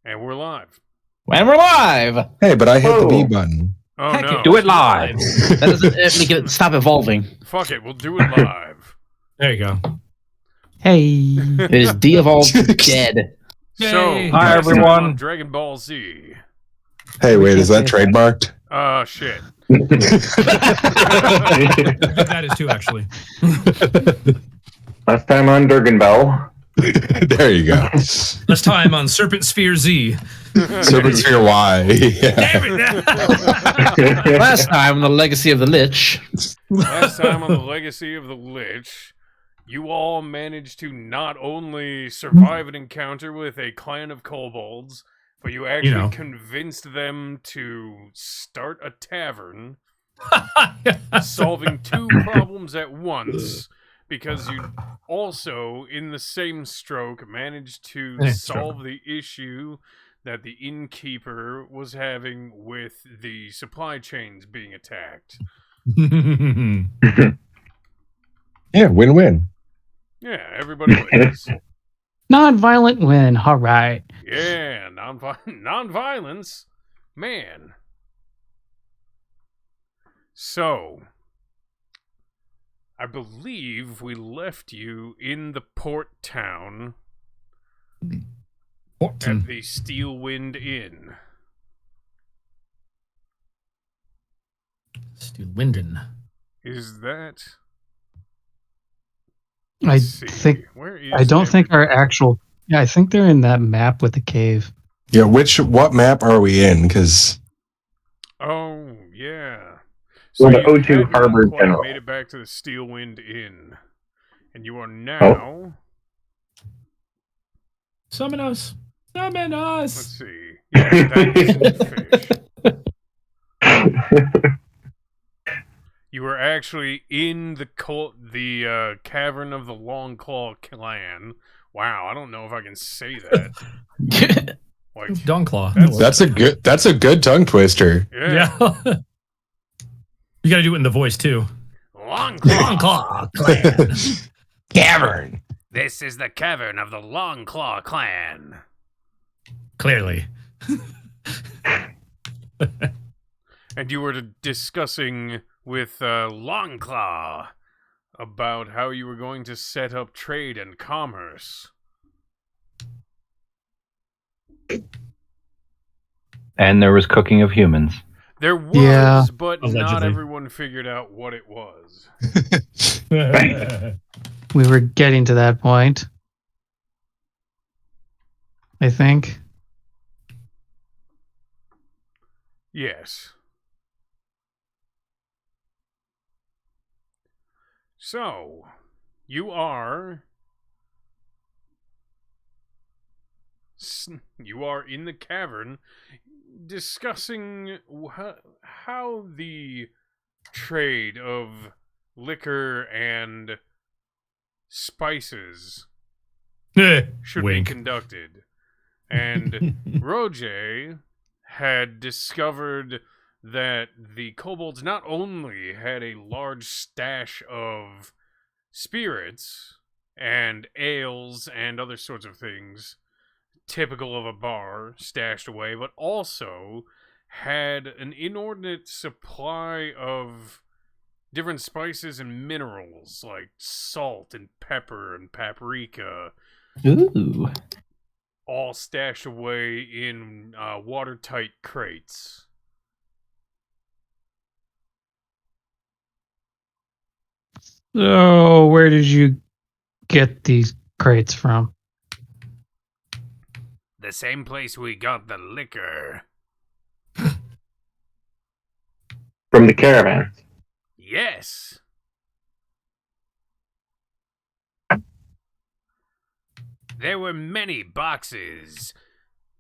And we're live. And we're live! Hey, but I hit the B button. Oh, Heck no. it. Do it live! That doesn't make it stop evolving. Fuck it, we'll do it live. There you go. Hey. It is de-evolved dead. So, Yay. Hi, next time everyone. on Dragon Ball Z. Hey, wait, is that trademarked? Shit. That is too, actually. Last time on Durgan Bell. There you go. Last time on Serpent Sphere Z. Serpent Sphere Y. Yeah. Damn it! Last time, the legacy of the Lich. Last time on the Legacy of the Lich, you all managed to not only survive an encounter with a clan of kobolds, but you actually convinced them to start a tavern, solving two problems at once, because you also, in the same stroke, managed to solve the issue that the innkeeper was having with the supply chains being attacked. Yeah, win-win. Yeah, everybody wins. Non-violent win. All right. Yeah, non-violence. Man. So, I believe we left you in the port town at the Steelwind Inn. Still winding. Is that... I Let's see. think Where is I don't think our everybody? actual. Yeah, I think they're in that map with the cave. Yeah, what map are we in? Because Oh, yeah. Well, the you O2 had not Harbor quite General. made it back to the Steelwind Inn. And you are now... Summon us. Summon Let's us. see. Yeah, that isn't fish. You were actually in the cavern of the Longclaw clan. Wow, I don't know if I can say that. Like, Dunclaw. that's a good tongue twister. yeah. Yeah. You gotta do it in the voice, too. Longclaw. Dunclaw. Cavern. This is the cavern of the Longclaw clan. Clearly. And you were discussing with Longclaw about how you were going to set up trade and commerce. And there was cooking of humans. There was, Yeah. but not Allegedly. everyone figured out what it was. We were getting to that point. I think. Yes. So, you are in the cavern discussing how the trade of liquor and spices should Wink. be conducted. And Roger had discovered that the kobolds not only had a large stash of spirits and ales and other sorts of things typical of a bar stashed away, but also had an inordinate supply of different spices and minerals like salt and pepper and paprika, Ooh. all stashed away in watertight crates. So, where did you get these crates from? The same place we got the liquor. From the caravan. Yes. There were many boxes.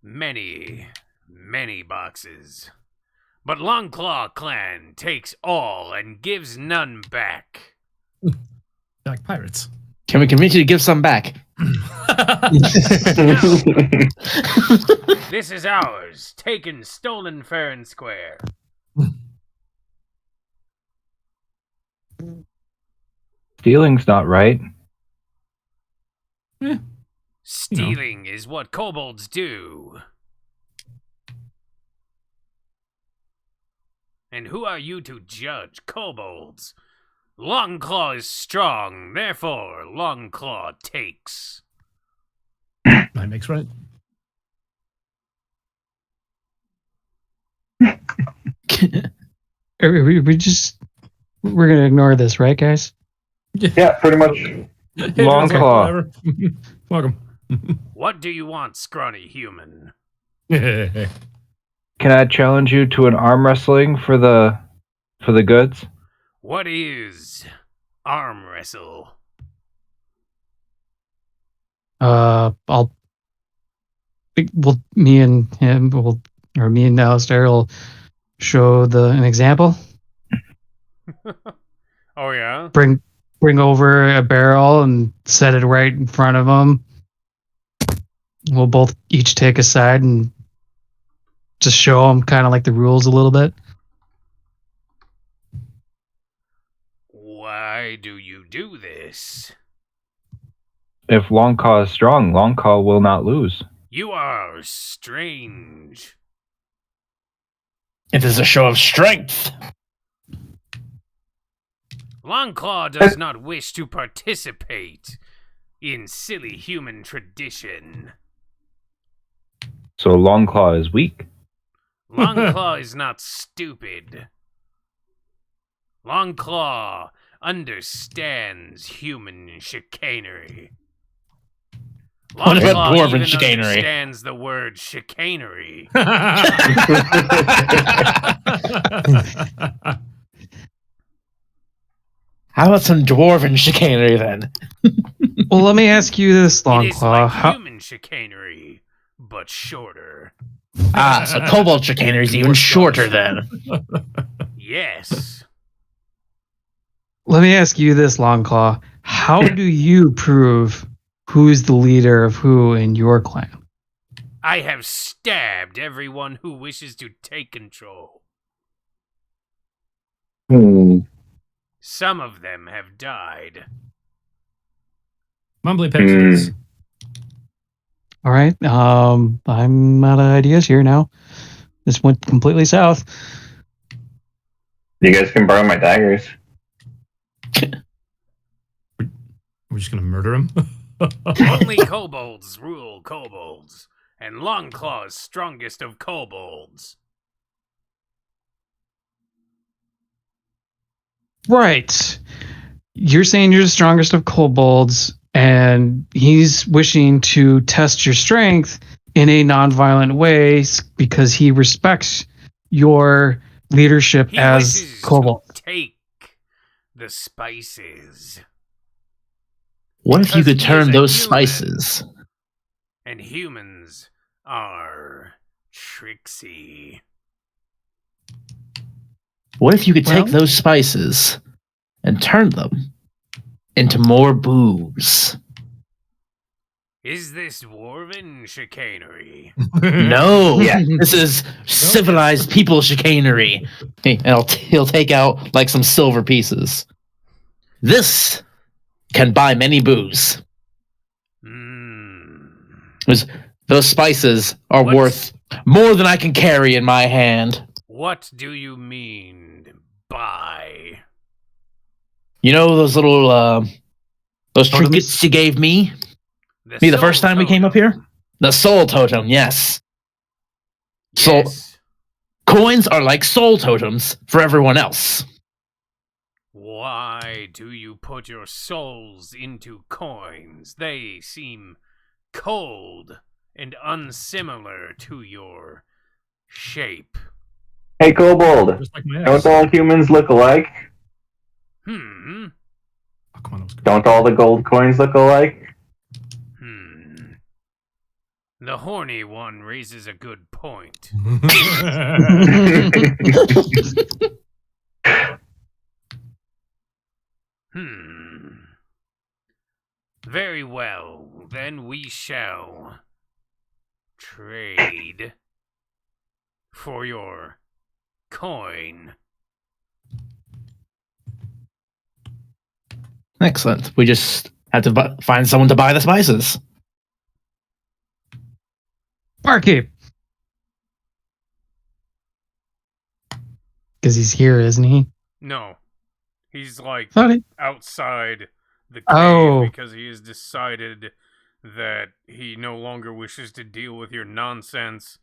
Many boxes. But Longclaw clan takes all and gives none back. Like pirates. Can we convince you to give some back? This is ours, taken, stolen fair and square. Stealing's not right. Yeah. Stealing is what kobolds do. And who are you to judge kobolds? Longclaw is strong, therefore Longclaw takes. That makes right. We're gonna ignore this, right, guys? Yeah, pretty much. Hey, Long Johnson, claw. whatever. Welcome. What do you want, scrawny human? Can I challenge you to an arm wrestling for the goods? What is arm wrestle? Me and him will, or me and Alistair will show an example. Oh yeah? Bring over a barrel and set it right in front of them. We'll both each take a side and just show them kind of like the rules a little bit. Why do you do this? If Longclaw is strong, Longclaw will not lose. You are strange. It is a show of strength. Longclaw does not wish to participate in silly human tradition. So Longclaw is weak. Longclaw is not stupid. Longclaw understands human chicanery. What about Longclaw dwarven even chicanery? understands the word chicanery. How about some dwarven chicanery then? Well, let me ask you this, It is Longclaw. like human chicanery, but shorter. Ah, so kobold chicanery is even shorter then. Yes. Let me ask you this, Longclaw. How do you prove who's the leader of who in your clan? I have stabbed everyone who wishes to take control. Some of them have died. Mumbly Pepsis. All right. I'm out of ideas here now. This went completely south. You guys can borrow my daggers. We're just gonna murder him. Only kobolds rule kobolds, and Longclaw is strongest of kobolds. Right. You're saying you're the strongest of kobolds, and he's wishing to test your strength in a nonviolent way because he respects your leadership He as wishes kobold. to take the spices. What if you Because could he turn is a those human. spices? And humans are tricksy. What if you could take Well- those spices and turn them into more booze? Is this dwarven chicanery? No, Yeah. this is civilized people chicanery. Hey, and he'll take out like some silver pieces. This can buy many booze. Those spices are What? worth more than I can carry in my hand. What do you mean by? You know those little those Totems? trinkets you gave me? Me the first soul time we came up here? totem? The soul totem, yes. So Yes. coins are like soul totems for everyone else. Why do you put your souls into coins? They seem cold and unsimilar to your shape. Hey, Kobold. Just like my Don't ex. all humans look alike? Hmm. Oh, come on, that was good. Don't all the gold coins look alike? The horny one raises a good point. Very well, then we shall trade for your coin. Excellent. We just have to find someone to buy the spices. Barkeep. Because he's here, isn't he? No. He's like Thought he... outside the cave Oh. because he has decided that he no longer wishes to deal with your nonsense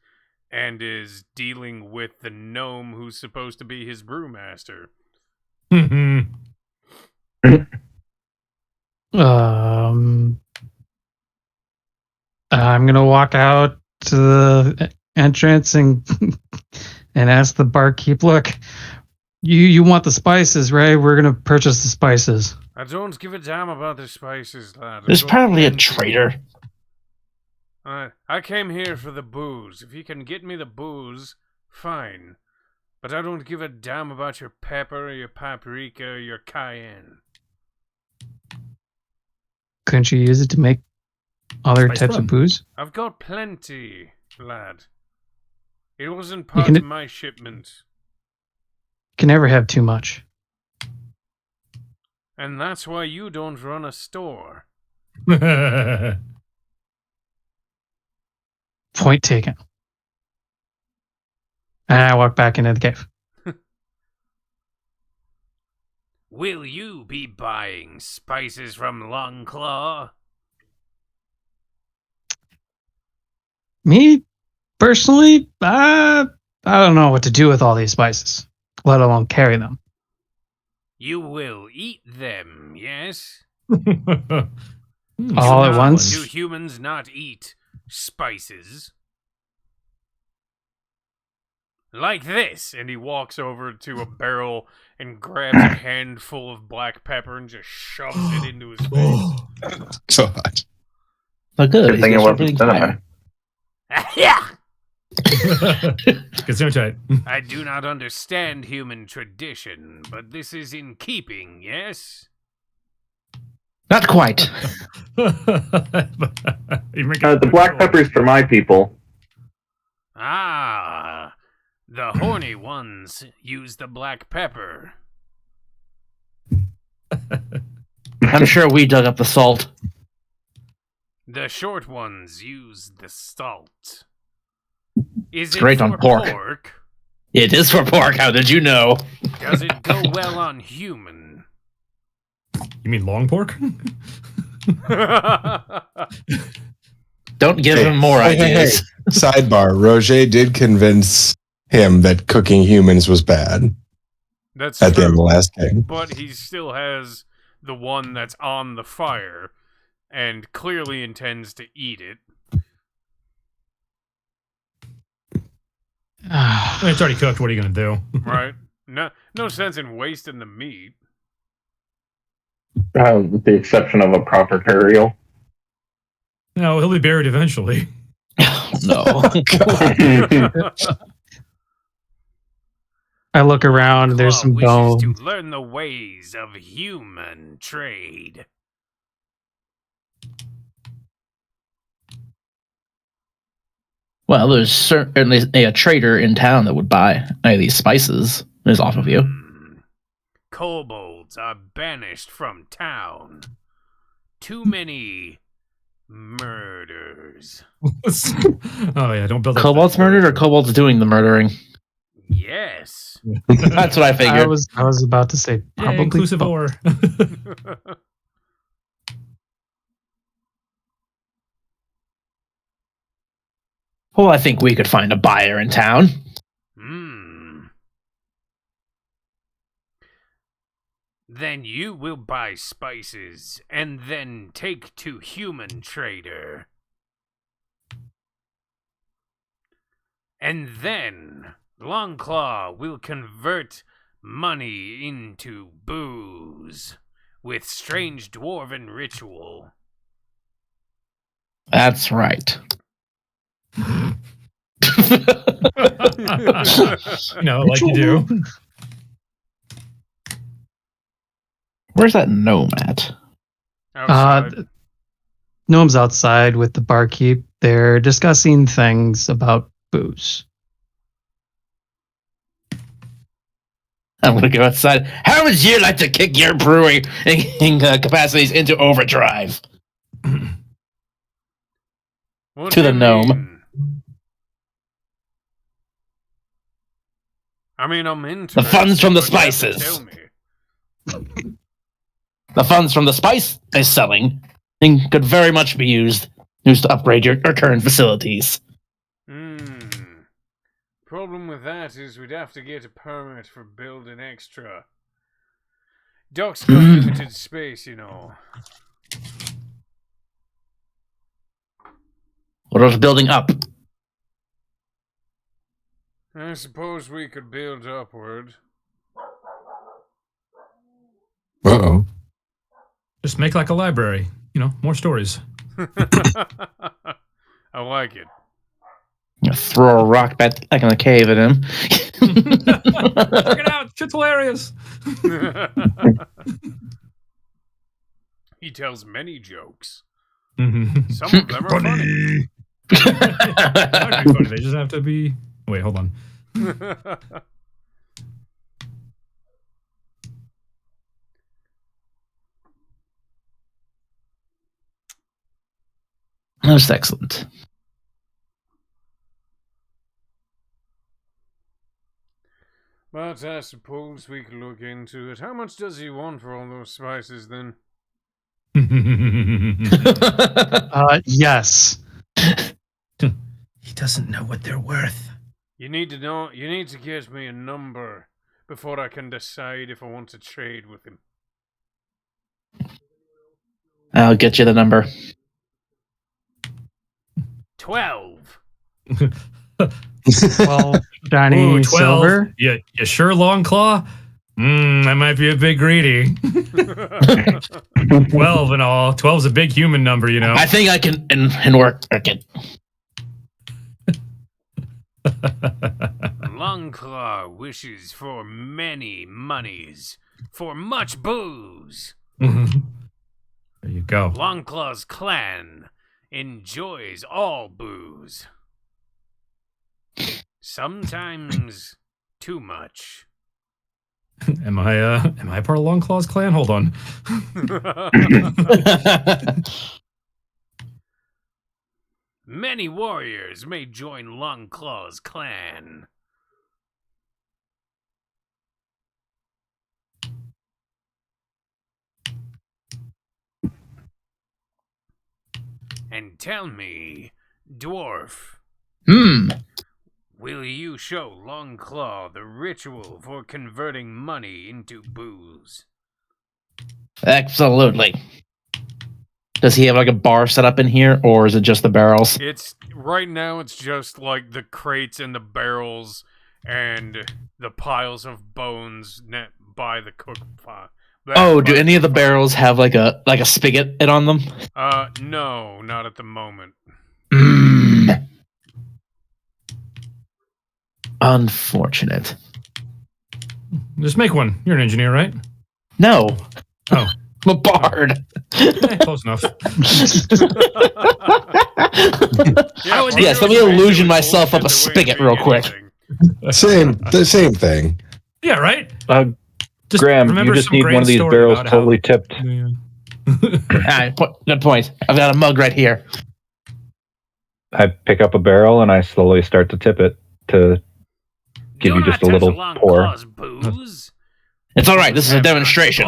and is dealing with the gnome who's supposed to be his brewmaster. I'm gonna walk out to the entrance and ask the barkeep, look, you want the spices, right? We're gonna purchase the spices. I don't give a damn about the spices, lad. There's probably a plenty. traitor. I came here for the booze. If you can get me the booze, fine. But I don't give a damn about your pepper, your paprika, your cayenne. Couldn't you use it to make other Spice types rum. of booze? I've got plenty, lad. It wasn't part of my shipment. Can never have too much. And that's why you don't run a store. Point taken. And I walk back into the cave. Will you be buying spices from Longclaw? Me, personally, I don't know what to do with all these spices, let alone carry them. You will eat them, yes? All at Do once? humans not eat spices? Like this. And he walks over to a barrel and grabs a handful of black pepper and just shoves it into his face. So hot. But good. Good thing it he's wasn't breathing cinnamon. Yeah! Gesundheit. I do not understand human tradition, but this is in keeping, yes? Not quite. The black pepper's for my people. Ah, the horny ones use the black pepper. I'm sure we dug up the salt. The short ones use the salt. Is It's it great for on pork. It is for pork. How did you know? Does it go well on human? You mean long pork? Don't give him more ideas. Sidebar: Roger did convince him that cooking humans was bad That's at the end of the true, last game. but he still has the one that's on the fire and clearly intends to eat it. It's already cooked. What are you going to do? Right? No sense in wasting the meat. With the exception of a proper burial. No, he'll be buried eventually. No. I look around, there's some wishes bones. to learn the ways of human trade. Well, there's certainly a trader in town that would buy any of these spices. Is off of you. Kobolds are banished from town. Too many murders. Oh yeah, don't build up Kobolds that- murdered or kobolds doing the murdering? Yes. That's what I I figured. was about to say Yeah, probably inclusive both. or. Well, I think we could find a buyer in town. Then you will buy spices and then take to human trader. And then Longclaw will convert money into booze with strange dwarven ritual. That's right. Like you do. Where's that gnome at? Outside. Gnome's outside with the barkeep. They're discussing things about booze. I'm gonna go outside. How would you like to kick your brewing capacities into overdrive? What To do the you gnome. mean? I mean, I'm into The funds from the but you have to spices. tell me. The funds from the spice is selling and could very much be used to upgrade your current facilities. Problem with that is we'd have to get a permit for building extra. Dock's got limited space, you know. What about building up? I suppose we could build upward. Uh-oh. Just make like a library. More stories. I like it. Throw a rock back in the cave at him. Check it out. Shit's hilarious. He tells many jokes. Some of them are funny. funny. They just have to be... Wait, hold on. Most excellent. But I suppose we could look into it. How much does he want for all those spices, then? Yes. He doesn't know what they're worth. You need to get me a number before I can decide if I want to trade with him. I'll get you the number. 12. Well, Johnny Ooh, 12. Silver. You sure, Long Claw? That might be a bit greedy. 12 and all. 12's a big human number, I think I can and work it. Longclaw wishes for many monies, for much booze. There you go. Longclaw's clan enjoys all booze. Sometimes too much. Am I part of Longclaw's clan? Hold on. Many warriors may join Longclaw's clan. And tell me, dwarf, will you show Longclaw the ritual for converting money into booze? Absolutely. Does he have like a bar set up in here, or is it just the barrels? Right now it's just like the crates and the barrels and the piles of bones by the cook pot. Oh, do any of the barrels have like a spigot on them? No, not at the moment. Unfortunate. Just make one. You're an engineer, right? No. Oh. I'm a bard. Close enough. Yes, let me illusion myself up a spigot real quick. The same thing. Yeah, right? Graham, you just need one of these barrels totally tipped. Good point. I've got a mug right here. I pick up a barrel and I slowly start to tip it to give you just a little pour. It's all right. This is a demonstration.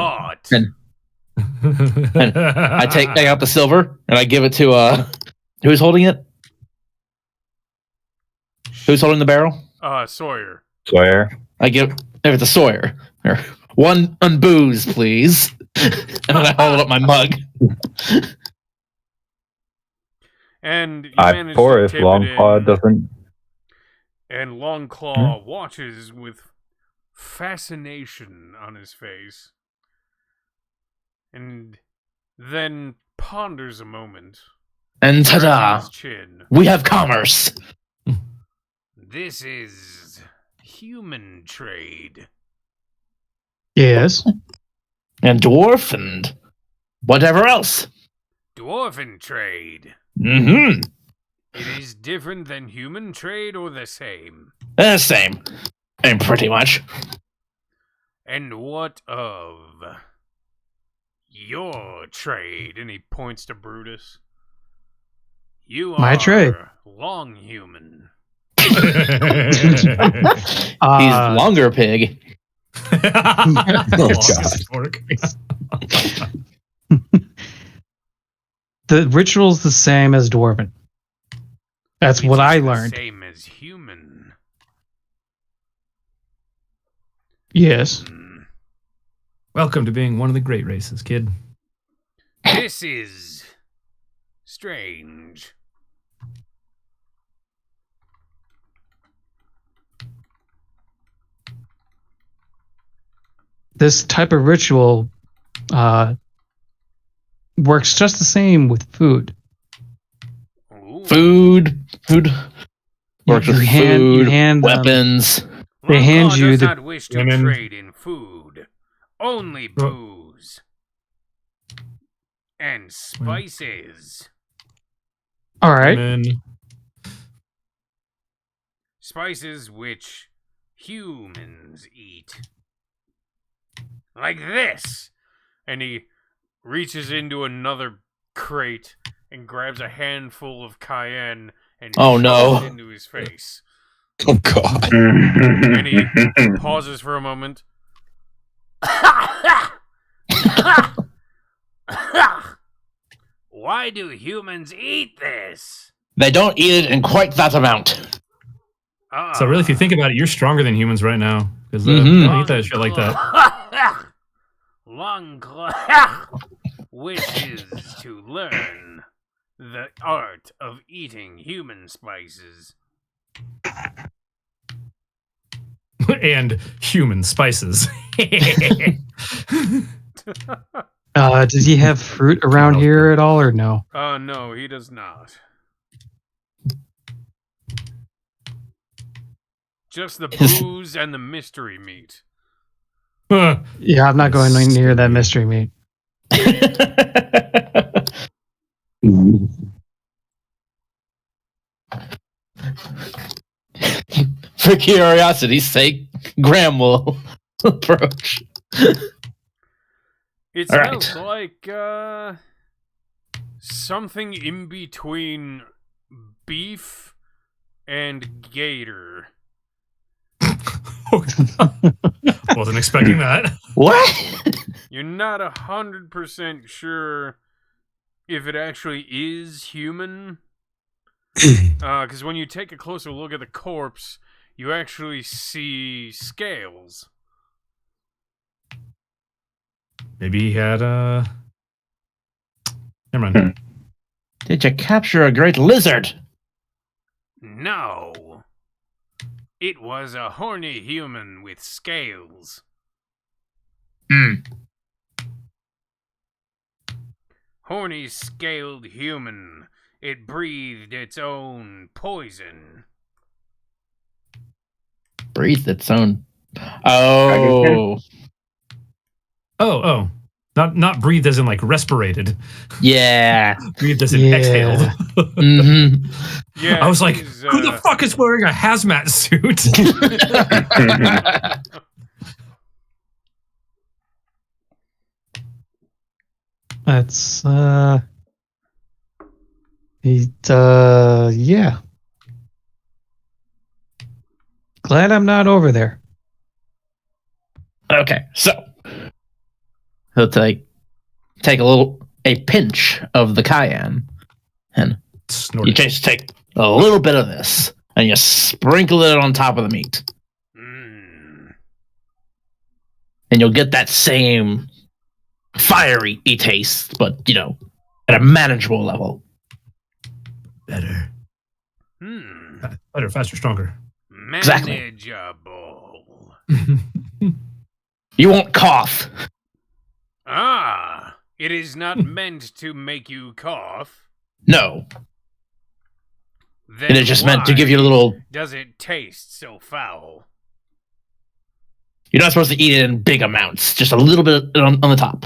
And I take out the silver and I give it to who's holding it? Who's holding the barrel? Sawyer. I give it to Sawyer. One unbooze, please. And then I hold up my mug. And I pour if Longclaw doesn't. And Longclaw watches with fascination on his face. And then ponders a moment. And ta-da! We have commerce. This is human trade. Yes. And dwarf and whatever else. Dwarven trade. Mm-hmm. It is different than human trade or the same? The same. And pretty much. And what of your trade? And he points to Brutus. You are my trade. Long human. He's longer pig. Longest fork. The ritual's the same as Dwarven. That's what I learned. Same as human. Yes. Welcome to being one of the great races, kid. This is strange. This type of ritual works just the same with food. Ooh. Food. Works with food, hand weapons. They hand you does the not wish to women. trade in food, only booze and spices. All right. Women. Spices which humans eat. Like this. And he reaches into another crate and grabs a handful of cayenne and shoves it into his face. Oh God. And he pauses for a moment. Why do humans eat this? They don't eat it in quite that amount. So really, if you think about it, you're stronger than humans right now. Because they don't eat that shit like that. Long claw wishes to learn the art of eating human spices. And human spices. Does he have fruit around here at all, or no? No, he does not. Just the booze and the mystery meat. Yeah, I'm not going near that mystery meat. For curiosity's sake, Graham will approach. It All smells right. like something in between beef and gator. Wasn't expecting that. What? You're not 100% sure if it actually is human. Because when you take a closer look at the corpse, you actually see scales. Maybe he had Never mind. Did you capture a great lizard? No. It was a horny human with scales. Horny scaled human. It breathed its own poison. Breathed its own. Oh. Oh. Not breathed as in like respirated. Yeah. Breathed as in Yeah. exhaled. Mm-hmm. Yeah, I was like, who the fuck is wearing a hazmat suit? That's yeah. Glad I'm not over there. Okay, so he'll take a pinch of the cayenne, and Snort you it. just take a little bit of this, and you sprinkle it on top of the meat, and you'll get that same fiery taste, but at a manageable level. Better, faster, stronger. Exactly. Manageable. You won't cough. Ah, it is not meant to make you cough. No, Then it is just meant to give you a why little. Does it taste so foul? You're not supposed to eat it in big amounts. Just a little bit on the top.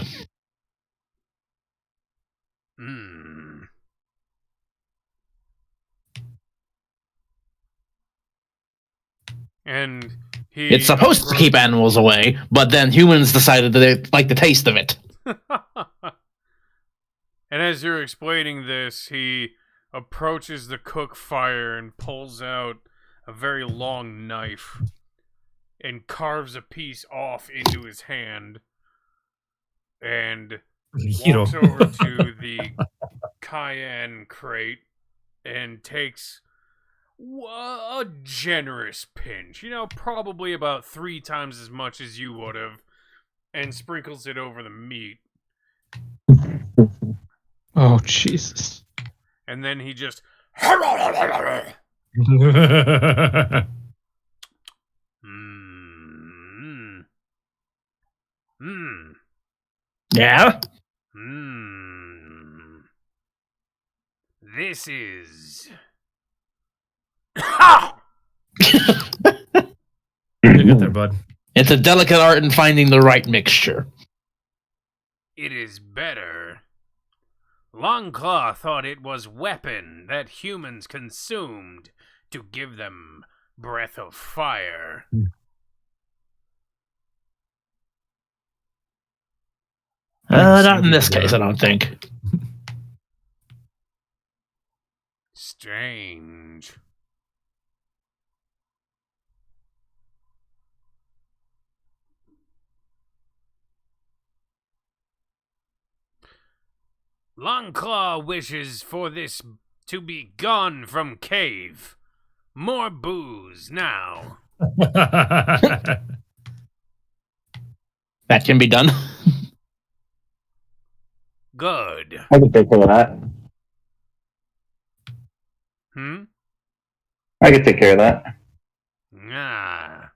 And It's supposed to keep animals away, but then humans decided that they like the taste of it. And as you're explaining this, he approaches the cook fire and pulls out a very long knife and carves a piece off into his hand and walks over to the cayenne crate and takes a generous pinch, probably about 3 times as much as you would have, and sprinkles it over the meat. Oh, Jesus. And then he just... Yeah? This is... You get there, bud. It's a delicate art in finding the right mixture. It is better. Longclaw thought it was weapon that humans consumed to give them breath of fire. Not in this case, I don't think. Strange. Longclaw wishes for this to be gone from cave. More booze now. That can be done. Good. I could take care of that. I could take care of that. Ah.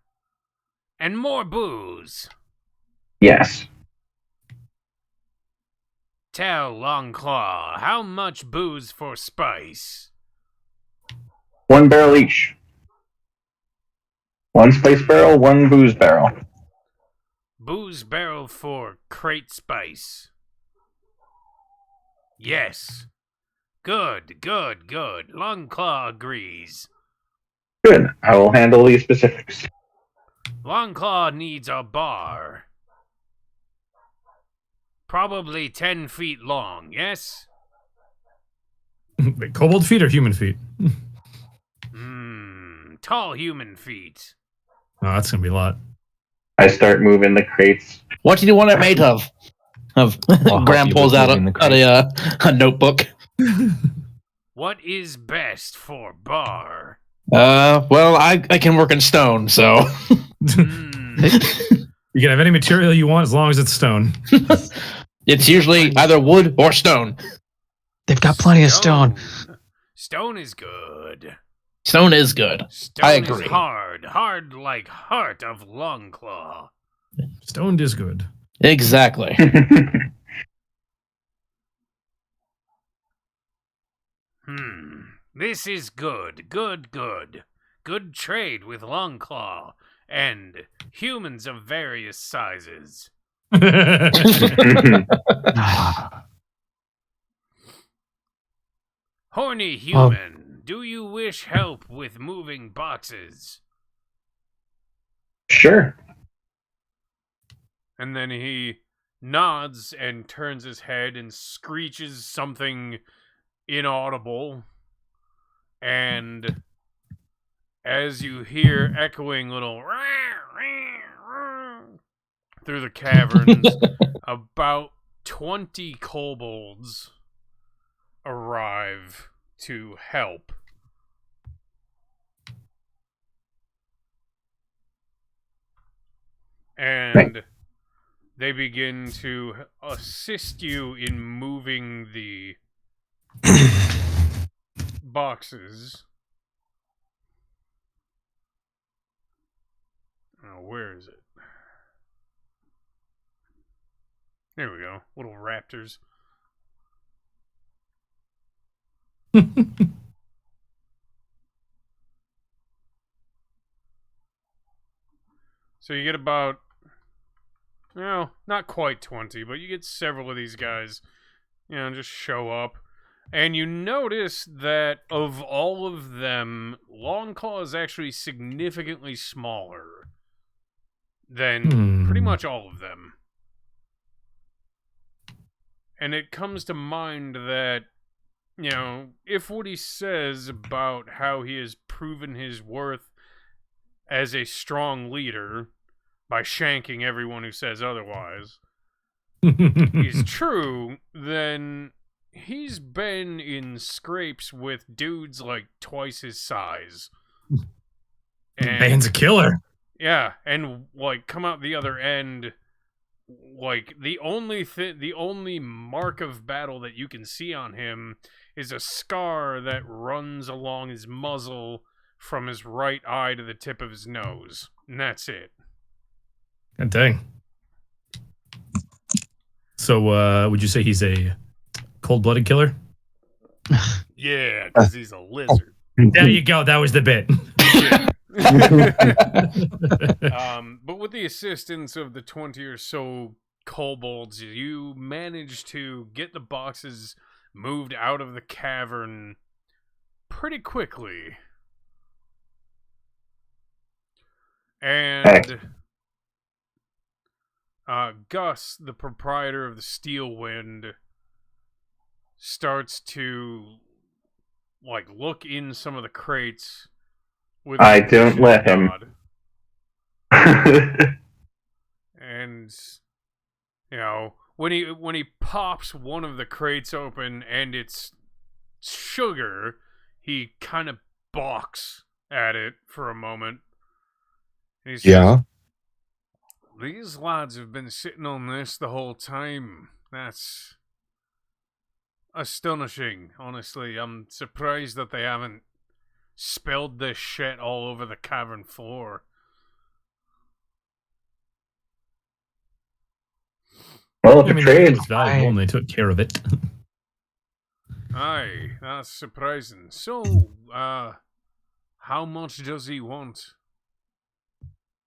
And more booze. Yes. Tell Longclaw, how much booze for spice? 1 barrel each. 1 spice barrel, 1 booze barrel. Booze barrel for crate spice. Yes. Good. Longclaw agrees. Good. I will handle these specifics. Longclaw needs a bar. Probably 10 feet long, yes? Wait, kobold feet or human feet? Tall human feet. Oh, that's gonna be a lot. I start moving the crates. What do you want it made of? Graham pulls out a notebook. What is best for bar? Well, I can work in stone, so... You can have any material you want as long as it's stone. It's usually either wood or stone. They've got plenty of stone. Stone is good. Stone is good. Stone I agree. Is hard like heart of Longclaw. Stoned is good. Exactly. This is good. Good trade with Longclaw and humans of various sizes. Horny human, do you wish help with moving boxes? Sure. And then he nods and turns his head and screeches something inaudible. And as you hear echoing little through the caverns, about 20 kobolds arrive to help. And they begin to assist you in moving the boxes. Oh, where is it? There we go. Little raptors. So you get about, not quite 20, but you get several of these guys, just show up. And you notice that of all of them, Longclaw is actually significantly smaller than pretty much all of them. And it comes to mind that, if what he says about how he has proven his worth as a strong leader by shanking everyone who says otherwise is true, then he's been in scrapes with dudes like twice his size. Man's a killer. Yeah, and come out the other end. The only mark of battle that you can see on him is a scar that runs along his muzzle from his right eye to the tip of his nose. And that's it. God dang. So, would you say he's a cold-blooded killer? Yeah, because he's a lizard. There you go. That was the bit. But with the assistance of the 20 or so kobolds, you manage to get the boxes moved out of the cavern pretty quickly. And Gus, the proprietor of the Steel Wind, starts to look in some of the crates with I don't let him. And when he pops one of the crates open and it's sugar, he kind of balks at it for a moment. And he says, Yeah. These lads have been sitting on this the whole time. That's astonishing, honestly. I'm surprised that they haven't spilled this shit all over the cavern floor. Well, if it trades, it's valuable and they took care of it. Aye, that's surprising. So, how much does he want?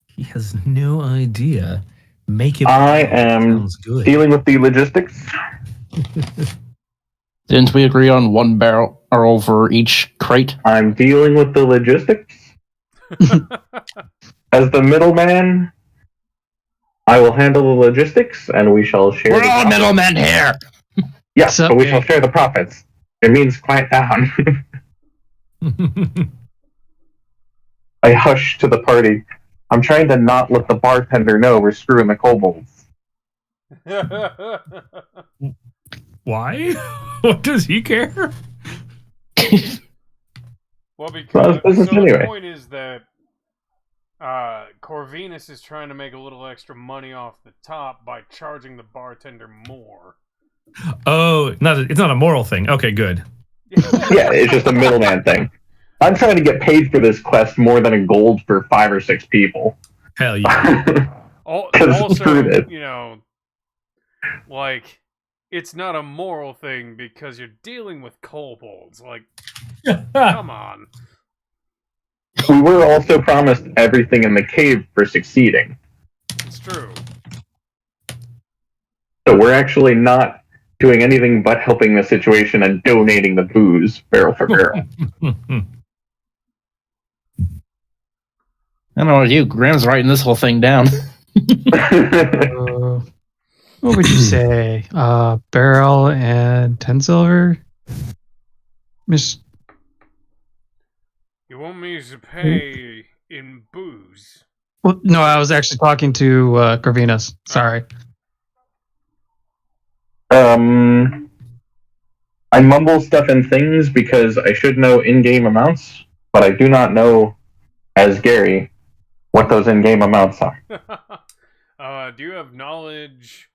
He has no idea. Make it. I am dealing with the logistics. Didn't we agree on one barrel for each crate? I'm dealing with the logistics. As the middleman, I will handle the logistics, and we shall share. We're all middlemen here. Yes, but we shall share the profits. It means quiet down. I hush to the party. I'm trying to not let the bartender know we're screwing the kobolds. Why? What does he care? Well, because anyway. The point is that Corvinus is trying to make a little extra money off the top by charging the bartender more. Oh, it's not a moral thing. Okay, good. Yeah, it's just a middleman thing. I'm trying to get paid for this quest more than a gold for 5 or 6 people. Hell yeah. Also, it's not a moral thing because you're dealing with kobolds. Come on. We were also promised everything in the cave for succeeding. It's true. So we're actually not doing anything but helping the situation and donating the booze barrel for barrel. I don't know about you. Graham's writing this whole thing down. What would you say? Barrel and 10 silver? Miss. You want me to pay in booze? Well, no, I was actually talking to Corvinus. Sorry. I mumble stuff and things because I should know in-game amounts, but I do not know, as Gary, what those in-game amounts are. Do you have knowledge?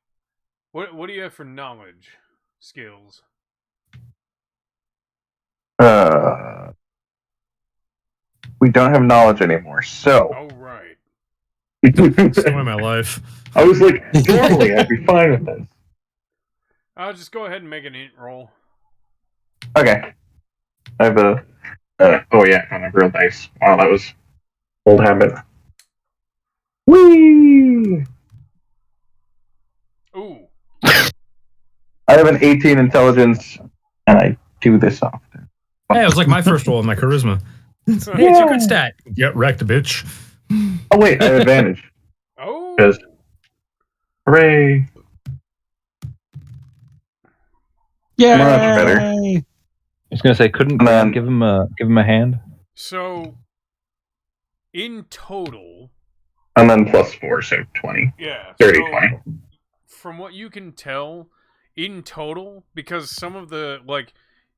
What do you have for knowledge skills? We don't have knowledge anymore, so. Oh, right. Story of my life. I was like, normally I'd be fine with this. I'll just go ahead and make an int roll. Okay. I have a. Oh yeah, on a real dice. Wow, that was old habit. Whee! Ooh. I have an 18 intelligence, and I do this often. Hey, it was like my first roll in my charisma. Hey, it's a good stat. Get wrecked, bitch. Oh wait, I have advantage. Oh. Hooray! Yeah. Much better. was gonna say, couldn't Grant give him a hand? So, in total, and then +4, so 20. Yeah, 30, so 20. From what you can tell, in total, because some of the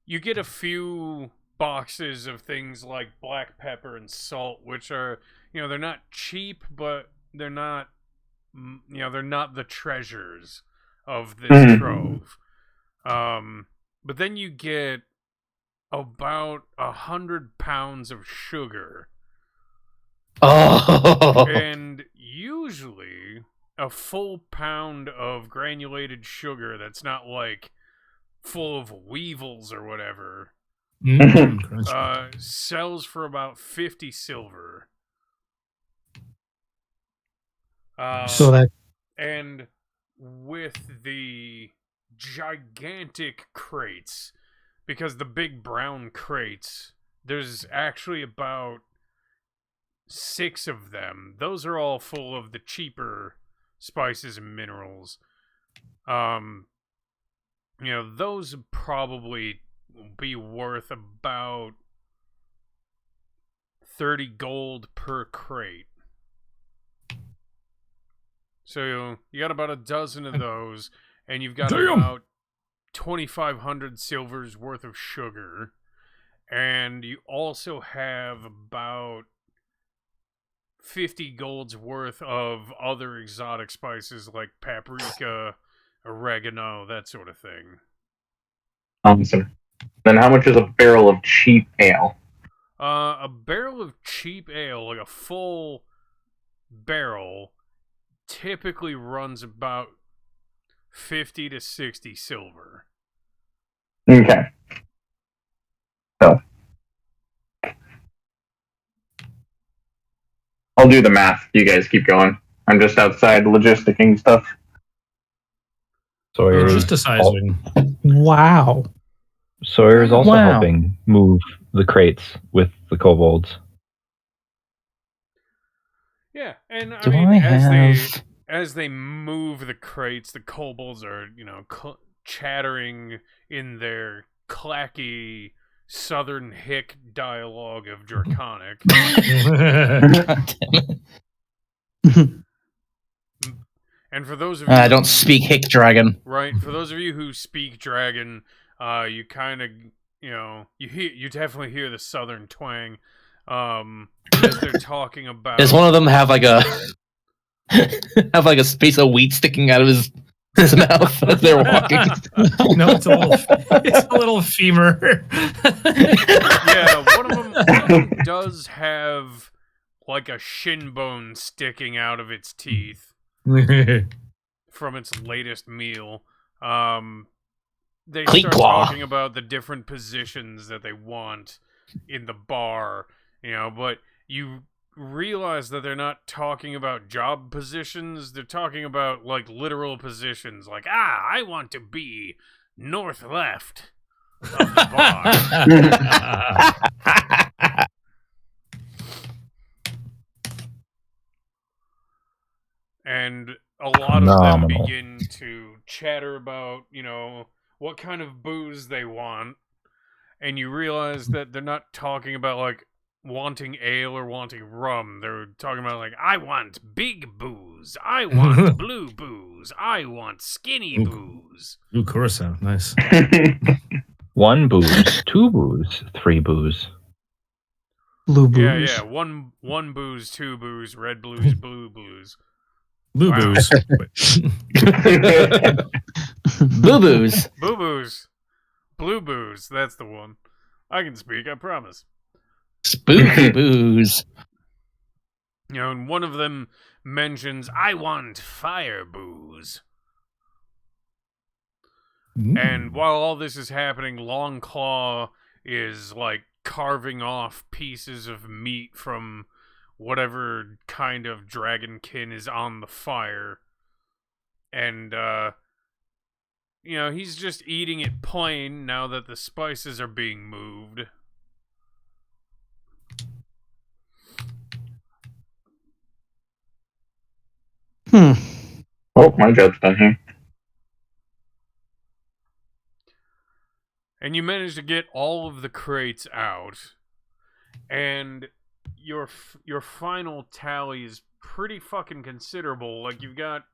you get a few boxes of things like black pepper and salt, which are they're not cheap, but they're not they're not the treasures of this trove. But then you get about 100 pounds of sugar. Oh. And usually a full pound of granulated sugar that's not full of weevils or whatever sells for about 50 silver. So that And with the gigantic crates, because the big brown crates, there's actually about 6 of them. Those are all full of the cheaper spices and minerals. Those probably will be worth about 30 gold per crate. So you got about a dozen of those, and you've got about 2,500 silvers worth of sugar, and you also have about 50 gold's worth of other exotic spices like paprika, oregano, that sort of thing. Awesome. Then how much is a barrel of cheap ale? A barrel of cheap ale, like a full barrel, typically runs about 50 to 60 silver. Okay. So I'll do the math. You guys keep going. I'm just outside logisticing stuff. Sawyer's wow. Sawyer's also helping move the crates with the kobolds. Yeah, and Do I have... as they move the crates, the kobolds are chattering in their clacky southern hick dialogue of Draconic. And for those of you I don't speak hick dragon. Right, for those of you who speak dragon, you kind of you definitely hear the southern twang as they're talking about. Does one of them have like a a space of wheat sticking out of his mouth as they're walking? No, it's a little femur. Yeah, one of them does have like a shin bone sticking out of its teeth from its latest meal. They start talking about the different positions that they want in the bar, but you realize that they're not talking about job positions. They're talking about literal positions, I want to be north left of the bar. And a lot of them begin to chatter about, what kind of booze they want. And you realize that they're not talking about, wanting ale or wanting rum. They're talking about, I want big booze. I want blue booze. I want skinny booze. Ooh, Curacao. Nice. 1 booze, 2 booze, 3 booze. Blue booze. Yeah. One booze, 2 booze, red blues, blue blues. Blue booze. Boo boos. Boo boos. Blue booze. That's the one. I can speak, I promise. Spooky booze. And one of them mentions, I want fire booze. And while all this is happening, Longclaw is carving off pieces of meat from whatever kind of dragonkin is on the fire. And, he's just eating it plain now that the spices are being moved. Oh, my job's done here. And you manage to get all of the crates out, and your final tally is pretty fucking considerable. Like, you've got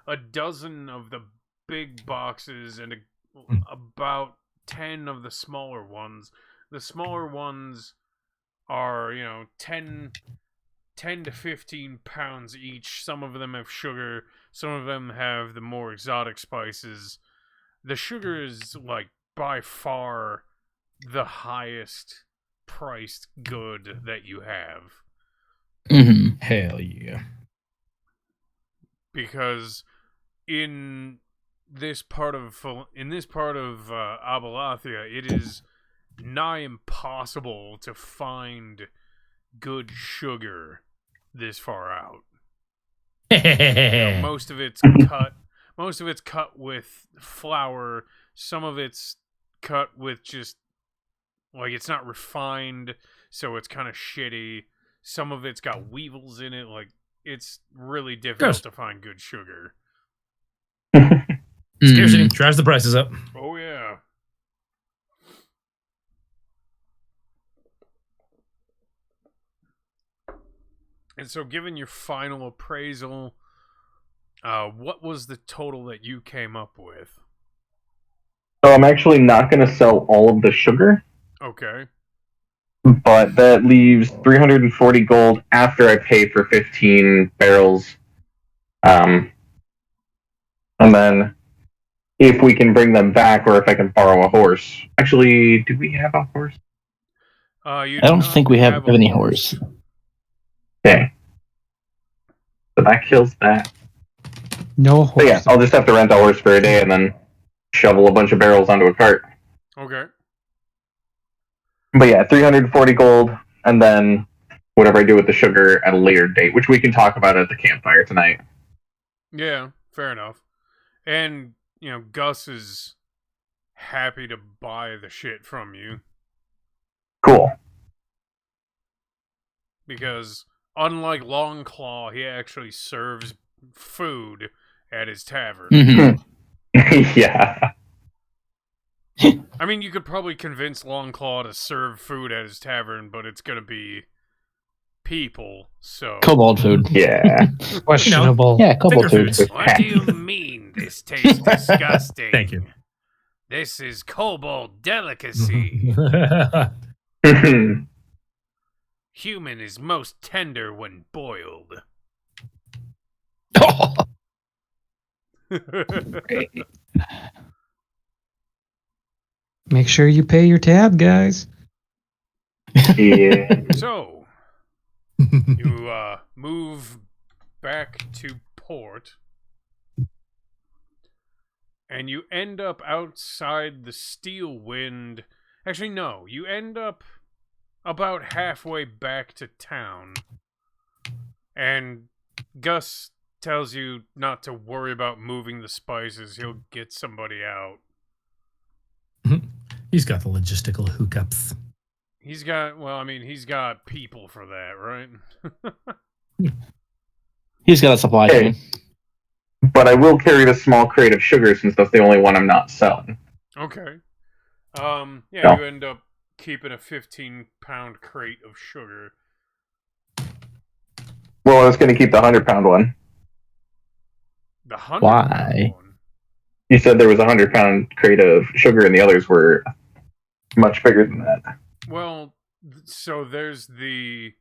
a dozen of the big boxes and about 10 of the smaller ones. The smaller ones are, 10 to 15 pounds each. Some of them have sugar. Some of them have the more exotic spices. The sugar is, like, by far the highest priced good that you have. Mm-hmm. Hell yeah. Because in this part of Abalathia, it is nigh impossible to find good sugar this far out. Most of it's cut with flour. Some of it's cut with just, like, it's not refined, so it's kind of shitty. Some of it's got weevils in it. Like, it's really difficult to find good sugar. Scarcity drives the prices up. Oh, yeah. And so, given your final appraisal, what was the total that you came up with? So I'm actually not going to sell all of the sugar. Okay. But that leaves 340 gold after I pay for 15 barrels. And then if we can bring them back, or if I can borrow a horse. Actually, do we have a horse? I don't think we have any horse. Okay. So that kills that. No horse. So yeah, I'll just have to rent a horse for a day and then shovel a bunch of barrels onto a cart. Okay. But yeah, 340 gold, and then whatever I do with the sugar at a later date, which we can talk about at the campfire tonight. Yeah, fair enough. And, Gus is happy to buy the shit from you. Cool. Because, unlike Longclaw, he actually serves food at his tavern. Mm-hmm. Yeah. I mean, you could probably convince Longclaw to serve food at his tavern, but it's gonna be people, so... Kobold food. Yeah. Questionable. Yeah, kobold food. What do you mean this tastes disgusting? Thank you. This is kobold delicacy. Human is most tender when boiled. Make sure you pay your tab, guys. Yeah. So, you move back to port, and you end up outside the Steel Wind. Actually, no, you end up about halfway back to town, and Gus tells you not to worry about moving the spices. He'll get somebody out. He's got the logistical hookups. He's got people for that, right? He's got a supply chain. But I will carry the small crate of sugar since that's the only one I'm not selling. Okay. You end up keeping a 15-pound crate of sugar. Well, I was going to keep the 100-pound one. The 100-pound Why? one? You said there was a 100-pound crate of sugar and the others were much bigger than that. Well, so there's the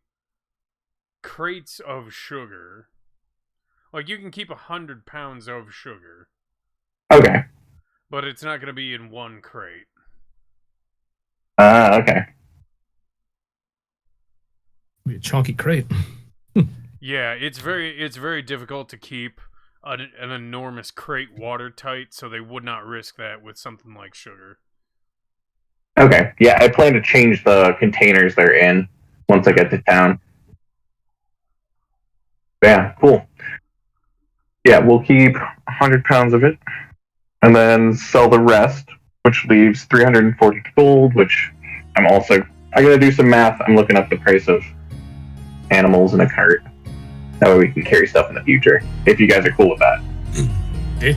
crates of sugar. Like, you can keep 100 pounds of sugar. Okay. But it's not going to be in one crate. Okay. Be a chunky crate. Yeah, it's very difficult to keep an enormous crate watertight, so they would not risk that with something like sugar. Okay. Yeah, I plan to change the containers they're in once I get to town. Yeah, cool. Yeah, we'll keep 100 pounds of it and then sell the rest, which leaves 340 gold, which I gotta do some math. I'm looking up the price of animals in a cart. That way we can carry stuff in the future, if you guys are cool with that. Yeah.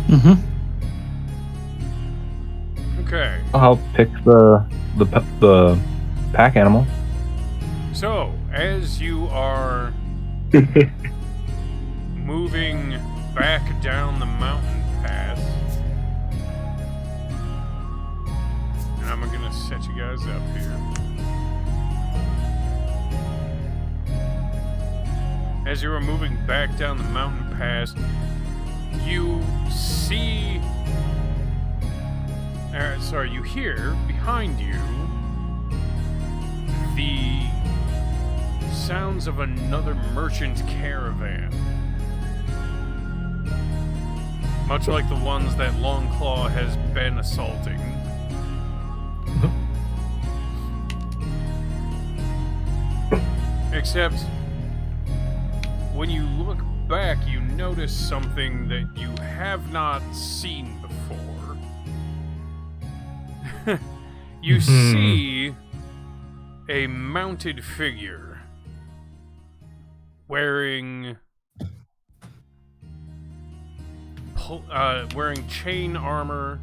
Mm-hmm. Okay. I'll pick the pack animal. So, as you are moving back down the mountain path, and I'm gonna set you guys up here. As you are moving back down the mountain path, you see, you hear behind you the sounds of another merchant caravan. Much like the ones that Longclaw has been assaulting. Except, when you look back, you notice something that you have not seen before. You see a mounted figure wearing chain armor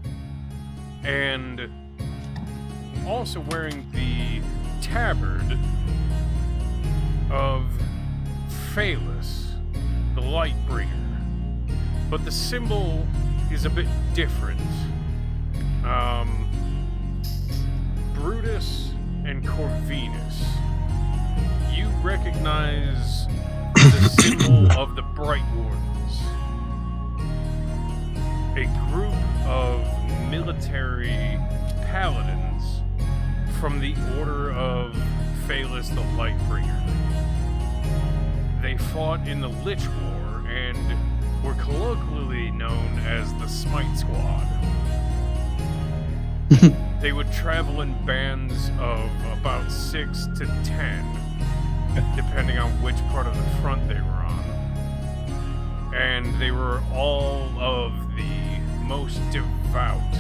and also wearing the tabard of Phalus, the Lightbringer. But the symbol is a bit different. Brutus and Corvinus. You recognize the symbol of the Bright Wardens. A group of military paladins from the Order of Phalus the Lightbringer. They fought in the Lich War and were colloquially known as the Smite Squad. They would travel in bands of about 6 to 10, depending on which part of the front they were on. And they were all of the most devout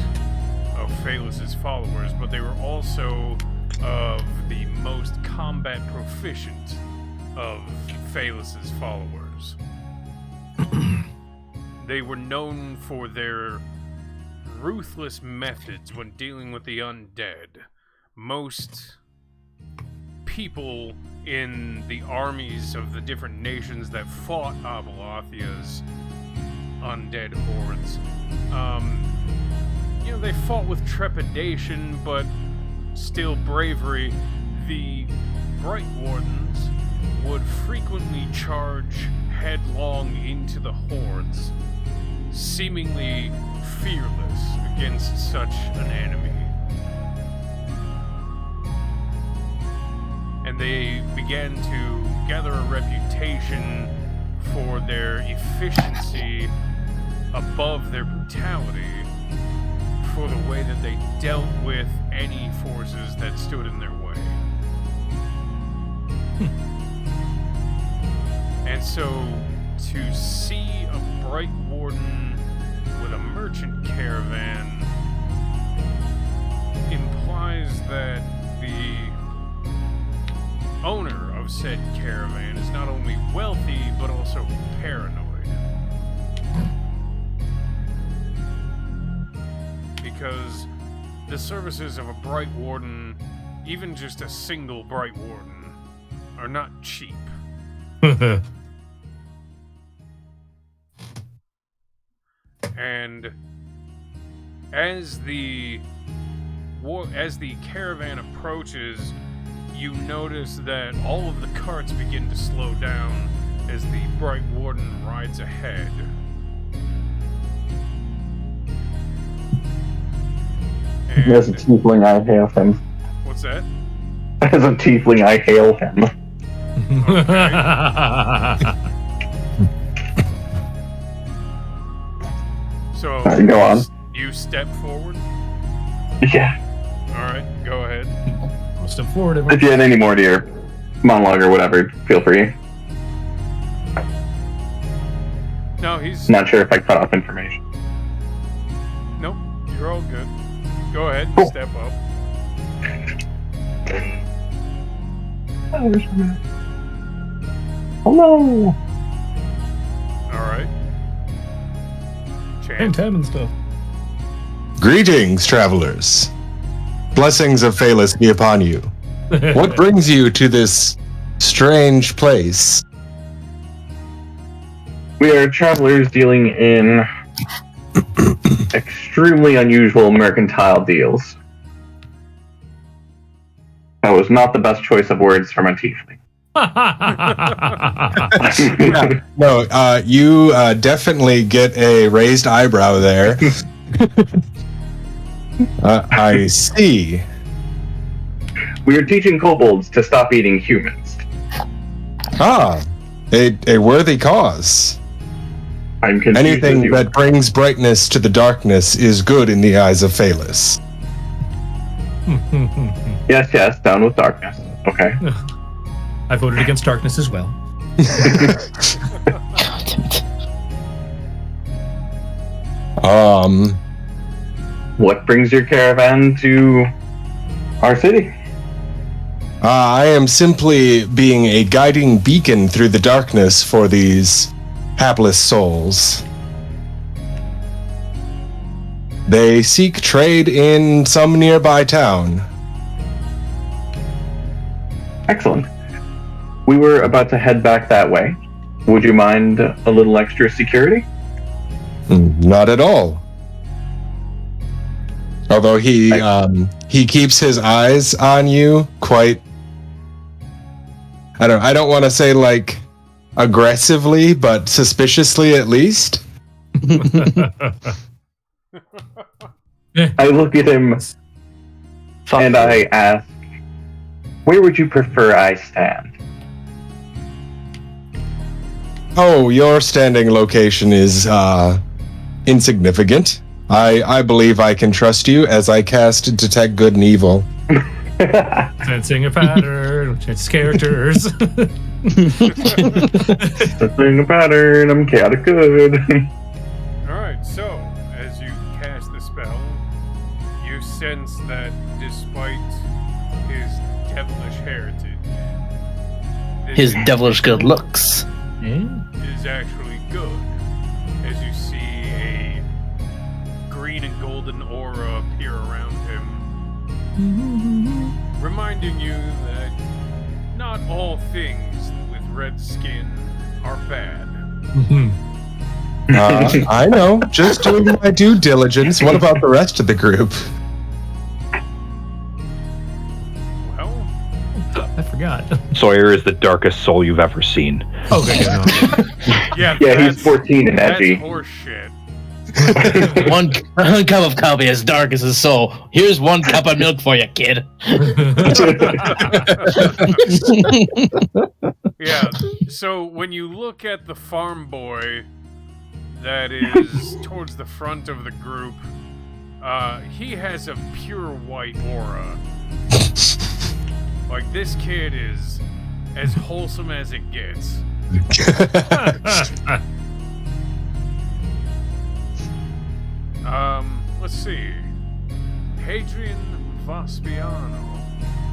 of Phalus's followers, but they were also of the most combat proficient of Phalus's followers. They were known for their ruthless methods when dealing with the undead. Most people in the armies of the different nations that fought Abelathia's undead hordes, they fought with trepidation, but still bravery. The Bright Wardens would frequently charge headlong into the hordes, seemingly fearless against such an enemy. And they began to gather a reputation for their efficiency above their brutality, for the way that they dealt with any forces that stood in their way. And so, to see a Bright Warden with a merchant caravan implies that the owner of said caravan is not only wealthy, but also paranoid. Because the services of a Bright Warden, even just a single Bright Warden, are not cheap. And as the caravan approaches, you notice that all of the carts begin to slow down as the Bright Warden rides ahead. And as a tiefling, I hail him. What's that? As a tiefling, I hail him. Okay. So, go on. You step forward? Yeah. Alright, go ahead. I'll step forward. Everyone. If you had any more to your monologue or whatever, feel free. No, he's... Not sure if I cut off information. Nope, you're all good. Go ahead, Cool. step up. Hello. Alright. And Chant. tab and stuff. Greetings, travelers. Blessings of Phalus be upon you. What brings you to this strange place? We are travelers dealing in extremely unusual mercantile deals. That was not the best choice of words from a tiefling. No, you definitely get a raised eyebrow there. I see. We are teaching kobolds to stop eating humans. Ah, a worthy cause. I'm confused. Anything that brings brightness to the darkness is good in the eyes of Phalus. Yes, down with darkness. Okay. I voted against darkness as well. What brings your caravan to our city? I am simply being a guiding beacon through the darkness for these hapless souls. They seek trade in some nearby town. Excellent. We were about to head back that way. Would you mind a little extra security? Not at all. Although he keeps his eyes on you quite. I don't want to say like aggressively, but suspiciously at least. I look at him and I ask, where would you prefer I stand? Oh, your standing location is insignificant. I believe I can trust you as I cast Detect Good and Evil. Sensing a pattern, changes characters. Sensing a pattern, I'm chaotic good. Alright, so, as you cast the spell, you sense that despite his devilish heritage, His devilish good looks. is actually good. As you see a green and golden aura appear around him, reminding you that not all things with red skin are bad. I know, just doing my due diligence. What about the rest of the group? Well, I forgot. Sawyer is the darkest soul you've ever seen. Okay, no. yeah, He's 14 and that's edgy. horseshit. one cup of coffee as dark as his soul. Here's 1 cup of milk for you, kid. Yeah, so when you look at the farm boy that is towards the front of the group, he has a pure white aura. Like, this kid is as wholesome as it gets. Let's see. Hadrian Vespasiano.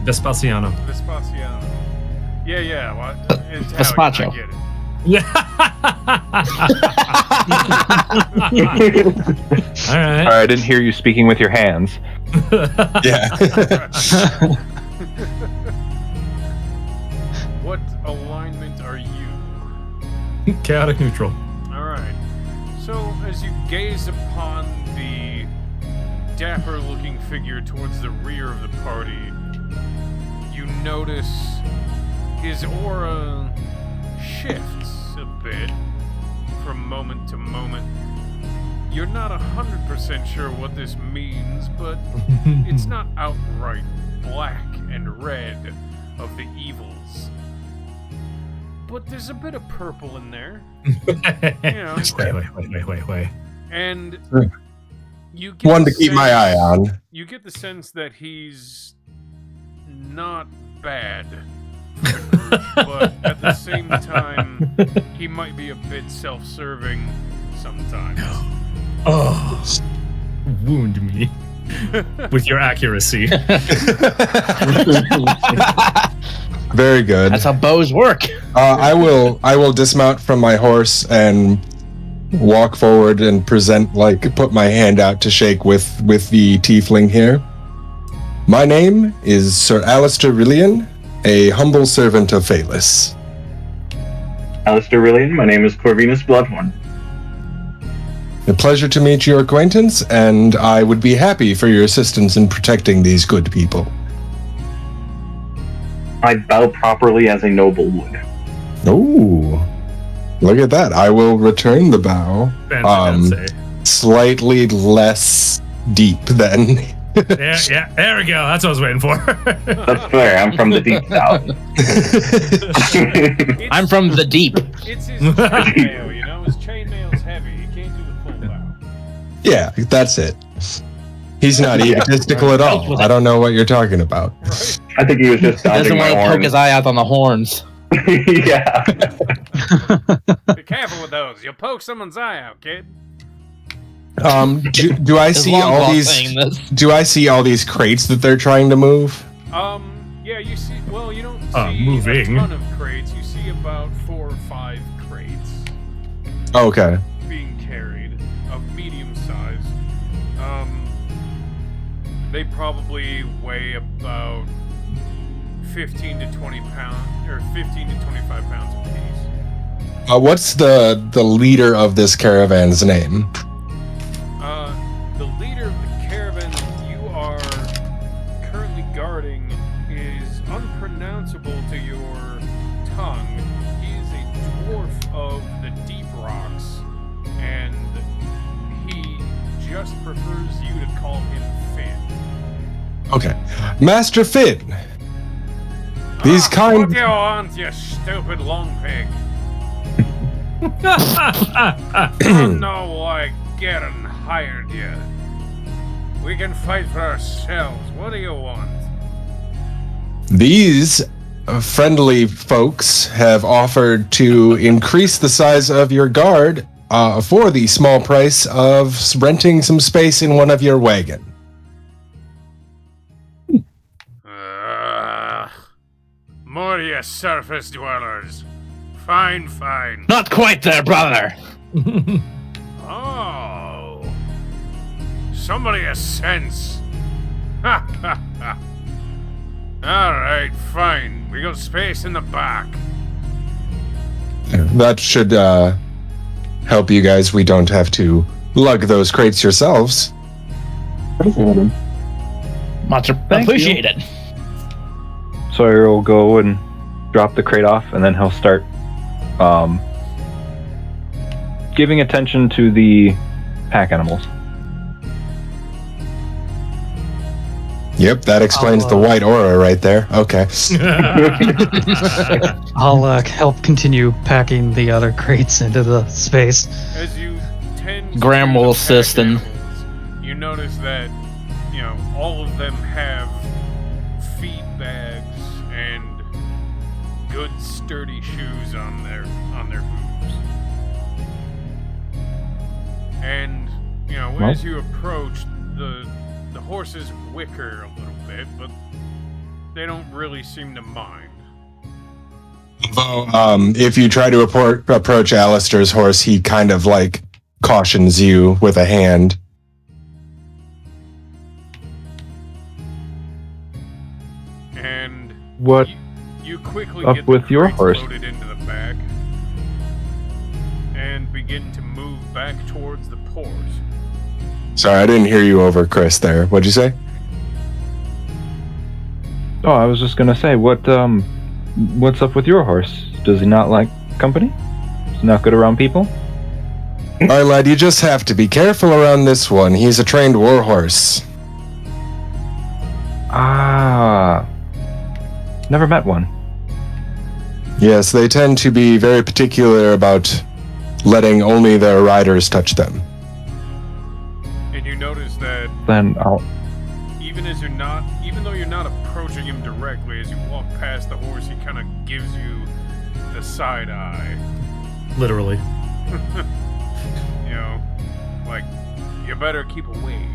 Vespasiano. Yeah, well, Italian, Vespacio. I get it. All right. I didn't hear you speaking with your hands. Yeah. What alignment are you? Chaotic neutral. Alright. So, as you gaze upon the dapper-looking figure towards the rear of the party, you notice his aura shifts a bit from moment to moment. You're not 100% sure what this means, but it's not outright black and red of the evils. But there's a bit of purple in there. You know, Wait. and you get One the to keep my sense- eye on. You get the sense that he's not bad for the group, but at the same time, he might be a bit self-serving sometimes. Oh, wound me with your accuracy. Very good. That's how bows work. I will dismount from my horse and walk forward and put my hand out to shake with the tiefling here. My name is Sir Alistair Rillian, a humble servant of Phaelus. Alistair Rillian, my name is Corvinus Bloodhorn. A pleasure to meet your acquaintance, and I would be happy for your assistance in protecting these good people. I bow properly as a noble would. Oh, look at that. I will return the bow. Fancy. Slightly less deep than... Yeah, there we go. That's what I was waiting for. That's fair. I'm from the deep south. I'm from the deep. It's his chainmail, you know? His chainmail's heavy. He can't do the full bow. Yeah, that's it. He's not egotistical at all. I don't know what you're talking about. I think he was just He doesn't dodging my want to poke horn. his eye out on the horns. Yeah. Be careful with those. You'll poke someone's eye out, kid. Do I see all these? Do I see all these crates that they're trying to move? Yeah, you see. Well, you don't see moving. a ton of crates. You see about 4 or 5 crates Okay. being carried of medium size. They probably weigh about 15 to 20 pounds, or 15 to 25 pounds apiece. What's the leader of this caravan's name? The leader of the caravan that you are currently guarding is unpronounceable to your tongue. He is a dwarf of the deep rocks, and he just prefers you to call him Finn. Okay, Master Finn. These What do you want, you stupid long pig? You know why Garen hired you. We can fight for ourselves. What do you want? These friendly folks have offered to increase the size of your guard for the small price of renting some space in one of your wagon. More you surface dwellers. Fine, fine. Not quite there, brother. Oh. Somebody has sense. Ha ha ha. Alright, fine. We got space in the back. That should help you guys. We don't have to lug those crates yourselves. Much Thank appreciated. Sawyer will go and drop the crate off, and then he'll start giving attention to the pack animals. Yep, that explains the white aura right there. Okay. I'll help continue packing the other crates into the space. As you tend Graham to will the assist pack and- animals, you notice that, you know, all of them have feed bags and good sturdy shoes on their hooves. And, you know, as you approach, the horses whicker a little bit, but they don't really seem to mind. Although, if you try to approach Alistair's horse, he kind of like cautions you with a hand. And What you quickly up get the with your crates horse? loaded into the back and begin to move back towards the port. Sorry, I didn't hear you over Chris there. What'd you say? Oh, I was just gonna say, what's up with your horse? Does he not like company? Is he not good around people? All right, lad, you just have to be careful around this one. He's a trained war horse. Ah, never met one. Yes, they tend to be very particular about letting only their riders touch them. And you notice that Then I'll. even though you're not approaching him directly, as you walk past the horse, he kind of gives you the side eye. Literally. You know, like, you better keep away.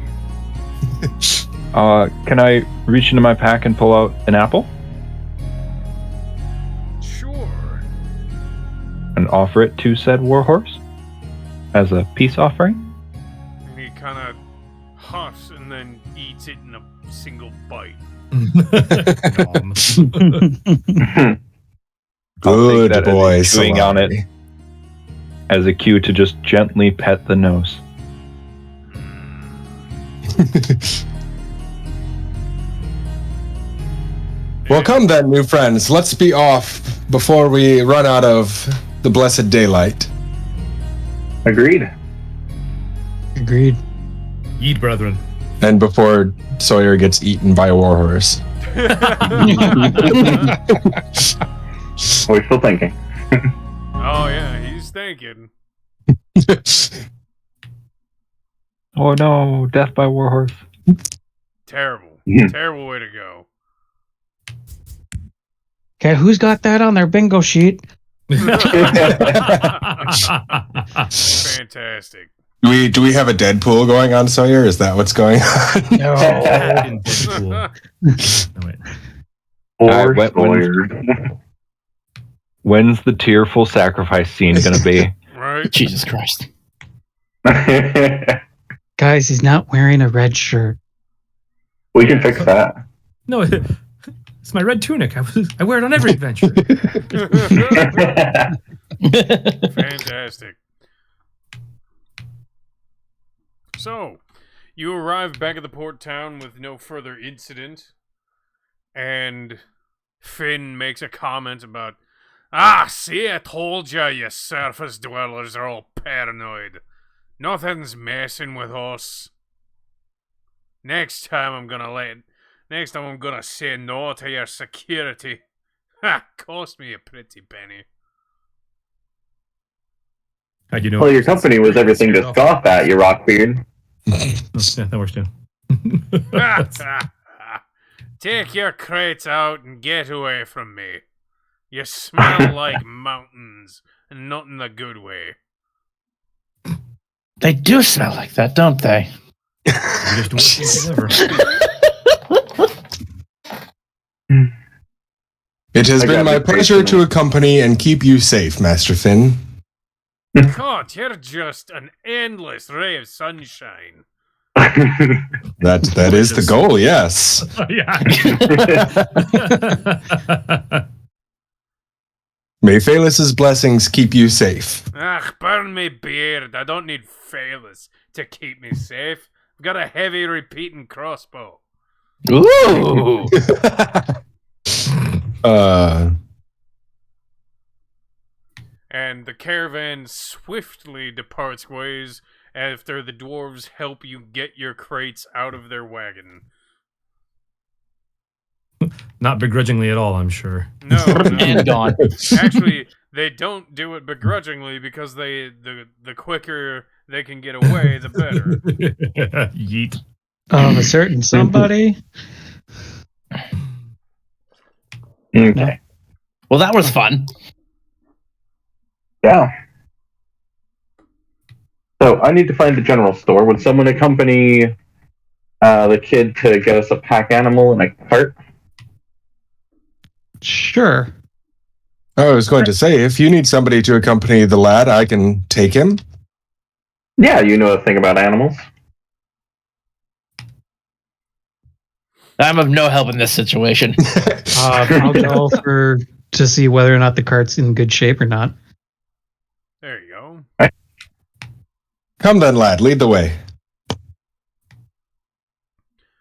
Can I reach into my pack and pull out an apple Sure. and offer it to said war horse? as a peace offering. And he kind of huffs and then eats it in a single bite. Good boy, chewing on it as a cue to just gently pet the nose. Well, come then, new friends. Let's be off before we run out of the blessed daylight. Agreed. Agreed. Eat, brethren. And before Sawyer gets eaten by a warhorse. Wishful thinking. Oh yeah, he's thinking. Oh no, death by warhorse. Terrible. Terrible way to go. Okay, who's got that on their bingo sheet? Fantastic. Do we have a Deadpool going on, Sawyer? Is that what's going on? No. Or When's the tearful sacrifice scene gonna be? Right? Jesus Christ. Guys, he's not wearing a red shirt. We can fix that. No, it's my red tunic. I wear it on every adventure. Fantastic. So, you arrive back at the port town with no further incident, and Finn makes a comment about, see, I told ya, you surface dwellers are all paranoid. Nothing's messing with us. Next time I'm gonna say no to your security. Ha! Cost me a pretty penny. How'd you know? Well, your company was everything to scoff at, you Rockbeard. Yeah, that works too. Take your crates out and get away from me. You smell like mountains, and not in the good way. They do smell like that, don't they? It has been my pleasure to accompany and keep you safe, Master Finn. God, you're just an endless ray of sunshine. That is the goal, yes. May Phaelus's blessings keep you safe. Burn me beard. I don't need Phalus to keep me safe. I've got a heavy repeating crossbow. Ooh. And the caravan swiftly departs ways after the dwarves help you get your crates out of their wagon. Not begrudgingly at all, I'm sure. No. And gone. Actually, they don't do it begrudgingly because the quicker they can get away, the better. Yeet. A certain somebody. Okay. Well, that was fun. Yeah. So I need to find the general store. Would someone accompany the kid to get us a pack animal and a cart? Sure. I was going to say, if you need somebody to accompany the lad, I can take him. Yeah, you know a thing about animals. I'm of no help in this situation. I'll go to see whether or not the cart's in good shape or not. There you go. Come then, lad, lead the way.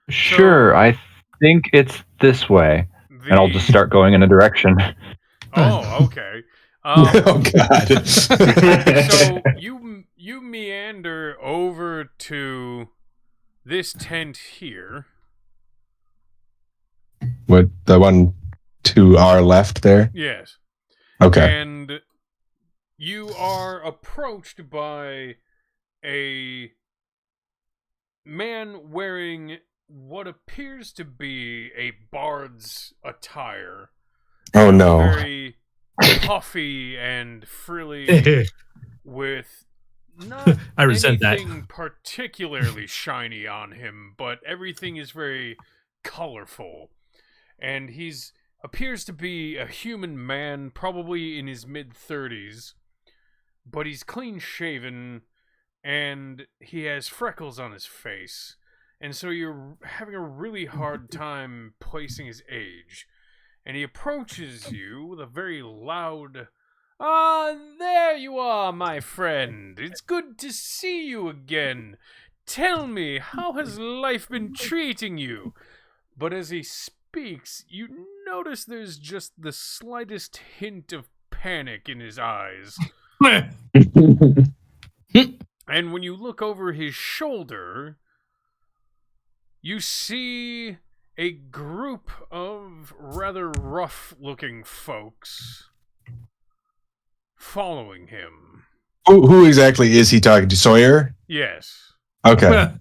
Sure, I think it's this way. And I'll just start going in a direction. Oh, okay. Oh, God. So you meander over to this tent here. What, the one to our left there? Yes. Okay. And you are approached by a man wearing what appears to be a bard's attire. Oh, no. Very puffy and frilly with not I resent that. anything particularly shiny on him, but everything is very colorful. And he's appears to be a human man, probably in his mid-30s, but he's clean-shaven and he has freckles on his face, and so you're having a really hard time placing his age. And he approaches you with a very loud, "Ah, there you are, my friend. It's good to see you again. Tell me, how has life been treating you?" But as he speaks, you notice there's just the slightest hint of panic in his eyes. And when you look over his shoulder, you see a group of rather rough-looking folks following him. Who exactly is he talking to? Sawyer? Yes. Okay.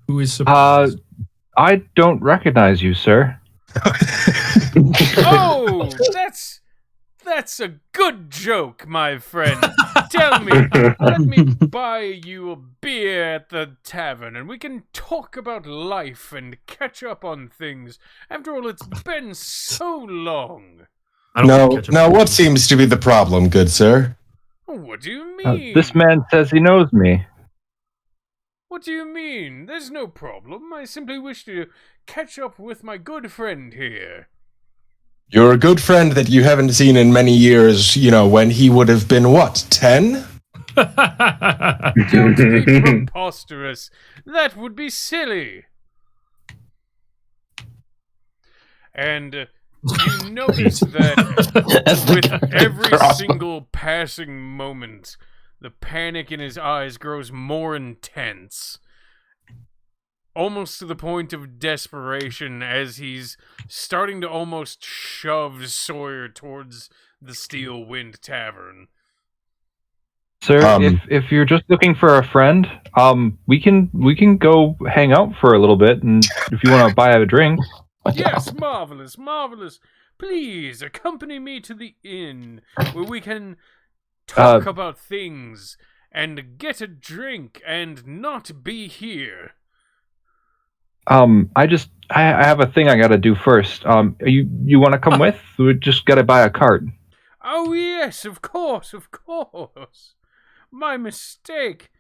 Who is surprised? I don't recognize you, sir. Oh, that's a good joke, my friend. Tell me, let me buy you a beer at the tavern, and we can talk about life and catch up on things. After all, it's been so long. Now, what seems to be the problem, good sir? What do you mean? This man says he knows me. What do you mean? There's no problem. I simply wish to catch up with my good friend here. You're a good friend that you haven't seen in many years, when he would have been, what, 10? Don't be preposterous. That would be silly. And you notice that with every single passing moment, the panic in his eyes grows more intense. Almost to the point of desperation, as he's starting to almost shove Sawyer towards the Steel Wind Tavern. Sir, if you're just looking for a friend, we can go hang out for a little bit, and if you want to buy a drink. Yes, marvelous, marvelous. Please accompany me to the inn where we can talk about things and get a drink and not be here. I have a thing I gotta do first. You want to come with? We just gotta buy a cart. Oh yes, of course. My mistake.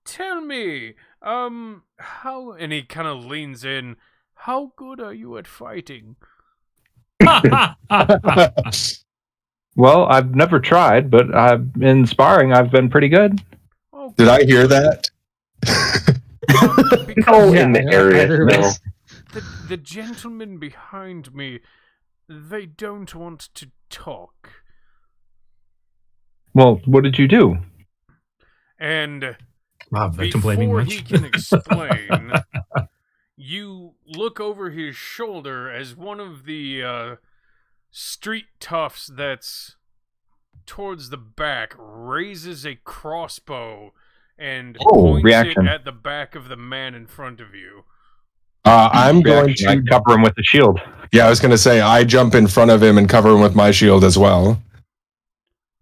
Tell me, how? And he kind of leans in. How good are you at fighting? Well, I've never tried, but in sparring, I've been pretty good. Oh, Did I hear that? In the area. No. The gentlemen behind me, they don't want to talk. Well, what did you do? And Wow, victim blaming before much? he can explain, you look over his shoulder as one of the street toughs that's towards the back raises a crossbow and points reaction. it at the back of the man in front of you. I'm going Reaction. I to cover him with the shield. Yeah, I was going to say, I jump in front of him and cover him with my shield as well.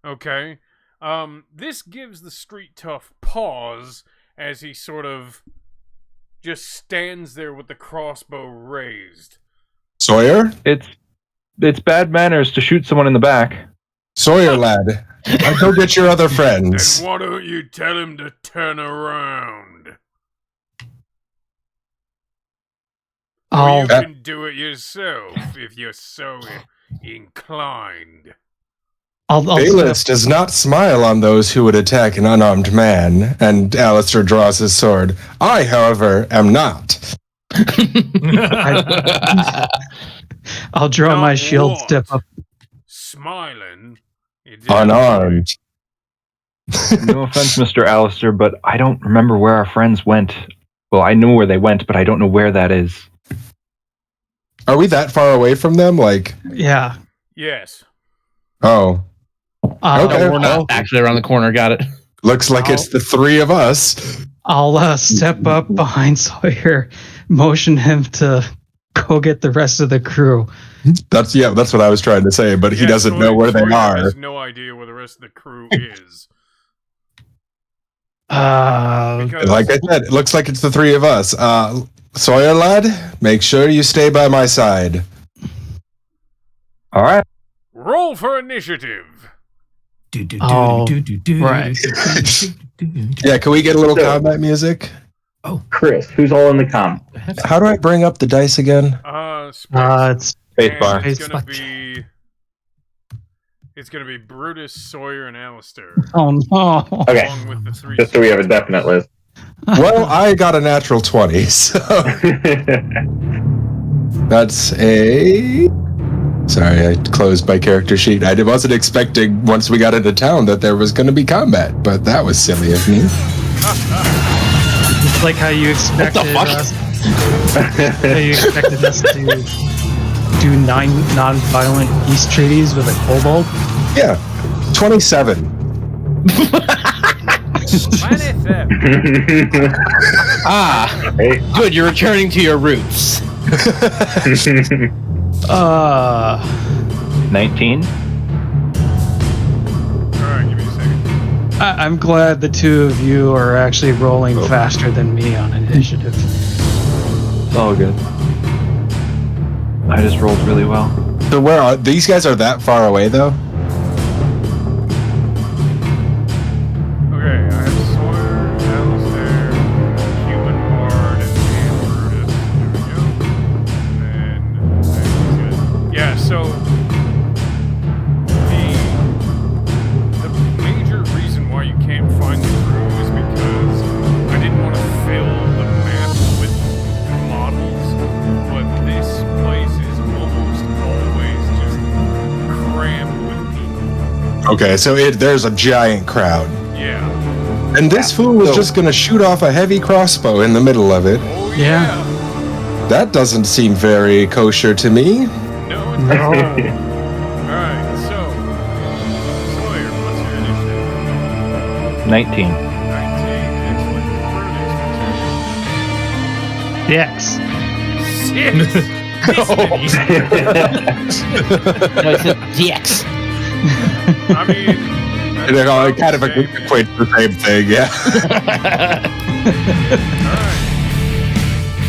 Okay. This gives the street tough pause as he sort of just stands there with the crossbow raised. Sawyer? It's bad manners to shoot someone in the back. Sawyer, lad. Go get your other friends. Then why don't you tell him to turn around? Or you can do it yourself if you're so inclined. Bayless does not smile on those who would attack an unarmed man, and Alistair draws his sword. I, however, am not. I'll draw my shield, step up. Smiling? Unarmed. No offense, Mr. Alistair, but I don't remember where our friends went. Well, I know where they went, but I don't know where that is. Are we that far away from them? Yeah. Yes. Oh. Okay. No, we're not actually around the corner. Got it. Looks like it's the three of us. I'll step up behind Sawyer, motion him to go get the rest of the crew. That's what I was trying to say, but he doesn't know where they are. He has no idea where the rest of the crew is. Like I said, it looks like it's the three of us. Sawyer, lad, make sure you stay by my side. All right. Roll for initiative. Right. Yeah, can we get a little combat music? Oh, Chris, who's all in the com? How do I bring up the dice again? It's Spacebar. It's gonna be Brutus, Sawyer, and Alistair. oh no. Okay, Along with the 3. just so we have a definite list. Well, I got a natural 20, so that's a... Sorry, I closed my character sheet. I wasn't expecting, once we got into town, that there was going to be combat, but that was silly of me. It's like how you expected us. How you expected us to do 9 non-violent peace treaties with a kobold. Yeah, 27. Good, you're returning to your roots. 19. Alright, give me a second. I'm glad the two of you are actually rolling faster than me on initiative. It's all good. I just rolled really well. So where are... These guys are that far away, though? Okay, I have Sawyer, Alistair, Human Bard, and Brutus. There we go. And then... Yeah, so... The major reason why you can't find the crew is because I didn't want to fill the map with models, but this place is almost always just crammed with people. Okay, so there's a giant crowd. Yeah. And this fool was just going to shoot off a heavy crossbow in the middle of it. Oh, Yeah. yeah. That doesn't seem very kosher to me. No, it doesn't. Alright, so... Sawyer, what's your initiative? 19. 19. Excellent. Brutus, what's your 6. No, it's a DX. I mean... They're all kind of equate the same thing, yeah. Alright.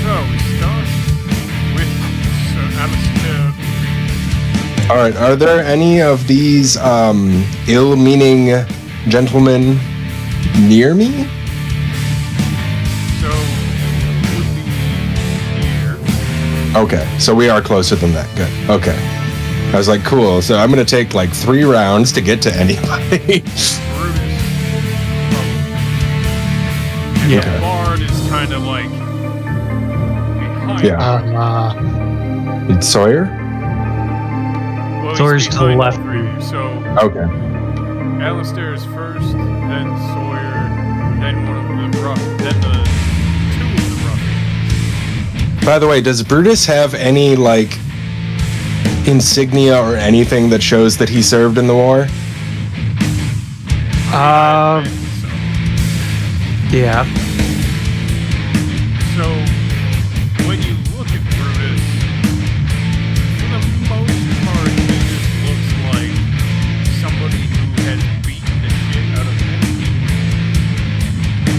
So, we start with Sir Alistair. Alright, are there any of these ill-meaning gentlemen near me? So, would be here. Okay, so we are closer than that. Good. Okay. I was like, cool. So I'm going to take like 3 rounds to get to anybody. Brutus. And the Bard is kind of like behind. Yeah. It's Sawyer? Well, Sawyer's he's to the behind left. the 3 of you. So, Okay. Alistair is first, then Sawyer, then one of the then the 2 of the ruffians. By the way, does Brutus have any like insignia or anything that shows that he served in the war? Yeah. So, when you look at Brutus, for the most part, he just looks like somebody who has beaten the shit out of many people.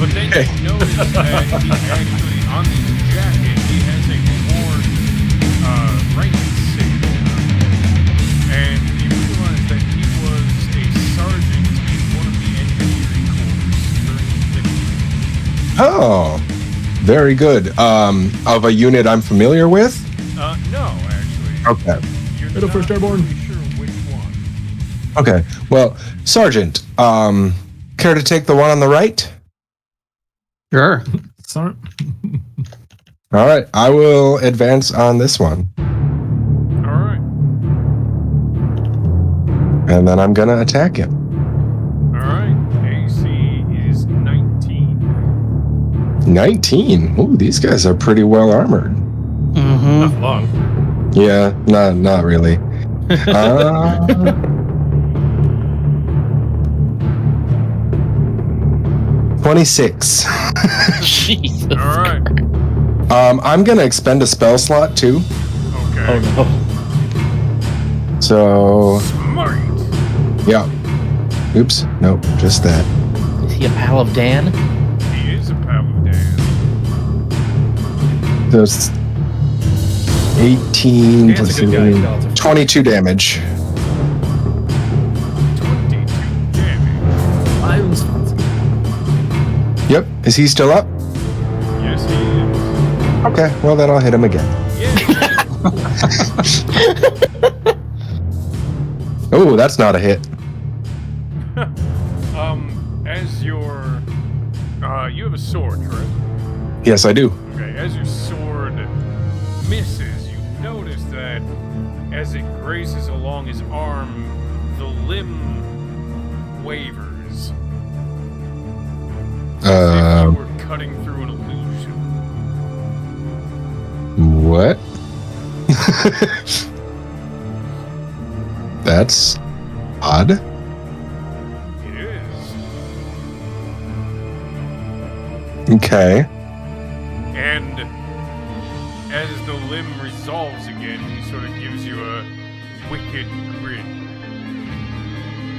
But then you notice that he actually, on his jacket, he has a worn rank insignia. And you realize that he was a sergeant in one of the engineering corps during the Oh, very good. Of a unit I'm familiar with? no, actually. Okay. You're Middle not first airborne. really sure which one. Okay. Well, Sergeant, care to take the one on the right? Sure. Sorry. All right. I will advance on this one. All right. And then I'm going to attack him. All right. AC is 19. 19. Ooh, these guys are pretty well armored. Mm-hmm. Not long. Yeah, not really. 26. Jesus. All right. I'm gonna expend a spell slot too. Okay. Oh no. So Smart. yeah. Oops. Nope. Just that. Is he a pal of Dan? He is a paladin. There's 18 Dan's plus a good guy. 18, 22 damage. 22 damage. Yep. Is he still up? Yes, he is. Okay, well then I'll hit him again. Yeah. Oh, that's not a hit. As your you have a sword, correct? Yes, I do. Okay, as your sword misses, you notice that as it graces along his arm, the limb wavers. As if you were cutting through an illusion. What? That's odd. It is. Okay. And as the limb resolves again, he sort of gives you a wicked grin.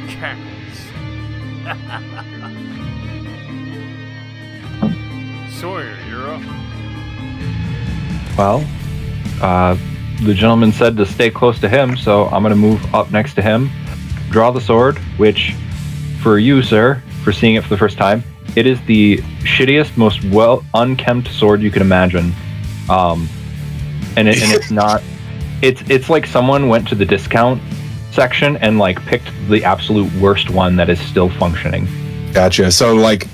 Cackles. Sawyer, you're up. Well, the gentleman said to stay close to him, so I'm going to move up next to him, draw the sword, which, for you, sir, for seeing it for the first time, it is the shittiest, most unkempt sword you can imagine. And it's not. It's like someone went to the discount section and like picked the absolute worst one that is still functioning. Gotcha. So, like,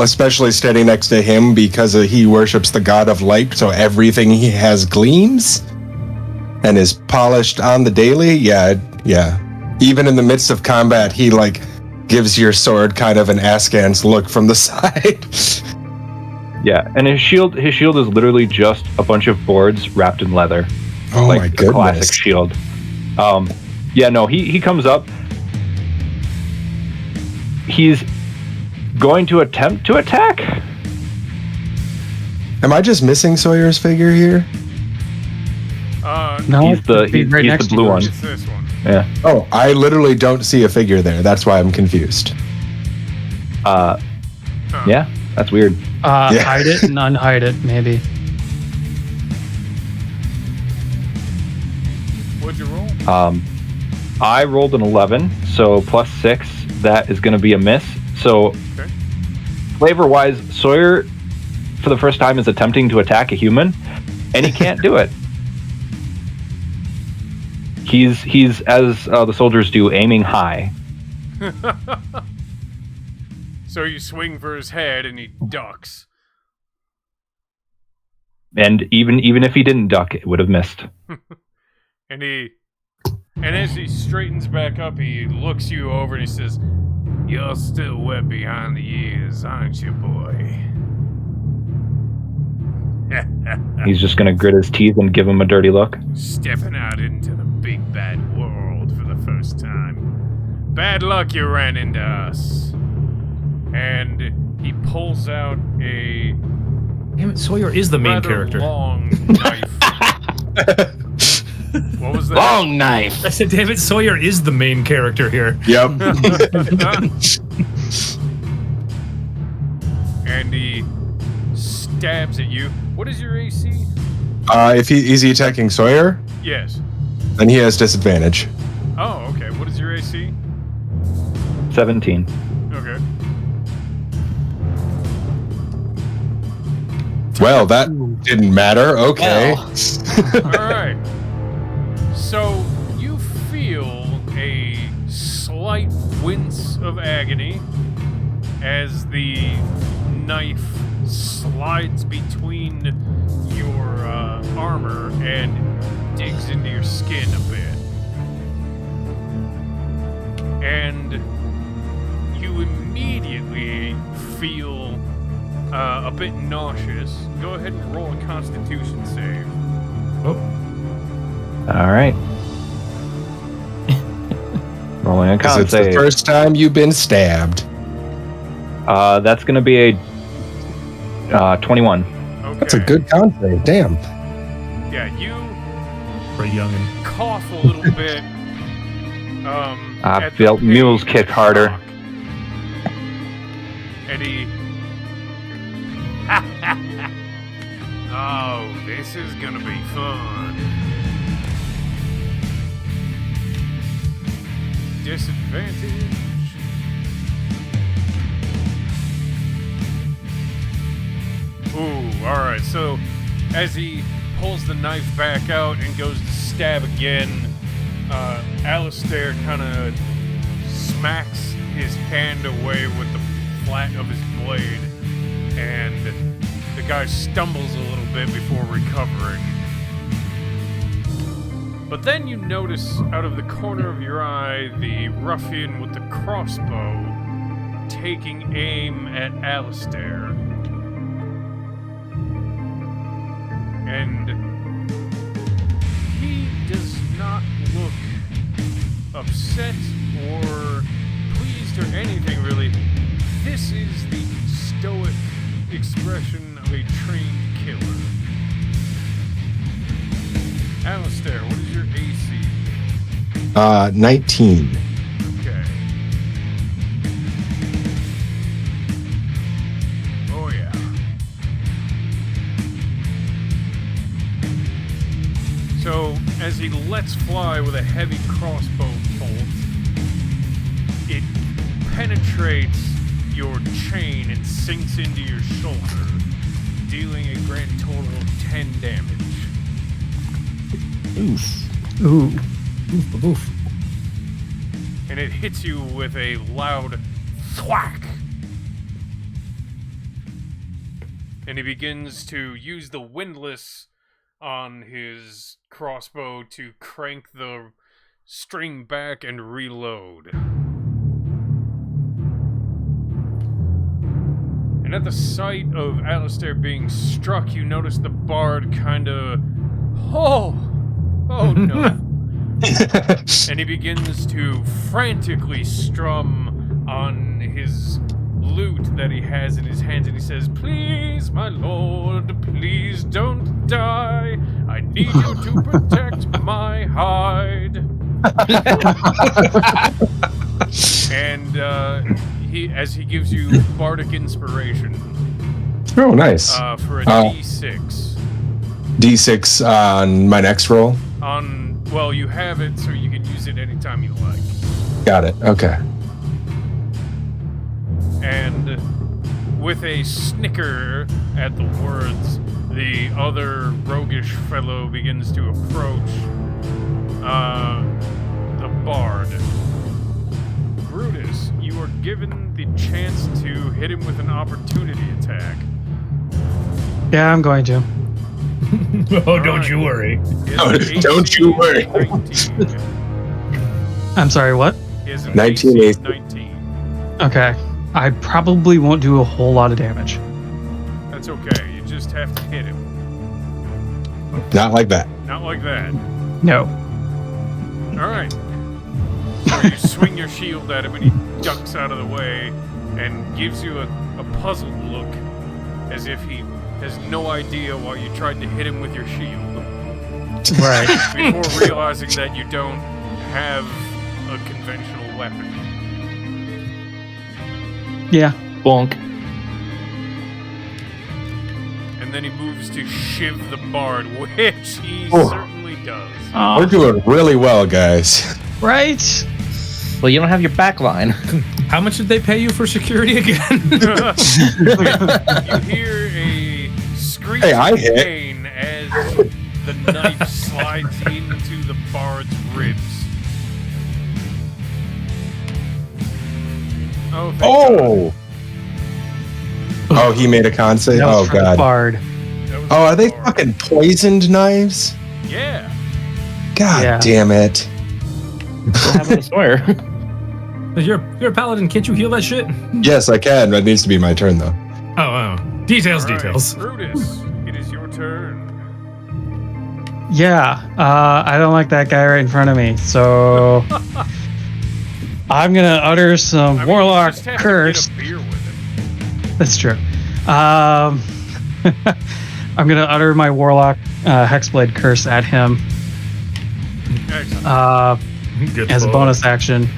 especially standing next to him because he worships the god of light, so everything he has gleams and is polished on the daily. Yeah. Even in the midst of combat, he, like, gives your sword kind of an askance look from the side. Yeah, and his shield is literally just a bunch of boards wrapped in leather. Oh, like my a goodness. classic shield. Yeah, no, he comes up. He's going to attempt to attack. Am I just missing Sawyer's figure here? No, he's the blue one. It's this one. Yeah. Oh, I literally don't see a figure there. That's why I'm confused. Yeah, that's weird. Hide it and unhide it, maybe. What'd you roll? I rolled an 11, so plus 6. That is going to be a miss. So, Okay. flavor-wise, Sawyer, for the first time, is attempting to attack a human, and he can't do it. He's as the soldiers do, aiming high. So you swing for his head and he ducks. And even if he didn't duck, it would have missed. And as he straightens back up, he looks you over and he says, "You're still wet behind the ears, aren't you, boy?" He's just going to grit his teeth and give him a dirty look. Stepping out into the big bad world for the first time. Bad luck you ran into us. And he pulls out a Damn it, Sawyer is the main rather character. long knife. What was that? Long knife. I said, damn it, Sawyer is the main character here. Yep. And he stabs at you. What is your AC? If is he attacking Sawyer? Yes. Then he has disadvantage. Oh, okay. What is your AC? 17. Okay. Well, that didn't matter. Okay. All right. So you feel a slight wince of agony as the knife slides between your armor and digs into your skin a bit. And you immediately feel a bit nauseous. Go ahead and roll a Constitution save. Oh, All right. Rolling a 'Cause con it's the save. first time you've been stabbed. That's going to be a 21. Okay. That's a good con save. Damn. Yeah, you for a youngin. cough a little bit. I at the felt pain mules and kick harder. shock. And he. Oh, this is gonna be fun. Disadvantage. Alright, so as he pulls the knife back out and goes to stab again, Alistair kind of smacks his hand away with the flat of his blade, and the guy stumbles a little bit before recovering. But then you notice out of the corner of your eye the ruffian with the crossbow taking aim at Alistair. And he does not look upset or pleased or anything, really. This is the stoic expression of a trained killer. Alistair, what is your AC? 19. Okay. Oh, yeah. So, as he lets fly with a heavy crossbow bolt, it penetrates your chain and sinks into your shoulder, dealing a grand total of 10 damage. Oof. Ooh. Oof, oof. And it hits you with a loud thwack. And he begins to use the windlass on his crossbow to crank the string back and reload. And at the sight of Alistair being struck, you notice the bard kind of... Oh no. And he begins to frantically strum on his lute that he has in his hands, and he says, "Please, my lord, please don't die. I need you to protect my hide." And as he gives you bardic inspiration. Oh, nice. For a D6. D6 on my next roll? Well, you have it, so you can use it anytime you like. Got it. Okay. And with a snicker at the words, the other roguish fellow begins to approach the bard. Brutus, you are given the chance to hit him with an opportunity attack. Yeah, I'm going to. Oh, don't you worry. Don't you worry. 19. I'm sorry, what? He has an 19 AC of 19. Okay. I probably won't do a whole lot of damage. That's okay. You just have to hit him. Not like that. Not like that. No. Alright. So you swing your shield at him and he ducks out of the way and gives you a puzzled look as if he has no idea why you tried to hit him with your shield. Right. Before realizing that you don't have a conventional weapon. Yeah. Bonk. And then he moves to shiv the bard, which he Oh. certainly does. We're doing really well, guys. Right? Well, you don't have your back line. How much did they pay you for security again? You hear a screech Hey, I of hit. pain as the knife slides into the bard's ribs. Oh, thank God. Oh! Oh, he made a con save? That was Oh, for the God. bard. That was Oh, are the they bard. fucking poisoned knives? Yeah. God Yeah. damn it. I swear. You're a paladin. Can't you heal that shit? Yes, I can. That needs to be my turn, though. Oh. Details, All right, details. Brutus, it is your turn. Yeah. I don't like that guy right in front of me, so I'm gonna utter some I mean, warlock you just have curse. To get a beer with him. That's true. I'm gonna utter my warlock hexblade curse at him Excellent. Good as a boy. bonus action.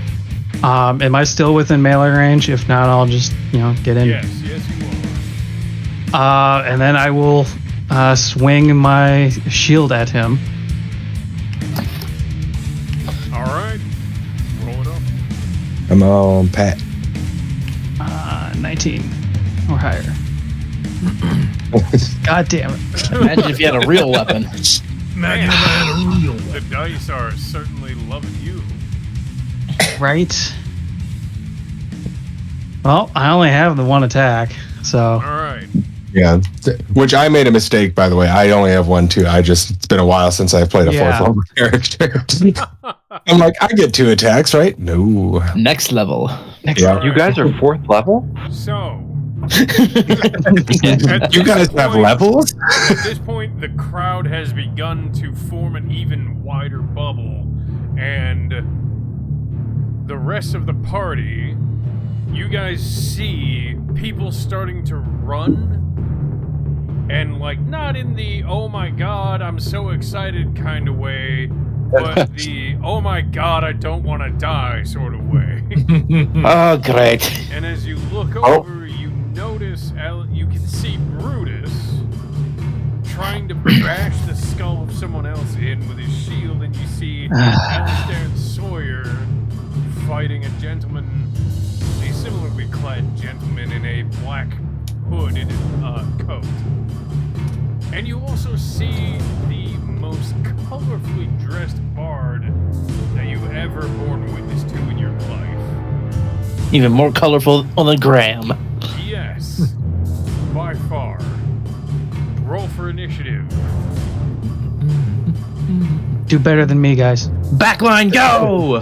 Am I still within melee range? If not, I'll just get in. Yes, you are. And then I will swing my shield at him. All right. Roll it up. Come on, Pat. 19 or higher. God damn it. Imagine if you had a real weapon. Imagine if I had a real one. The dice are certainly loving you. Right? Well, I only have the one attack, so. All right. Yeah, which I made a mistake, by the way. I only have one too. It's been a while since I've played a Yeah. fourth level character. I'm like, I get 2 attacks, right? No. Next level. Yeah. You guys are 4th level? So, You guys have levels? at this point, the crowd has begun to form an even wider bubble, and the rest of the party, you guys see people starting to run, and like not in the "oh my god, I'm so excited" kind of way, but the "oh my god, I don't want to die" sort of way. Oh, great. And as you look over, you notice, you can see Brutus trying to bash the skull of someone else in with his shield, and you see Alistair and Sawyer fighting a gentleman, a similarly clad gentleman in a black hooded coat. And you also see the most colorfully dressed bard that you've ever borne witness to in your life. Even more colorful on the gram. Yes, by far. Roll for initiative. Do better than me, guys. Backline, go!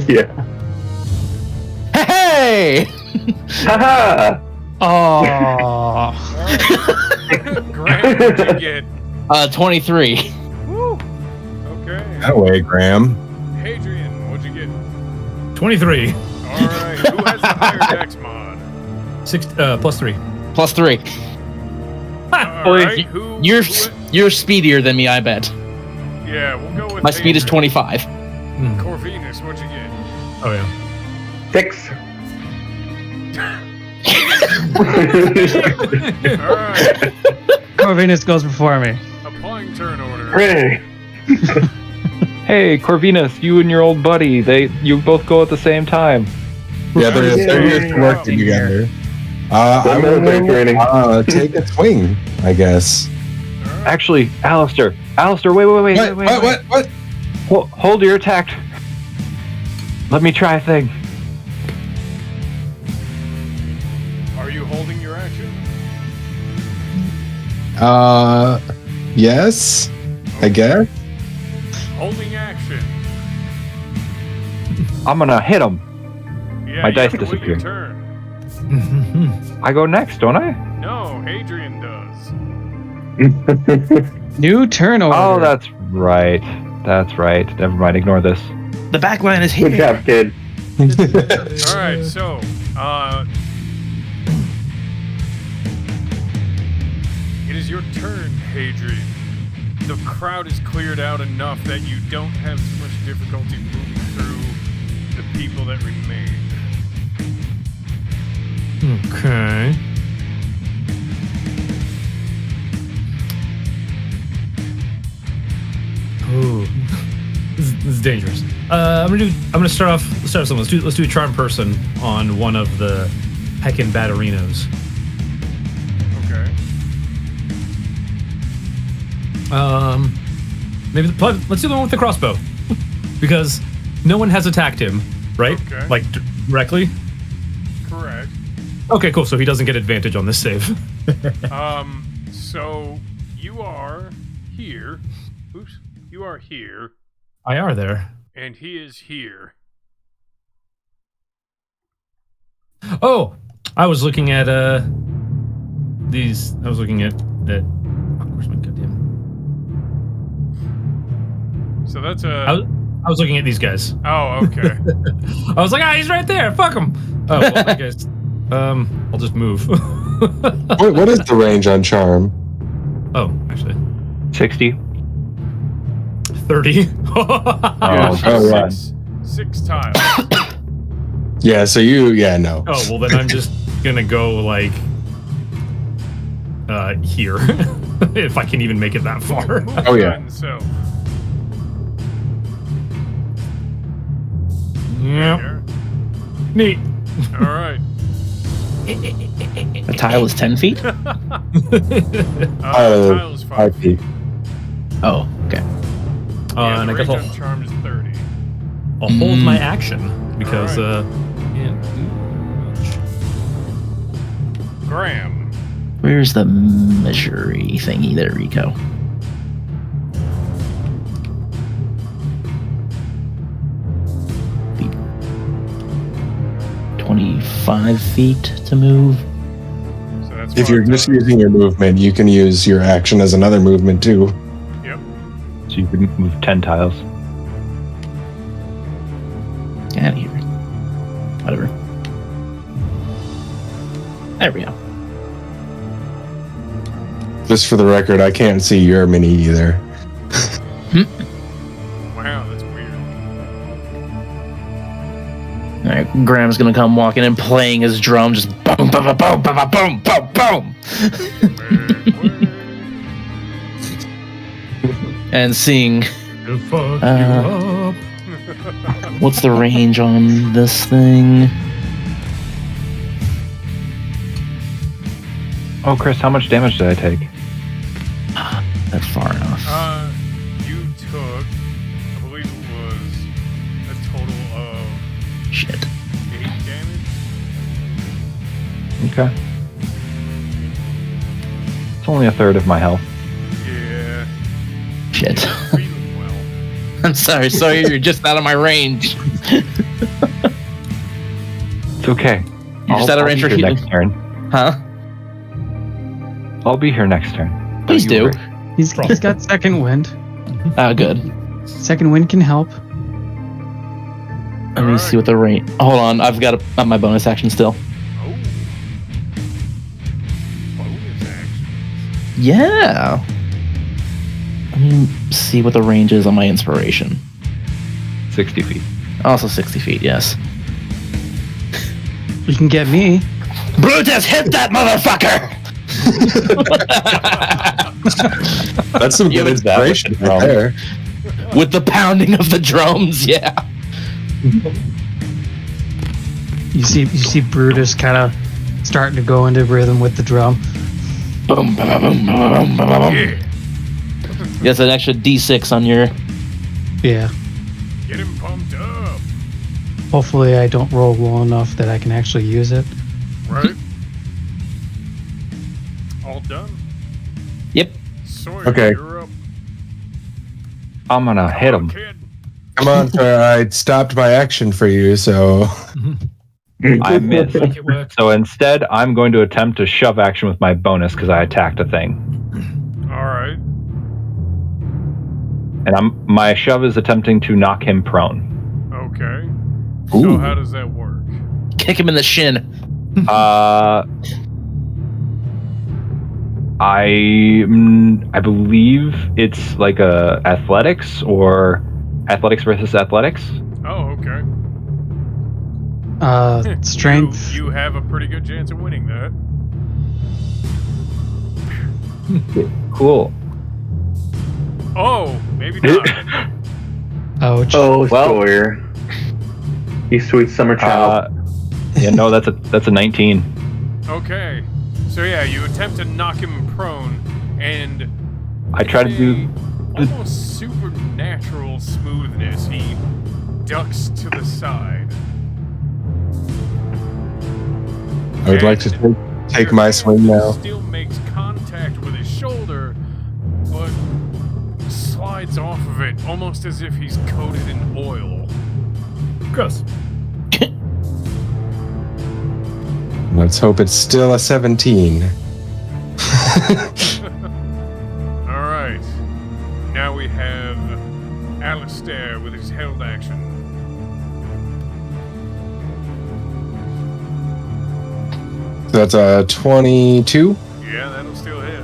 Yeah. Hey! Haha! Oh. Graham, what'd you get? 23. Woo! Okay. That way, Graham. Hadrian, what'd you get? 23. Alright, who has the higher dex mod? Plus 3. Plus 3. Alright, You're speedier than me, I bet. Yeah, we'll go with My speed is Hadrian. 25. Corvinus, what'd you get? Oh, yeah. 6. Alright, Corvinus goes before me. applying turn order. Hooray! Hey, Corvinus, you and your old buddy, you both go at the same time. Yeah, they're used to working together. I will take a swing, I guess. Alright. Actually, Alistair, wait. What? Hold your attack. Let me try a thing. Are you holding your action? Yes, I guess. Holding action. I'm gonna hit him. Yeah, My you dice have to wait your disappeared. turn. I go next, don't I? No, Hadrian does. New turn order. Oh, that's right. Never mind, ignore this. The backline is here. Good job, kid. Alright, so, it is your turn, Hadrian. The crowd is cleared out enough that you don't have too much difficulty moving through the people that remain. Okay. Ooh, this is dangerous. I'm gonna start off. Something. Let's do a charm person on one of the heckin' batterinos. Okay. Maybe let's do the one with the crossbow, because no one has attacked him, right? Okay. Like directly. Correct. Okay, cool. So he doesn't get advantage on this save. So you are here. Oops. You are here, I are there. and he is here. Oh, I was looking at these. I was looking at that. Of course, my goddamn. So that's I was looking at these guys. Oh, okay. I was like, he's right there. Fuck him. Oh, well, I guess. I'll just move. What is the range on charm? Oh, actually, 60. 30. Oh, right. Six tiles. Yeah, so no. Oh, well, then I'm just gonna go like here, if I can even make it that far. Oh, yeah. So Yeah. Neat. all right. A tile is 10 feet? Tile's 5 feet. Oh, okay. Yeah, and the I guess range on charm is 30. I'll hold my action because Alright. yeah. Graham. Where's the measury thingy? There we go. Feet. 25 feet to move. So that's If you're just 5 tiles. using your movement, you can use your action as another movement too. Yep. So you can move 10 tiles. Get out of here. Whatever. There we go. Just for the record, I can't see your mini either. Wow, that's weird. Alright, Graham's gonna come walking in playing his drum, just boom, boom, boom, boom, boom, boom, boom, boom. And seeing To fuck Uh, you up. what's the range on this thing. Oh, Chris, how much damage did I take? That's far enough. You took, I believe it was a total of Shit. 8 damage. Okay. It's only a third of my health. Yeah. Shit. Feeling well. I'm sorry, you're just out of my range. It's okay. You're just out of range for be here healing. next turn. Huh? I'll be here next turn. Please Don't you do. worry. He's got second wind. Oh, good. Second wind can help. Let me see what the range. Hold on, I've got my bonus action still. Oh. Bonus action. Yeah. Let me see what the range is on my inspiration. 60 feet. Also 60 feet, yes. You can get me. Brutus, hit that motherfucker! That's some good Yeah, inspiration right there. With the pounding of the drums, yeah. You see Brutus kind of starting to go into rhythm with the drum. Boom, boom, boom, boom, boom, boom. Yeah. That's an extra D6 on your. Yeah. Get him pumped up. Hopefully I don't roll well enough that I can actually use it. Right? All done? Yep. Sawyer, Okay. you're up. I'm gonna hit him. Kid. Come on, sir. I stopped my action for you, so I missed. Make it work. So instead, I'm going to attempt to shove action with my bonus because I attacked a thing. Alright. And my shove is attempting to knock him prone. Okay. So Ooh. how does that work? Kick him in the shin. I believe it's like a athletics or athletics versus athletics. Oh, okay. Strength. You have a pretty good chance of winning that. Cool. Oh, maybe not. Ouch. Oh, Well- Sawyer. You sweet summer child. Yeah, no, that's a 19. Okay. So yeah, you attempt to knock him prone, and I try to do almost supernatural smoothness. He ducks to the side. I would like to take my swing now. Still makes contact with his shoulder, but slides off of it almost as if he's coated in oil. Gross. Let's hope it's still a 17. Alright. Now we have Alistair with his held action. So that's a 22. Yeah, that'll still hit.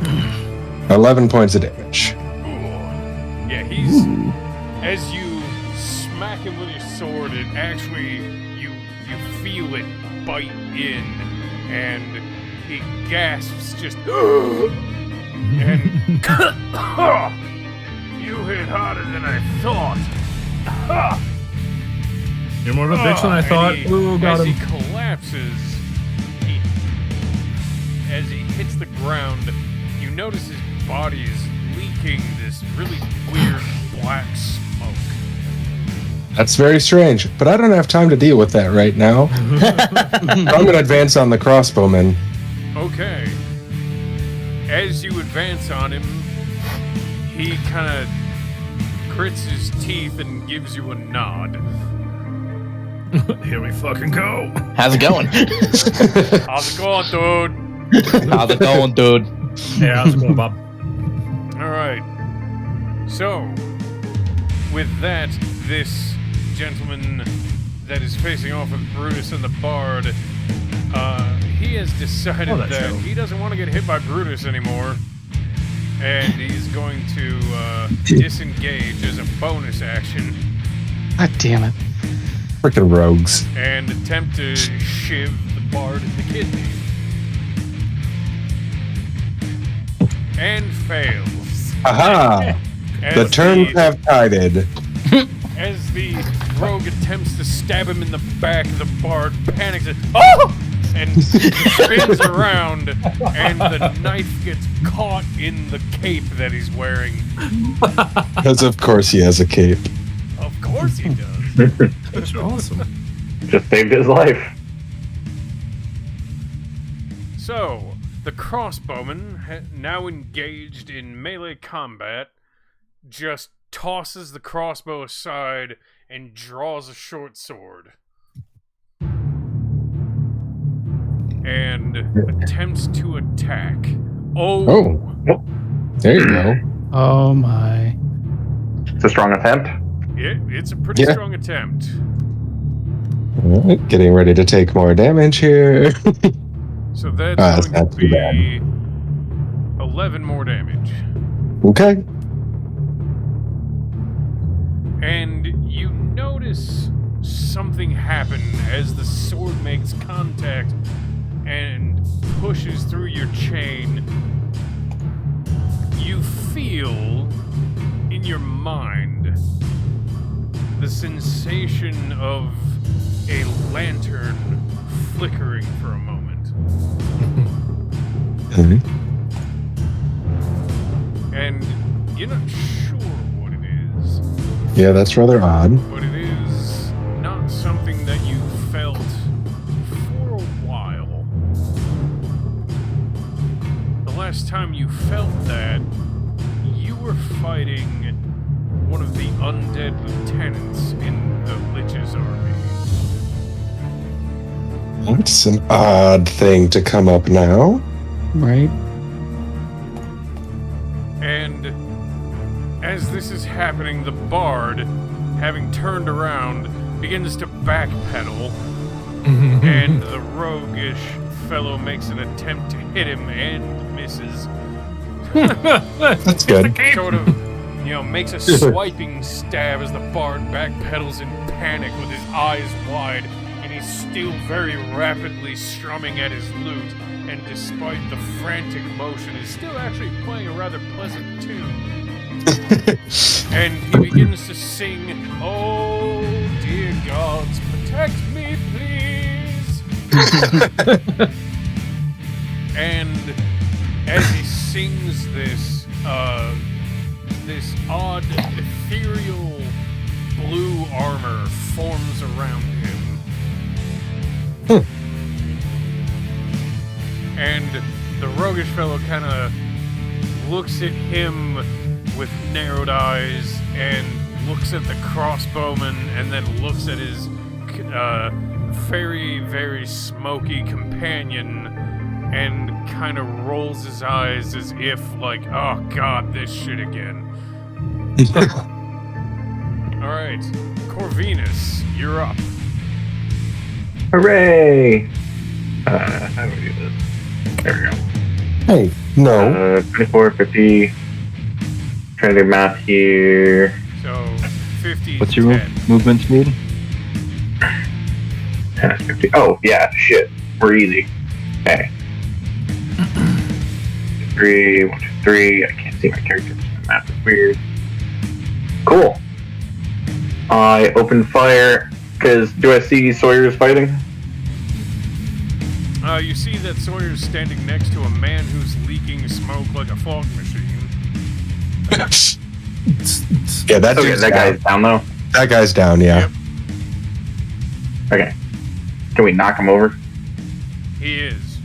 Mm. 11 points of damage. Yeah, he's as you smack him with your sword, it actually you feel it bite in, and he gasps just and you hit harder than I thought. You're more of a bitch than I thought. Ooh, got as him. he collapses, as he hits the ground, you notice his body is leaking this really weird black smoke. That's very strange, but I don't have time to deal with that right now. I'm going to advance on the crossbowman. Okay. As you advance on him, he kind of grits his teeth and gives you a nod. Here we fucking go. How's it going? How's it going, dude? How's it going, dude? Hey, how's it going, Bob? All right. So, with that, this gentleman that is facing off with Brutus and the Bard, he has decided that he doesn't want to get hit by Brutus anymore, and he's going to disengage as a bonus action. God damn it. Freaking rogues. And attempt to shiv the Bard in the kidney. And fails. Aha! The turns have tided. As the rogue attempts to stab him in the back, the Bard panics and oh! And spins around, and the knife gets caught in the cape that he's wearing. Because of course he has a cape. Of course he does. That's awesome. Just saved his life. So, the crossbowman, now engaged in melee combat, just tosses the crossbow aside and draws a short sword. And attempts to attack. Oh! There you go. Oh my. It's a strong attempt. It's a pretty strong attempt. All right, getting ready to take more damage here. So that's going not to too bad. be 11 more damage. Okay. And you notice something happen as the sword makes contact and pushes through your chain. You feel in your mind the sensation of a lantern flickering for a moment. And you're not sure what it is. Yeah, that's rather odd. But it is not something that you felt for a while. The last time you felt that, you were fighting one of the undead lieutenants in the Lich's army. That's an odd thing to come up now. Right? And as this is happening, the Bard, having turned around, begins to backpedal, and the roguish fellow makes an attempt to hit him and misses. That's good. Sort of, makes a swiping stab as the Bard backpedals in panic with his eyes wide, and he's still very rapidly strumming at his lute, and despite the frantic motion, is still actually playing a rather pleasant tune. And he begins to sing, "Oh, dear gods, protect me, please." And as he sings this, this odd, ethereal blue armor forms around him. And the roguish fellow kind of looks at him with narrowed eyes and looks at the crossbowman and then looks at his very, very smoky companion and kind of rolls his eyes as if like, oh god, this shit again. Alright, Corvinus, you're up. Hooray! How do we do this? There we go. Hey, no. 24, 50. Trying to do math here. So, 50. What's your 10. movement speed? 10 is 50. Oh, yeah, shit. We're easy. Okay. 3, 1, 2, 3. I can't see my character. My math is weird. Cool. I open fire, because do I see Sawyer's fighting? You see that Sawyer's standing next to a man who's leaking smoke like a fog machine. Yeah, that Okay, dude's that down. guy's down though. That guy's down, yeah. Yep. Okay. Can we knock him over? He is.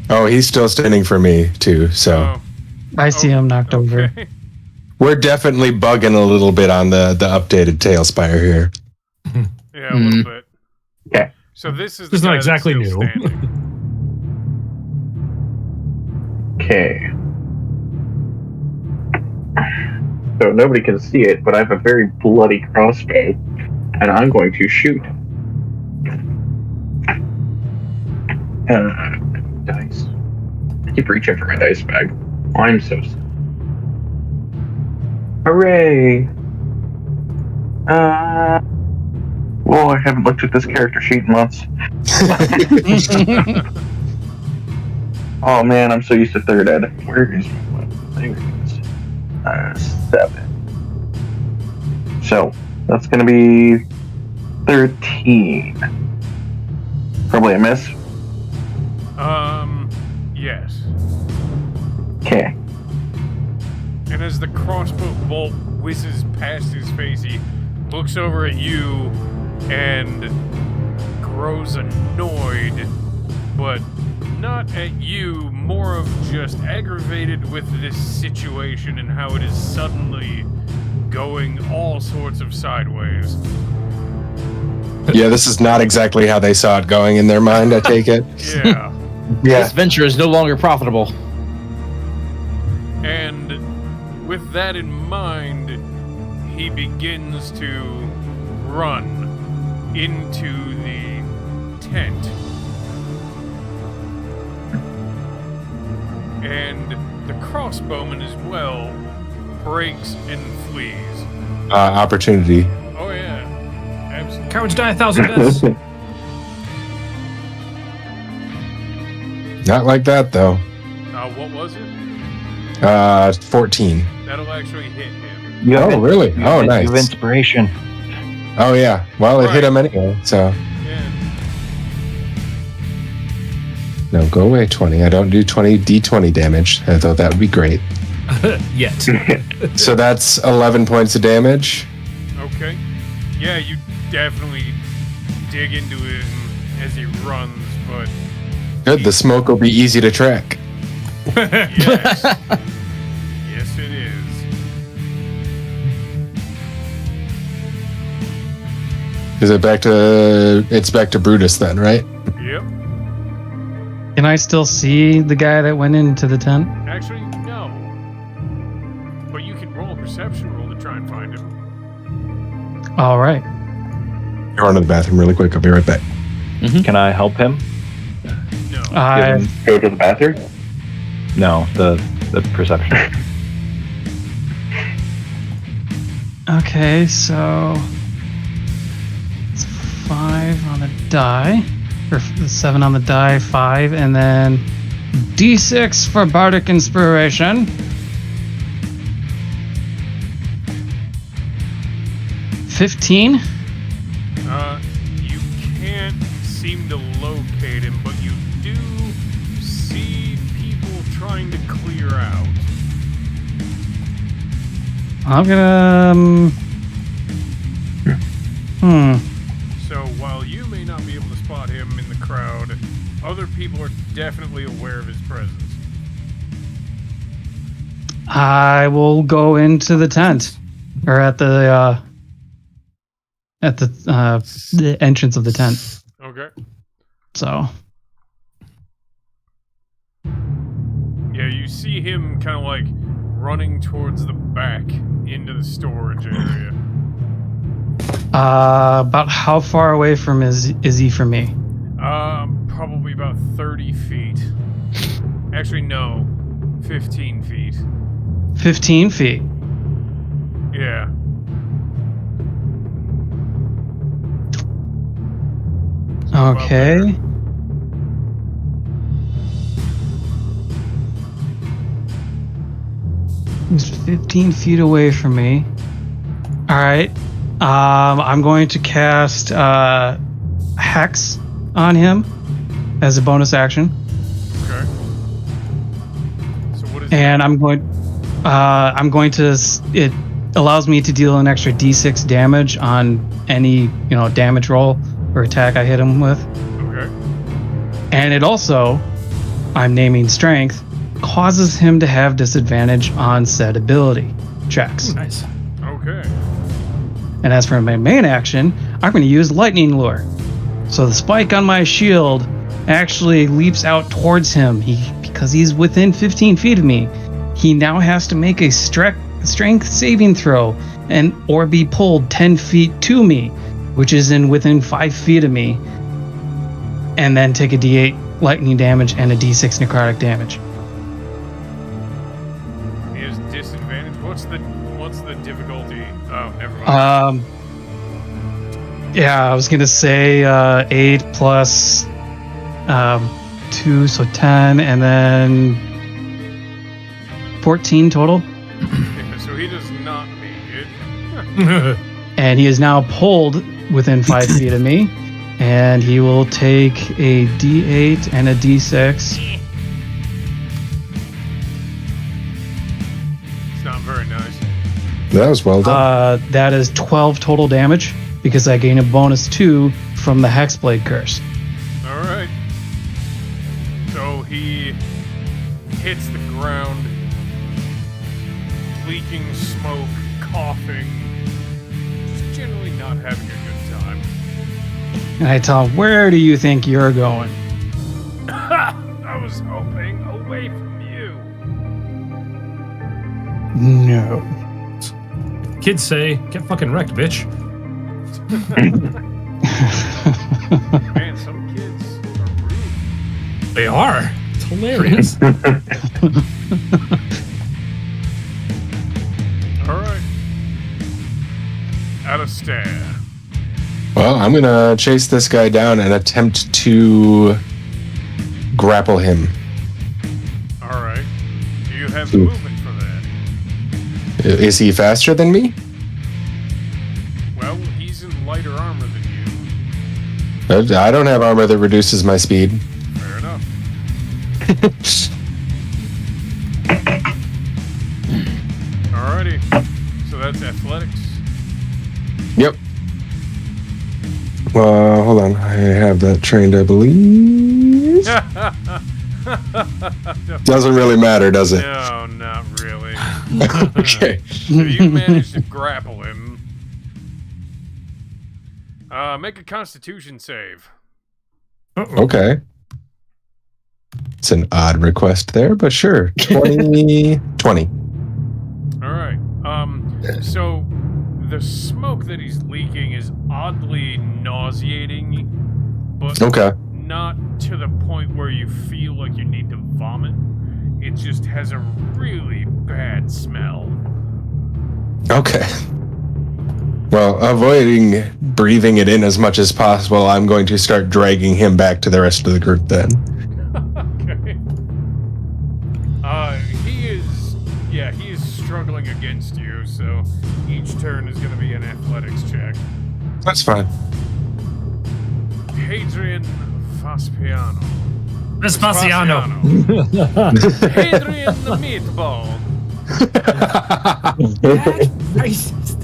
Oh, he's still standing for me, too, so. Oh, I see him knocked over. okay. We're definitely bugging a little bit on the updated Tailspire here. Yeah, a little bit. Okay. So this is the It's not guy that's exactly still new. standing. Okay. So nobody can see it, but I have a very bloody crossbow, and I'm going to shoot. Dice. I keep reaching for my dice bag. I'm so sad. Hooray! Well, I haven't looked at this character sheet in months. Oh man, I'm so used to third ed. Where is my weapon? There it is. 7. So, that's gonna be 13. Probably a miss. Yes. Okay. And as the crossbow bolt whizzes past his face, he looks over at you and grows annoyed, but not at you, more of just aggravated with this situation and how it is suddenly going all sorts of sideways. Yeah, this is not exactly how they saw it going in their mind, I take it. Yeah. This venture is no longer profitable. And with that in mind, he begins to run into the tent. And the crossbowman as well breaks and flees. Opportunity. Oh yeah, absolutely. Cowards die 1,000 deaths. Not like that, though. What was it? 14. That'll actually hit him. You have Oh, really? you Oh, have- nice. You have inspiration. Oh, yeah. Well, it hit Right. him anyway, so. Yeah. No, go away, 20. I don't do 20 D20 damage. I thought that would be great. Yet. So that's 11 points of damage. Okay. Yeah, you definitely dig into him as he runs, but Good, the smoke will be easy to track. yes. Yes, it is. Is it it's back to Brutus then, right? Yep. Can I still see the guy that went into the tent? Actually, no. But you can roll a perception roll to try and find him. All right. Go run to the bathroom really quick. I'll be right back. Can I help him? No. I Go to the bathroom? No, the perception. okay. So it's 5 on the die, or 7 on the die, 5, and then D6 for bardic inspiration. 15. You can't seem to locate him, but you do see people trying to clear out. I'm gonna. So while you may not be able to spot him in the crowd, other people are definitely aware of his presence. I will go into the tent, or at the entrance of the tent. Okay. So Yeah, you see him kind of like running towards the back into the storage area. about how far away from is he from me? Probably about 30 feet. Actually, no, 15 feet. 15 feet. Yeah. Okay. He's 15 feet away from me. All right. I'm going to cast Hex on him as a bonus action. Okay. So what is And I'm going to, it allows me to deal an extra d6 damage on any, damage roll or attack I hit him with. Okay. And it also, I'm naming strength, causes him to have disadvantage on said ability checks. Nice. Okay. And as for my main action, I'm going to use Lightning Lure. So the spike on my shield actually leaps out towards him. Because he's within 15 feet of me, he now has to make a strength saving throw or be pulled 10 feet to me, which is within 5 feet of me, and then take a d8 lightning damage and a d6 necrotic damage. He has disadvantage. What's the difficulty? Oh, never mind. Yeah, I was gonna say 8 plus 2, so 10, and then 14 total. Yeah, so he does not make it. And he is now pulled within 5 feet of me, and he will take a d8 and a d6. It's not very nice. That was well done. That is 12 total damage because I gain a bonus 2 from the Hexblade Curse. All right. So he hits the ground, leaking smoke, coughing, just generally not having a good time. And I tell him, "Where do you think you're going?" I was hoping away from you. No. Kids say, "Get fucking wrecked, bitch." Man, some kids are rude. They are. It's hilarious. All right. Alistair. Well, I'm going to chase this guy down and attempt to grapple him. All right. Do you have the movement for that? Is he faster than me? Well, he's in lighter armor than you. I don't have armor that reduces my speed. Fair enough. Alrighty. So that's athletics. Yep. Hold on. I have that trained, I believe. Doesn't really matter, does it? No, not really. Okay. So you managed to grapple him. Make a Constitution save. Okay. It's an odd request there, but sure. 20. All right. So the smoke that he's leaking is oddly nauseating, but Okay. not to the point where you feel like you need to vomit. It just has a really bad smell. Okay. Well, avoiding breathing it in as much as possible, I'm going to start dragging him back to the rest of the group then. Okay. He is struggling against you, so each turn is going to be an athletics check. That's fine. Hadrian Vespiano. Hadrian the Meatball. Racist.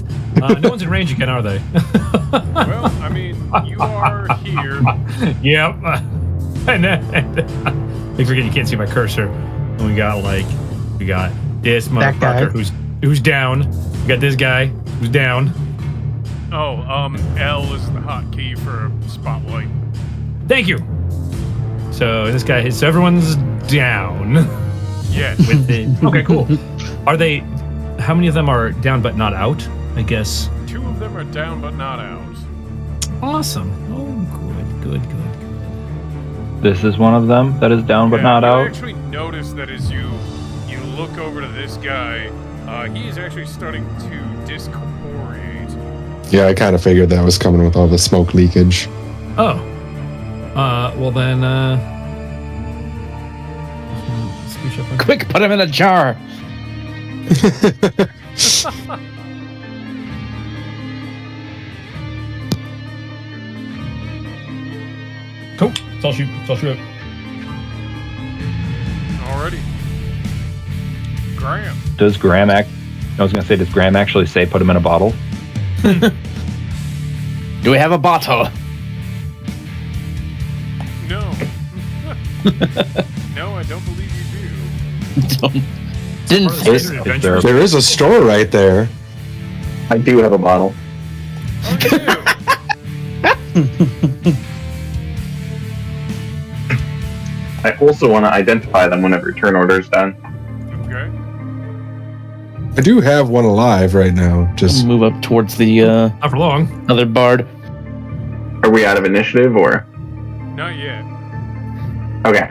No one's in range again, are they? Well, I mean, you are here. Yep. And they forget you can't see my cursor. And we got this motherfucker who's down. We got this guy who's down. Oh, L is the hotkey for spotlight. Thank you. So this guy hits. So everyone's down. Yes. With the okay, cool. Are they? How many of them are down but not out? I guess 2 of them are down but not out. Awesome. Oh, good. This is one of them that is down but not you out. actually notice that as you look over to this guy, he is actually starting to discorporate. Yeah, I kind of figured that was coming with all the smoke leakage. Oh. Well then. Quick, put him in a jar. Cool. It's all shoot. Alrighty. Graham. Does Graham actually say put him in a bottle? Do we have a bottle? No. No, I don't believe you do. Didn't Is there- There is a store right there. I do have a bottle. Oh, you do? I also want to identify them whenever turn order is done. Okay. I do have one alive right now. Just move up towards the Not for long. other bard. Are we out of initiative or? Not yet. Okay.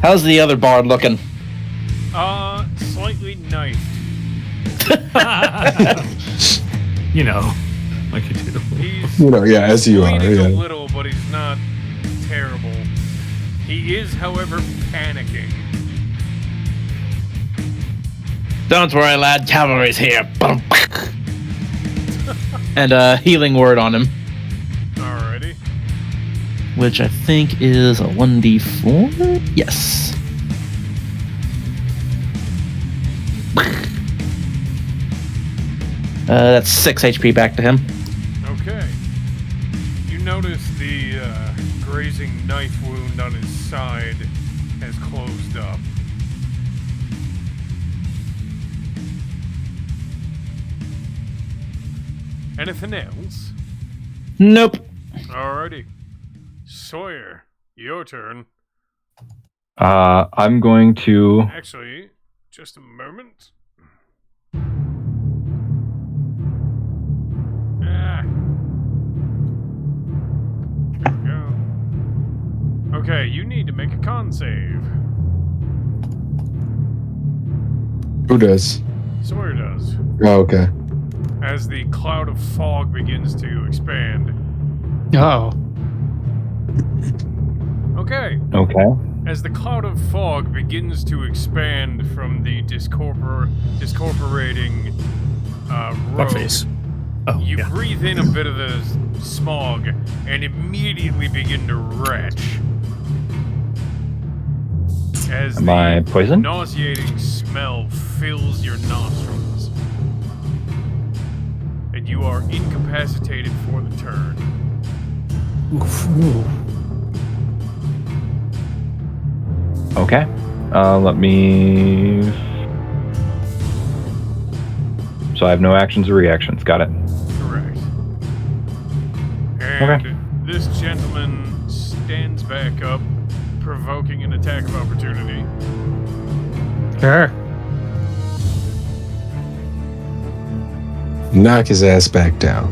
How's the other bard looking? Slightly knifed. You know, like you do. He's yeah, as you are. bleeding a Yeah. little, but he's not terrible. He is, however, panicking. Don't worry, lad. Cavalry's here. And a healing word on him, Alrighty. which I think is a 1d4. Yes. That's 6 HP back to him. Okay. You notice the grazing knife wound on his side has closed up. Anything else? Nope. Alrighty. Sawyer, your turn. I'm going to. Actually, just a moment. Go. Okay, you need to make a con save. Who does? Sawyer does. Oh, okay. As the cloud of fog begins to expand. Oh. Okay. Okay. As the cloud of fog begins to expand from the discorporating road, Fuckface. Oh, you yeah. breathe in a bit of the smog and immediately begin to retch. As Am I the poisoned? nauseating smell fills your nostrils. And you are incapacitated for the turn. Okay. Let me. So I have no actions or reactions. Got it. Correct. And Okay. this gentleman stands back up, provoking an attack of opportunity. Sure. Knock his ass back down.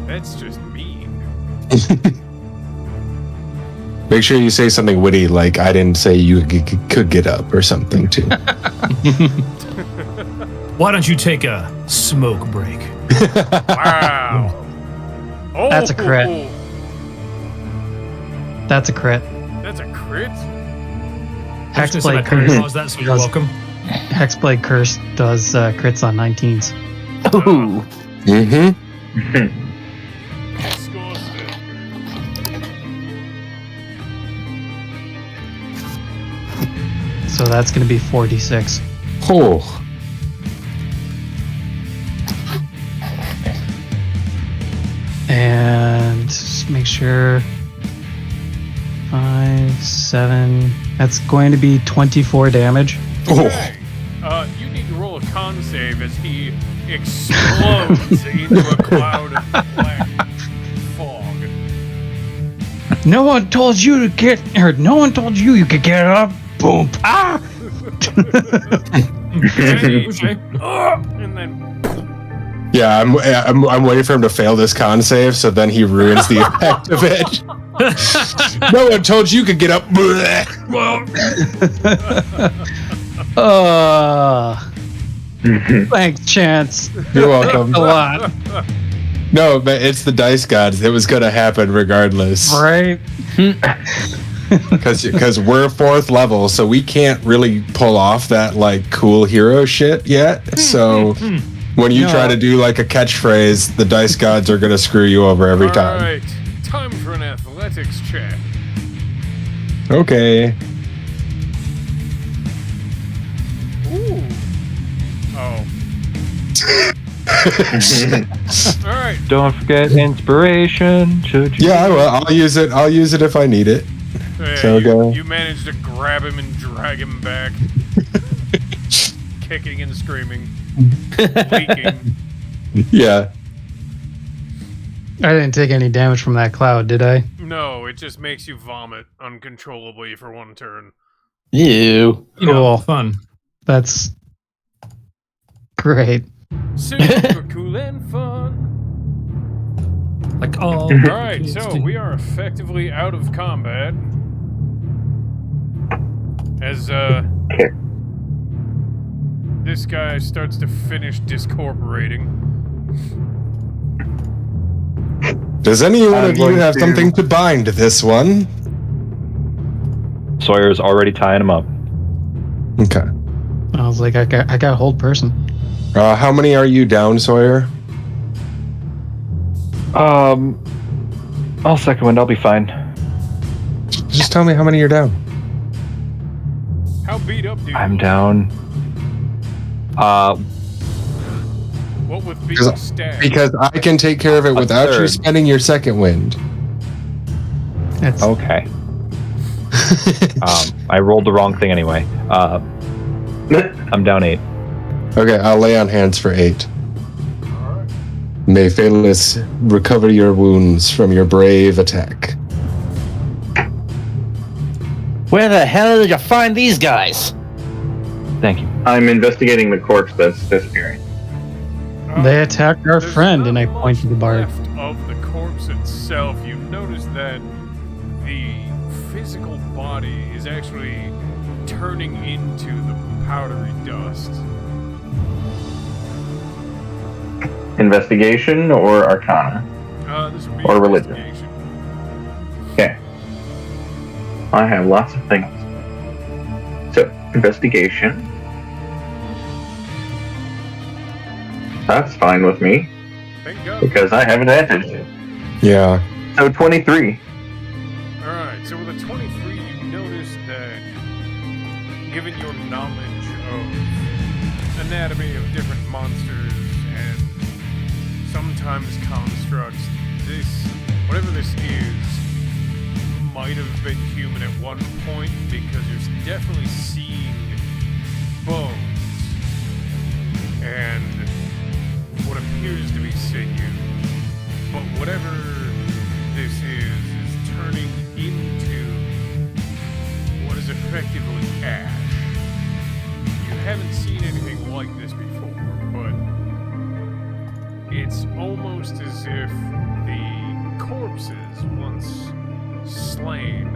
That's just mean. Make sure you say something witty like, I didn't say you could get up or something, too. Why don't you take a smoke break? Wow. Oh, That's a crit. That's a crit. That's a crit? Hexblade Curse. That, so you're welcome. Hexblade Curse does crits on 19s. Ooh. Mm-hmm. Disgusting. So that's going to be 4d6. Oh. And just make sure 5, 7. That's going to be 24 damage. Oh. Okay. You need to roll a con save as he explodes into a cloud of black fog. No one told you to get, or no one told you you could get up. Boom. Ah! And then Yeah, I'm waiting for him to fail this con save, so then he ruins the effect of it. No one told you could get up. Thanks, Chance. You're welcome. A lot, No, but it's the dice gods. It was gonna happen regardless. right? Because we're 4th level, so we can't really pull off that like cool hero shit yet. So when you try to do like a catchphrase, the dice gods are gonna screw you over every time. Alright, Time for an athletics check. Okay. Ooh. Oh. All right. Don't forget inspiration. Should you? Yeah, I will. I'll use it. I'll use it if I need it. Yeah, So you managed to grab him and drag him back, kicking and screaming, leaking. Yeah. I didn't take any damage from that cloud, did I? No, it just makes you vomit uncontrollably for one turn. Ew. You know, Cool. fun. That's great. Super cool and fun. Like all. All right, so we are effectively out of combat. As this guy starts to finish discorporating. Does any one of you have something to bind this one? Sawyer's already tying him up. Okay. I was like, I got hold person. How many are you down, Sawyer? I'll second wind. I'll be fine. Just tell me how many you're down. How beat up do you I'm look? down. What with being stabbed? Because I can take care of it without you third. spending your second wind. That's Okay. I rolled the wrong thing anyway. I'm down 8. Okay, I'll lay on hands for 8. May Phaelus recover your wounds from your brave attack. Where the hell did you find these guys? Thank you. I'm investigating the corpse that's disappearing. They attacked our There's friend, not and I much pointed to the bard. left of the corpse itself. You notice that the physical body is actually turning into the powdery dust. Investigation or Arcana? This would be Or religion. investigation. Okay. I have lots of things. So, investigation. That's fine with me, Thank God. because I have advantage. Yeah. So, 23. Alright, so with a 23, you notice that, given your knowledge of anatomy of different monsters and sometimes constructs, whatever this is, might have been human at one point, because you're definitely seeing bones and what appears to be sinew. But whatever this is turning into what is effectively ash. You haven't seen anything like this before, but it's almost as if the corpses once slain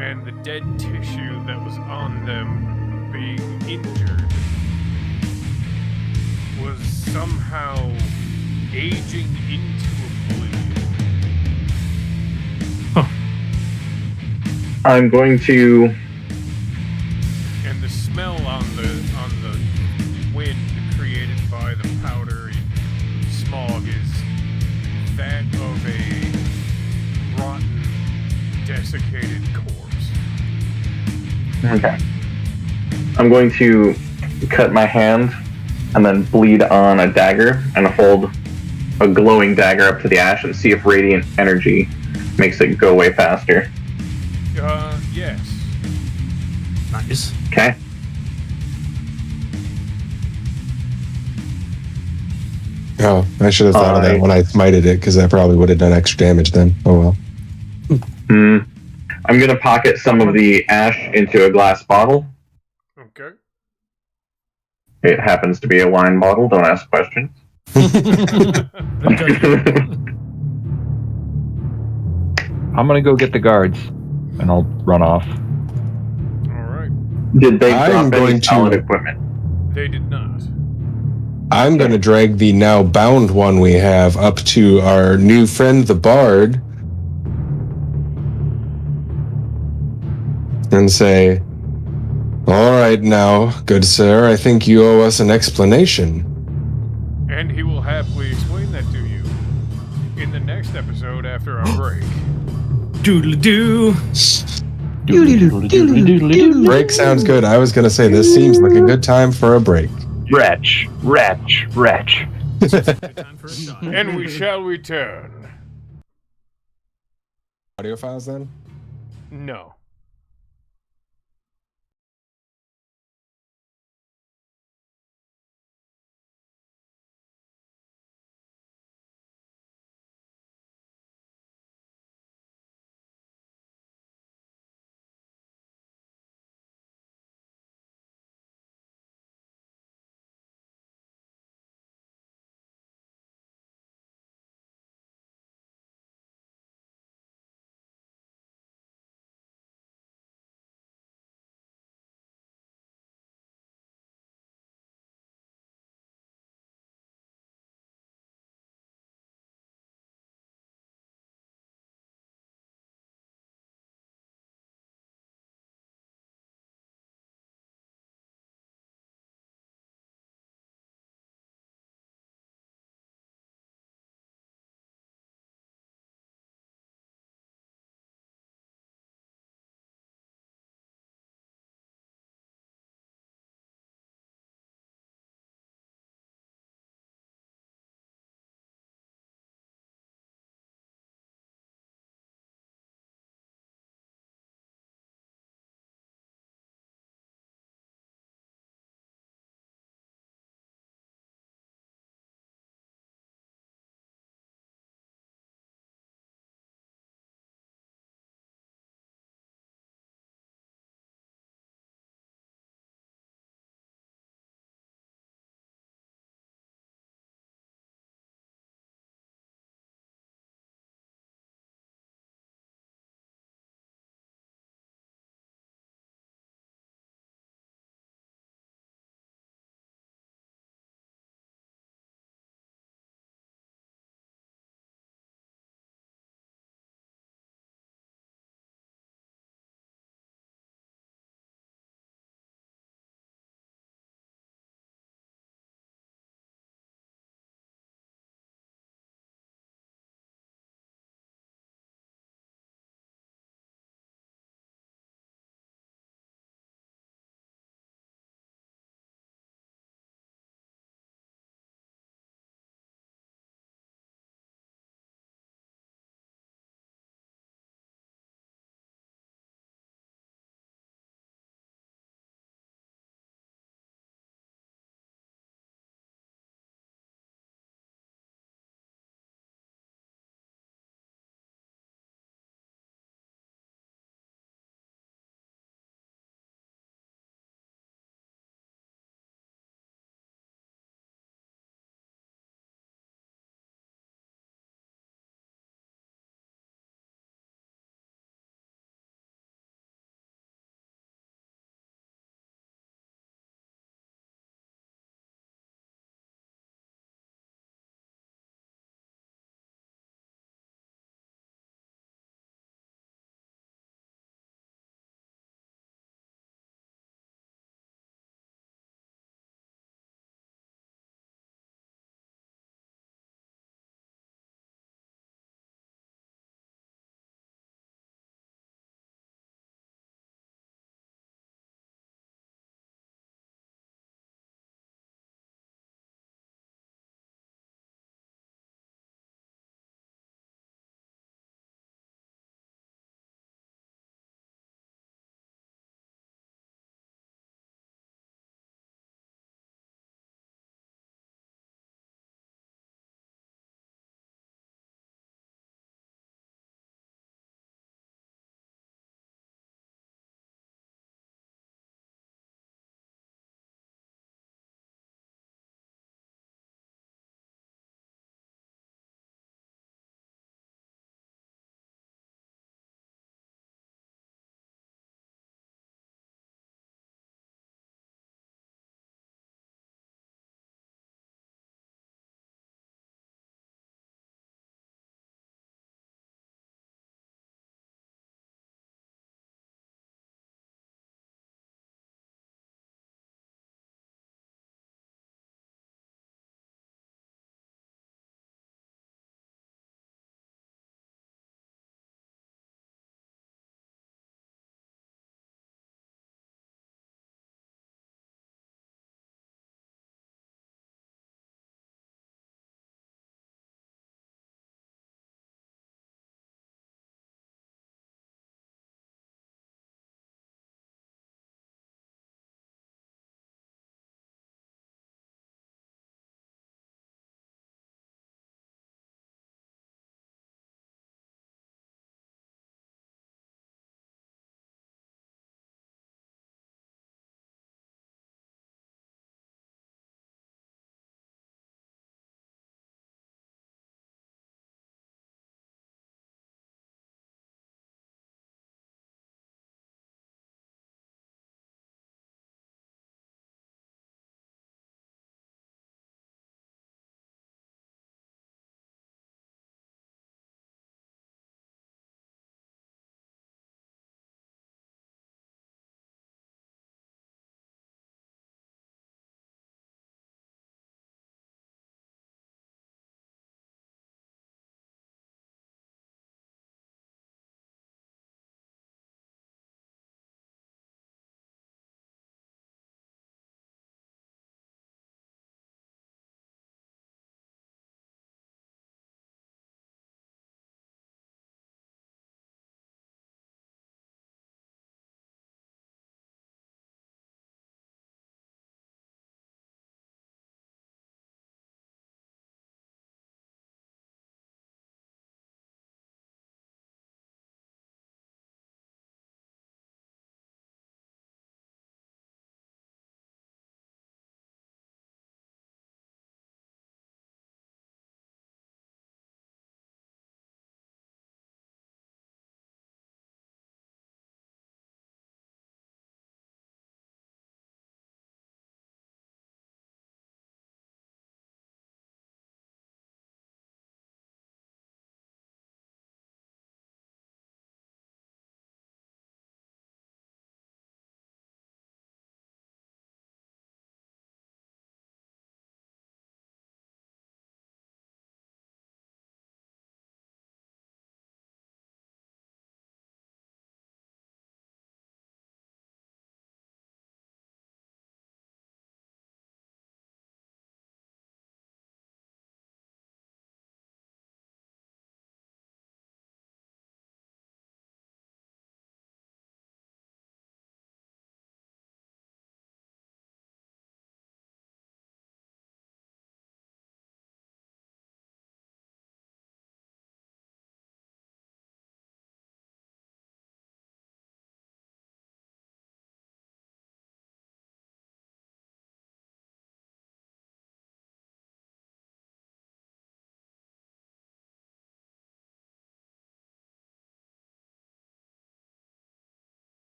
and the dead tissue that was on them being injured was somehow aging into oblivion. I'm going to. And the smell on the wind created by the powdery smog is that of a rotten, desiccated corpse. Okay. I'm going to cut my hand and then bleed on a dagger and hold a glowing dagger up to the ash and see if radiant energy makes it go away faster. Yes. Nice. Okay. Oh, I should have thought of that when I smited it, because that probably would have done extra damage then. Oh well. I'm going to pocket some of the ash into a glass bottle. Okay. It happens to be a wine bottle. Don't ask questions. I'm gonna go get the guards, and I'll run off. Alright. Did they I'm drop any going to- solid equipment? They did not. I'm going to drag the now bound one we have up to our new friend, the Bard, and say, "All right now, good sir, I think you owe us an explanation." And he will happily explain that to you. in the next episode after our break. Doodle-doo. Break sounds good. I was going to say, this seems like a good time for a break. Wretch. And we shall return. Audio files then? No.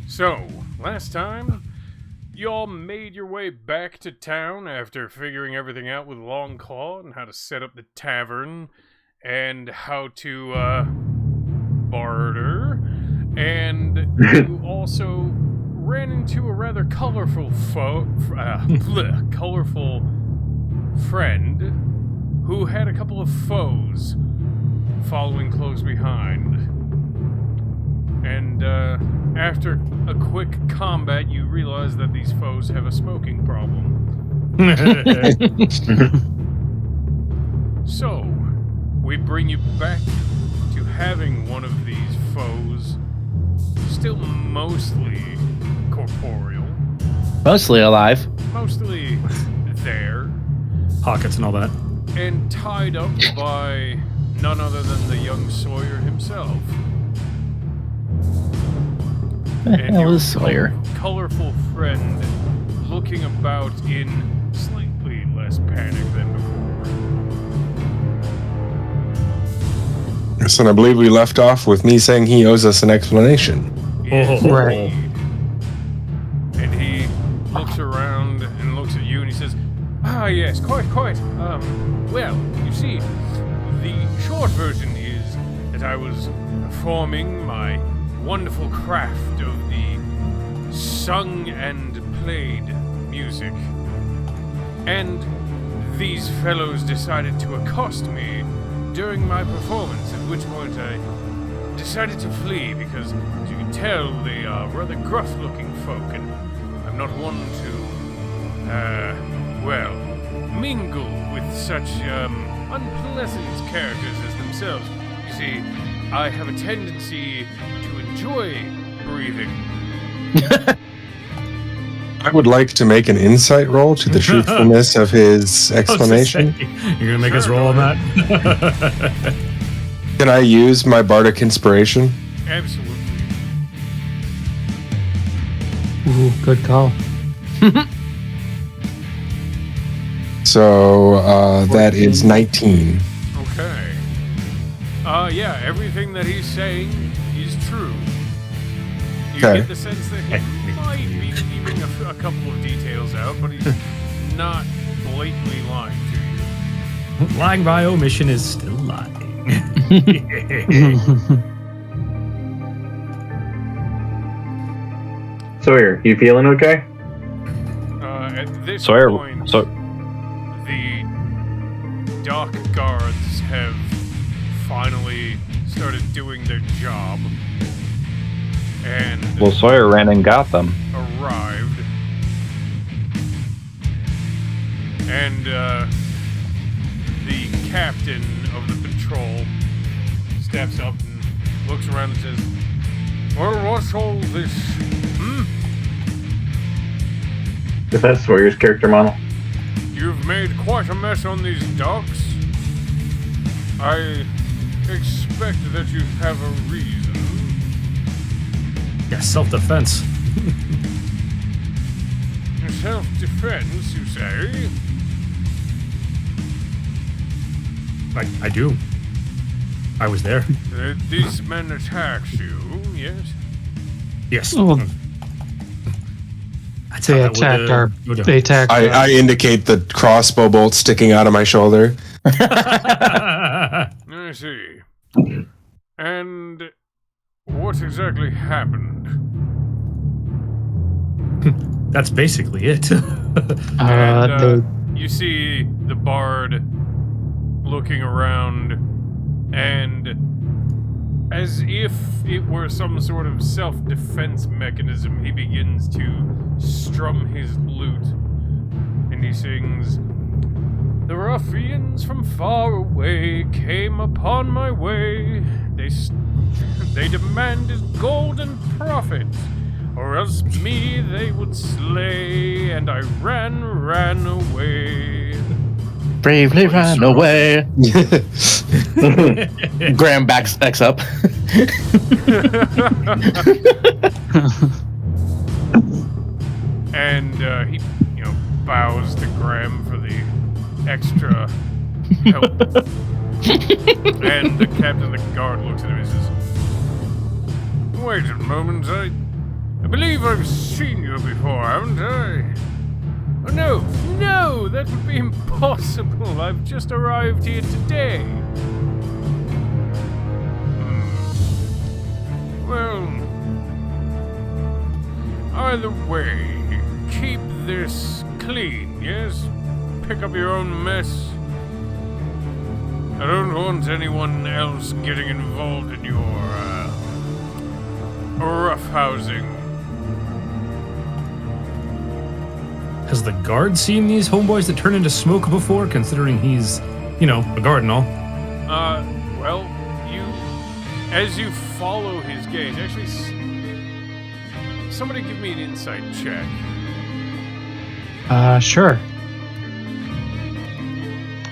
So, last time, you all made your way back to town after figuring everything out with Longclaw and how to set up the tavern and how to barter. And you also ran into a rather colorful colorful friend who had a couple of foes following close behind. And after a quick combat, you realize that these foes have a smoking problem. So, we bring you back to having one of these foes still mostly corporeal. Mostly alive. Mostly there. Pockets and all that. And tied up by none other than the young Sawyer himself. The hell is Sawyer? Colorful friend looking about in slightly less panic than before. So I believe we left off with me saying he owes us an explanation. Yes, right. indeed. And he looks around and looks at you and he says, "Ah, yes, quite. Well, you see, the short version is that I was performing my wonderful craft of the sung and played music. And these fellows decided to accost me during my performance, at which point I decided to flee because, as you can tell, they are rather gruff-looking folk, and I'm not one to, mingle with such, unpleasant characters as themselves. You see, I have a tendency to enjoy breathing." I would like to make an insight roll to the truthfulness of his explanation. You're gonna make us roll on that? Can I use my bardic inspiration? Absolutely. Ooh, good call. So that is 19. Okay. Yeah, everything that he's saying is true. You Okay. get the sense that he might be leaving a couple of details out, but he's not blatantly lying to you. Lying by omission is still lying. Sawyer, you feeling okay? At this Sawyer, point, the dock guards have finally started doing their job and Well, Sawyer ran and got them. arrived. And the captain of the patrol steps up and looks around and says, "Well, what's all this? Is that Sawyer's character model? You've made quite a mess on these docks. I expect that you have a reason." Yeah, self-defense. Self-defense, you say? I do. I was there. These men attacked you, yes? Yes. Oh, That's they how that attacked our. go down. They attacked. I indicate the crossbow bolt sticking out of my shoulder. I see. And what exactly happened? That's basically it. You see the bard looking around, and as if it were some sort of self-defense mechanism, he begins to strum his lute, and he sings, "The ruffians from far away came upon my way. They demanded gold and profit, or else me they would slay, and I ran away." Bravely ran away. Graham backs up. And he, bows to Graham for the extra help. And the captain of the guard looks at him and says, Wait a moment, I believe I've seen you before, haven't I? Oh no, that would be impossible. I've just arrived here today. Well, either way, keep this clean, yes? Pick up your own mess. I don't want anyone else getting involved in your, roughhousing. Has the guard seen these homeboys that turn into smoke before, considering he's, a guard and all? Well, as you follow his gaze, actually, somebody give me an insight check. Sure.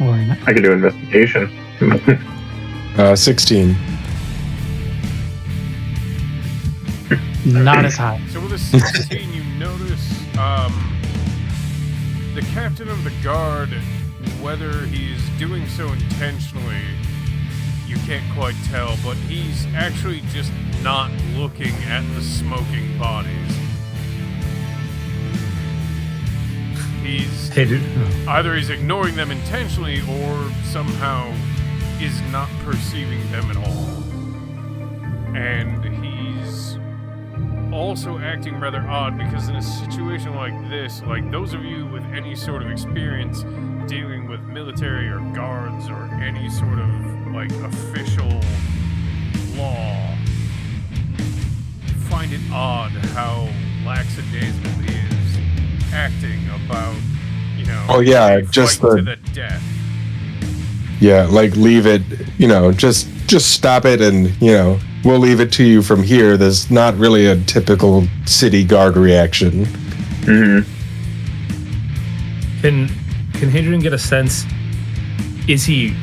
Or not. I can do investigation. 16. Not as high. So with a 16, you notice, the captain of the guard, whether he's doing so intentionally, you can't quite tell, but he's actually just not looking at the smoking bodies. Either he's ignoring them intentionally or somehow is not perceiving them at all. And he's also acting rather odd because in a situation like this, like those of you with any sort of experience dealing with military or guards or any sort of like official law, find it odd how lackadaisical he is acting about, Oh yeah, just to the death. Yeah, like leave it, just stop it, and we'll leave it to you from here. There's not really a typical city guard reaction. Mm-hmm. Can Hadrian get a sense? Is he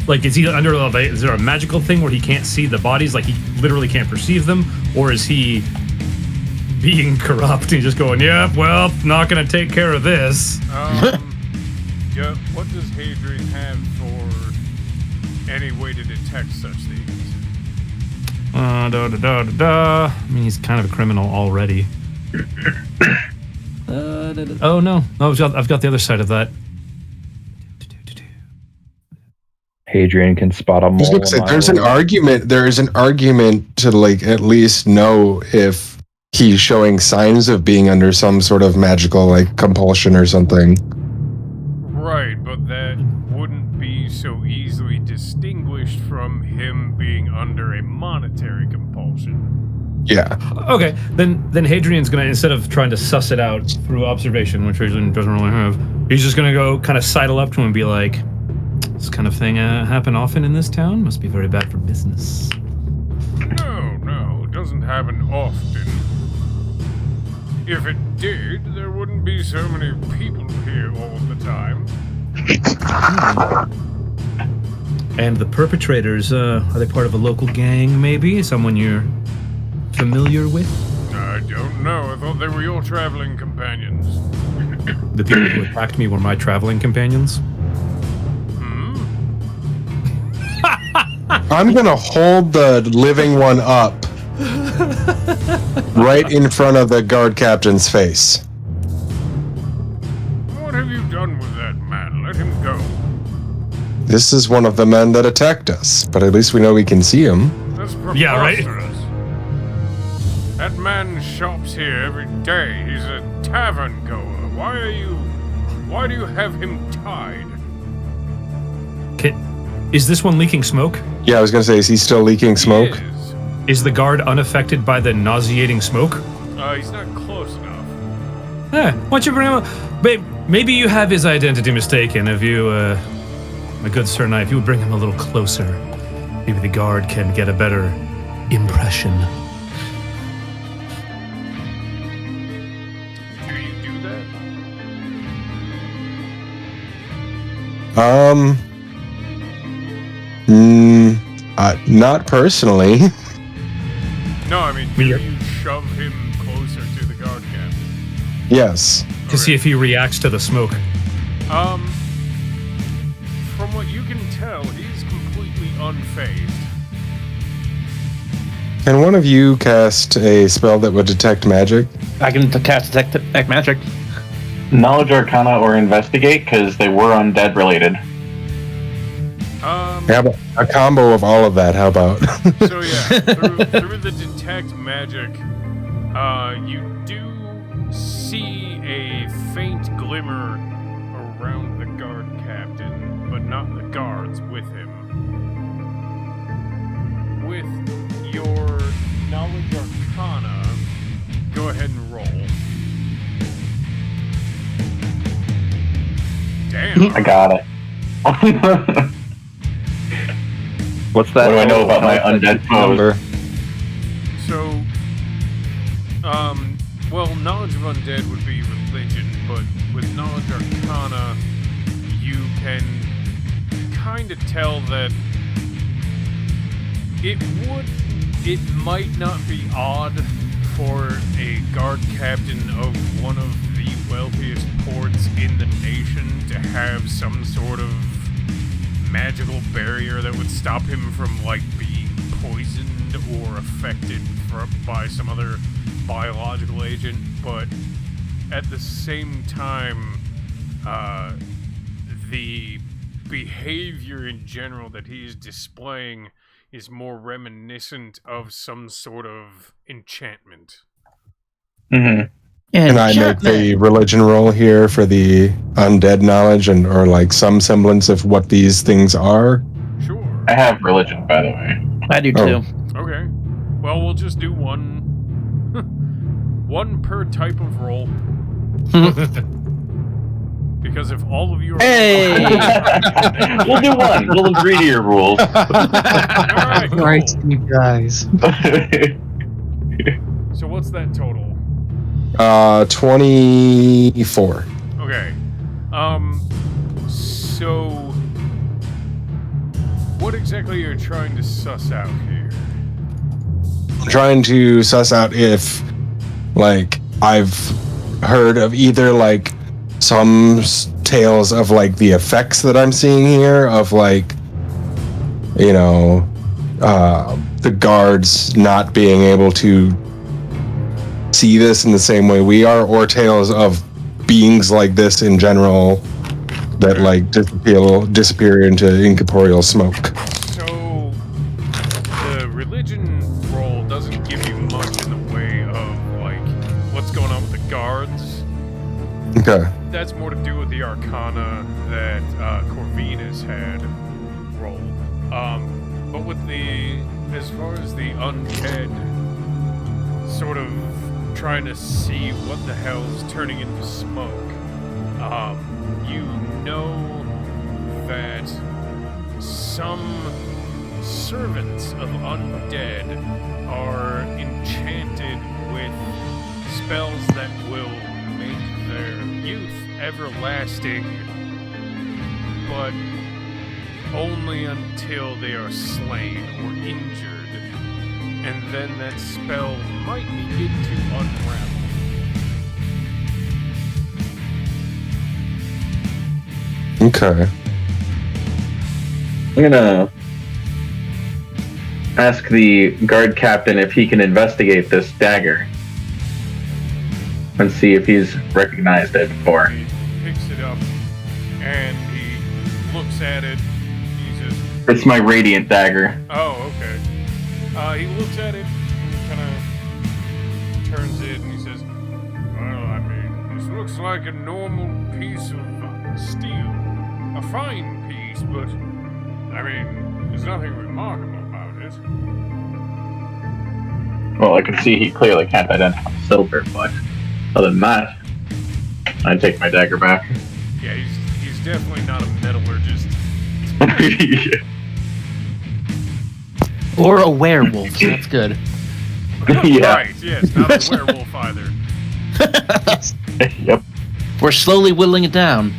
under elevation? Is there a magical thing where he can't see the bodies, like he literally can't perceive them, or is he being corrupt and just going, yeah, well, not gonna take care of this? Yeah, what does Hadrian have for any way to detect such things? I mean, he's kind of a criminal already. Oh no, I've got the other side of that. Hadrian can spot a mole. There's an argument. There is an argument to at least know if he's showing signs of being under some sort of magical compulsion or something. Right, but that wouldn't be so easily distinguished from him being under a monetary compulsion. Yeah. Okay, then Hadrian's gonna, instead of trying to suss it out through observation, which Hadrian doesn't really have, he's just gonna go kind of sidle up to him and be like, "This kind of thing happen often in this town? Must be very bad for business." No, it doesn't happen often. If it did, there wouldn't be so many people here all the time. And the perpetrators, are they part of a local gang, maybe? Someone you're familiar with? I don't know. I thought they were your traveling companions. The people who attacked me were my traveling companions? I'm gonna hold the living one up right in front of the guard captain's face. What have you done with that man? Let him go. This is one of the men that attacked us, but at least we know we can see him. That's preposterous. Yeah, right? That man shops here every day. He's a tavern goer. Why do you have him tied? Is this one leaking smoke? Yeah, I was gonna say, is he still leaking smoke? He is. Is the guard unaffected by the nauseating smoke? He's not close enough. Why don't you bring him up? Maybe you have his identity mistaken. If you, my good Sir Knight, if you would bring him a little closer, maybe the guard can get a better impression. Do you do that? Not personally. No, I mean, do you shove him closer to the guard captain? Yes. To see if he reacts to the smoke. From what you can tell, he's completely unfazed. Can one of you cast a spell that would detect magic? I can cast detect magic. Knowledge Arcana or Investigate, because they were undead related. How about a combo of all of that? How about? So yeah, through the detect magic, you do see a faint glimmer around the guard captain, but not the guards with him. With your knowledge arcana, go ahead and roll. Damn. I got it. What's that? What do I know about my undead number? So, well, knowledge of undead would be religion, but with knowledge arcana, you can kind of tell that it might not be odd for a guard captain of one of the wealthiest ports in the nation to have some sort of magical barrier that would stop him from, like, being poisoned or affected by some other biological agent, but at the same time, the behavior in general that he is displaying is more reminiscent of some sort of enchantment. Mm-hmm. Can I make the religion roll here for the undead knowledge or like some semblance of what these things are? Sure. I have religion, by the way. I do too. Okay. Well, we'll just do one per type of roll. Because if all of you are... Hey! We'll do one. We'll agree to your rules. Alright, cool. Right, you guys. So what's that total? 24. Okay. So what exactly are you trying to suss out here? I'm trying to suss out if, like, I've heard of either, like, some tales of, like, the effects that I'm seeing here of, like, you know, the guards not being able to see this in the same way we are, or tales of beings like this in general that, like, disappear into incorporeal smoke. So the religion roll doesn't give you much in the way of, like, what's going on with the guards. Okay. That's more to do with the arcana that Corvinus had rolled. But with as far as the undead sort of trying to see what the hell's turning into smoke, you know that some servants of undead are enchanted with spells that will make their youth everlasting, but only until they are slain or injured, and then that spell might begin to unravel. Okay. I'm gonna ask the guard captain if he can investigate this dagger and see if he's recognized it before. He picks it up and he looks at it. He says, It's my radiant dagger. "Oh, okay." He looks at it and kind of turns it, and he says, "Well, I mean, this looks like a normal piece of steel, a fine piece, but I mean, there's nothing remarkable about it." Well, I can see he clearly can't identify silver, but other than that, I take my dagger back. Yeah, he's definitely not a metallurgist. Or a werewolf, so that's good. Yeah. Right, yes, not a werewolf either. Yep. We're slowly whittling it down.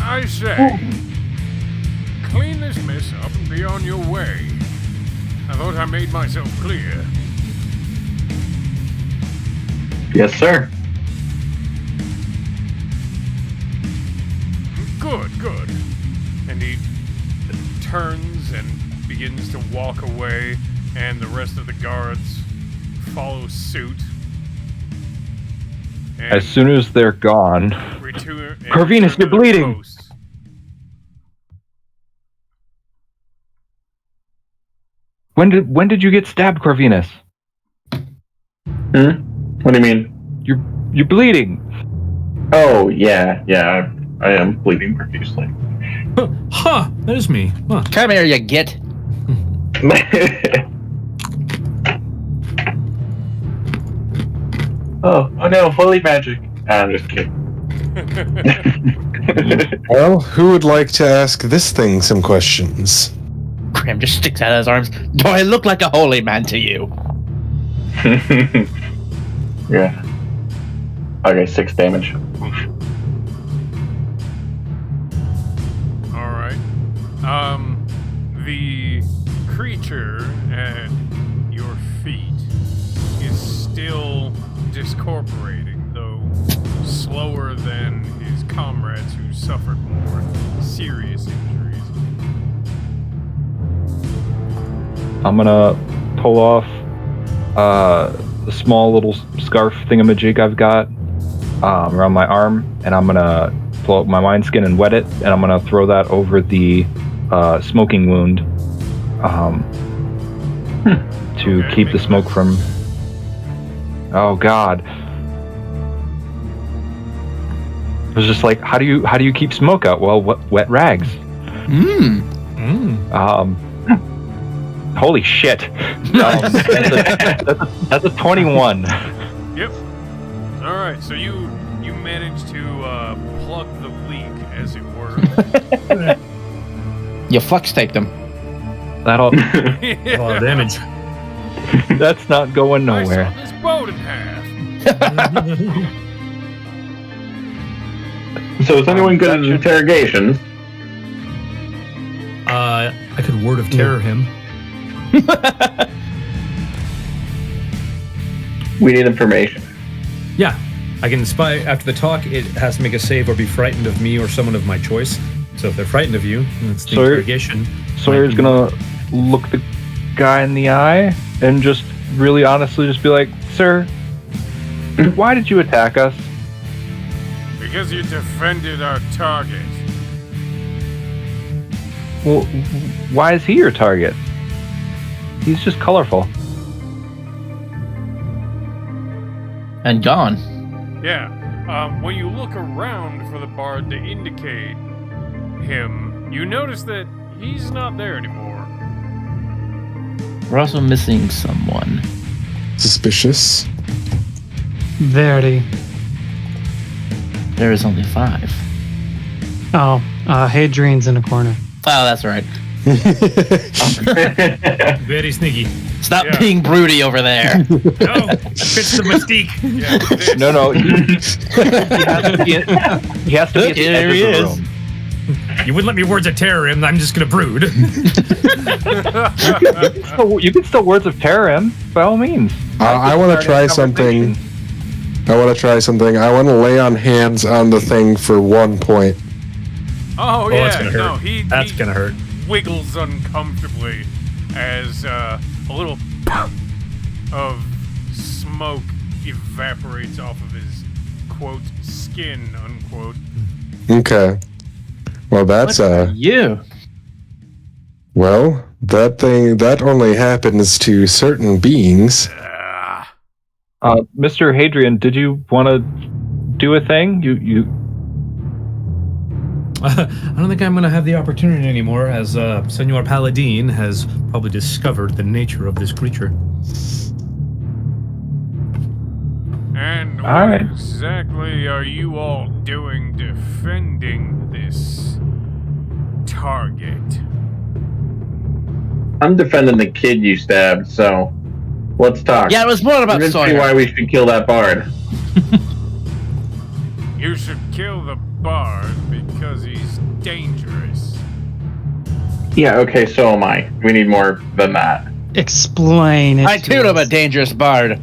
I say, clean this mess up and be on your way. I thought I made myself clear. Yes, sir. Good. And he turns and begins to walk away, and the rest of the guards follow suit. And As soon as they're gone, Corvinus, you're bleeding! Post. When did you get stabbed, Corvinus? What do you mean? You're bleeding. Oh, yeah, I am bleeding profusely. Huh, that is me. Huh. Come here, you git. oh no, holy magic. I'm just kidding. Well, who would like to ask this thing some questions? Graham just sticks out his arms. Do I look like a holy man to you? Yeah. Okay, 6 damage. Alright. The creature at your feet is still discorporating, though slower than his comrades who suffered more serious injuries. I'm gonna pull off the small little scarf thingamajig I've got around my arm, and I'm gonna pull out my wineskin and wet it, and I'm gonna throw that over the smoking wound to Okay, keep the smoke from. Oh God! It was just like, how do you keep smoke out? Well, wet rags. Holy shit! That's a 21. Yep. Alright, so you managed to plug the leak, as it were. You flex taped him. That'll. Yeah. A lot of damage. That's not going I nowhere. saw this boat in half. So is anyone good at interrogations? I could word of terror him. We need information. Yeah, I can spy. After the talk, it has to make a save or be frightened of me or someone of my choice. So if they're frightened of you, it's the interrogation. Sawyer's gonna look the guy in the eye and just really honestly just be like, "Sir, why did you attack us?" Because you defended our target. Well, why is he your target? He's just colorful. And gone. Yeah. When you look around for the bard to indicate him, you notice that he's not there anymore. We're also missing someone. Suspicious. Very. There is only 5. Oh, Hadrian's in a corner. Oh, that's right. Very sneaky. Stop Yeah. being broody over there. No, fits the mystique. Yeah, this- No, he has to be at the Here edge he of the is. room. You wouldn't let me words of terror him. I'm just gonna brood. You can still words of terror him, by all means. I want to try something. I want to lay on hands on the thing for 1 point. Oh, that's yeah. gonna hurt. No, he Gonna hurt. wiggles uncomfortably as a little puff of smoke evaporates off of his, quote, skin, unquote. Okay. Well, that's You. well, that only happens to certain beings. Mr. Hadrian, did you want to do a thing? You I don't think I'm going to have the opportunity anymore, as Senor Paladin has probably discovered the nature of this creature. And All what right. exactly are you all doing defending this target? I'm defending the kid you stabbed, so let's talk. Yeah, it was more about Convince me Sawyer. why we should kill that bard. You should kill the bard because he's dangerous. Yeah, okay, so am I. We need more than that. Explain it. I too am a dangerous bard.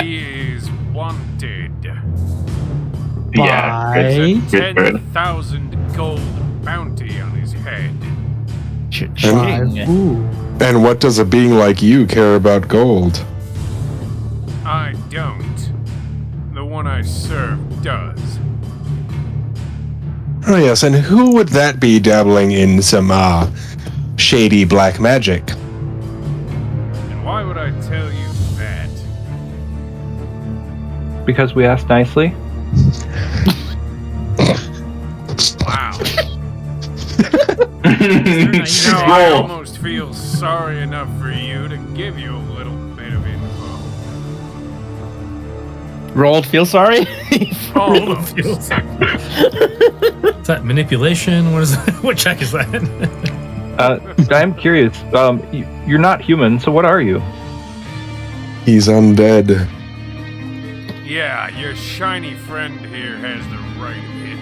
He is wanted. Yeah, Why? good, sir. Good. 10,000 gold bounty on his head. Cha-ching. Ooh. And what does a being like you care about gold? I don't. The one I serve does. Oh yes, and who would that be dabbling in some shady black magic? And why would I tell you that? Because we asked nicely. Wow. I almost feel sorry enough for you to give you a little bit of info. Rolled feel sorry? Almost. Is that manipulation? What is that? What check is that? I'm curious. You're not human, so what are you? He's undead. Yeah, your shiny friend here has the right hit.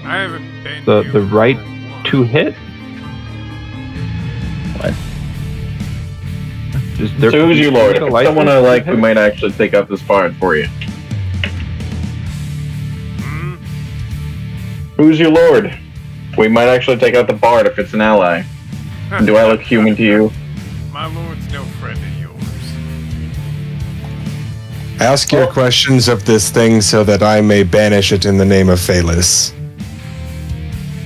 I haven't been The right to hit? What? Just So who's your lord? If license someone I to like, hit? we might actually take out this bard for you. Hmm? Who's your lord? We might actually take out the bard if it's an ally. Do I look human to you? My lord's no friend of yours. Ask your questions of this thing so that I may banish it in the name of Phalis.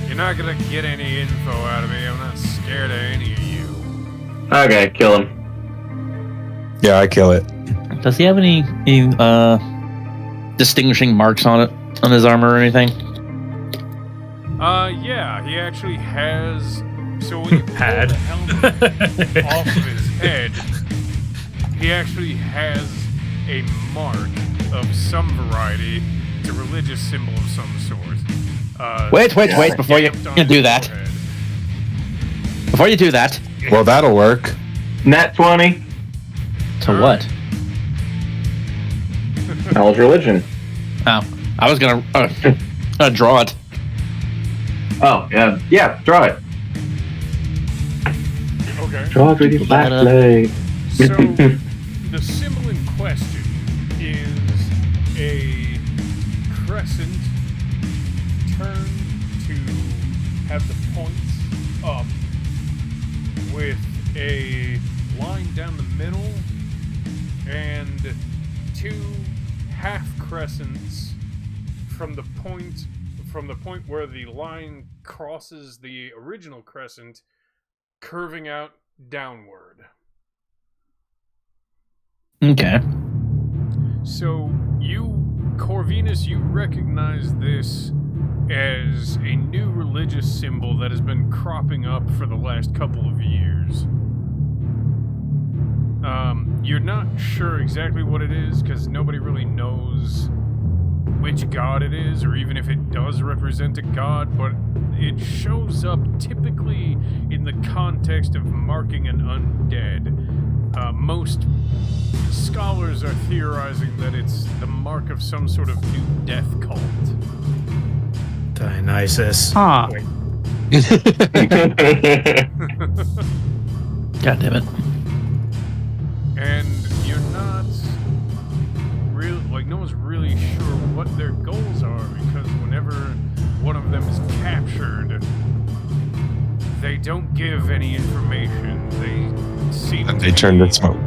You're not gonna get any info out of me. I'm not scared of any of you. Okay, kill him. Yeah, I kill it. Does he have any distinguishing marks on it, on his armor or anything? Yeah, he actually has. So when you pull Had. the helmet off of his head, he actually has a mark of some variety. It's a religious symbol of some sort. Wait, before you stamped on do his that. forehead. Before you do that, Well, that'll work. Nat 20. to what? Knowledge religion. Oh, I was gonna draw it. Oh, yeah. Yeah, draw it. Okay. Draw it with your That, black blade. So, the symbol in question is a crescent turned to have the points up with a line down the middle and two half crescents from the point where the line crosses the original crescent, curving out downward. Okay. So you, Corvinus, you recognize this as a new religious symbol that has been cropping up for the last couple of years. You're not sure exactly what it is because nobody really knows which god it is, or even if it does represent a god, but it shows up typically in the context of marking an undead. Most scholars are theorizing that it's the mark of some sort of new death cult. Dionysus. Huh. God damn it. And you're not really, no one's really sure what their goals are, because whenever one of them is captured, they don't give any information. They seem And to they turn be to smoke.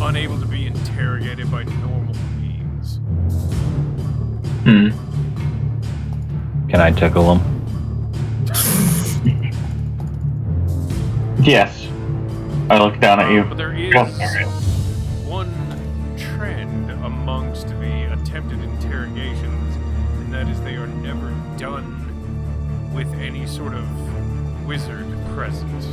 unable to be interrogated by normal means. Hmm. Can I tickle him? Yes. I look down at you. But there is one trend amongst the attempted interrogations, and that is they are never done with any sort of wizard present.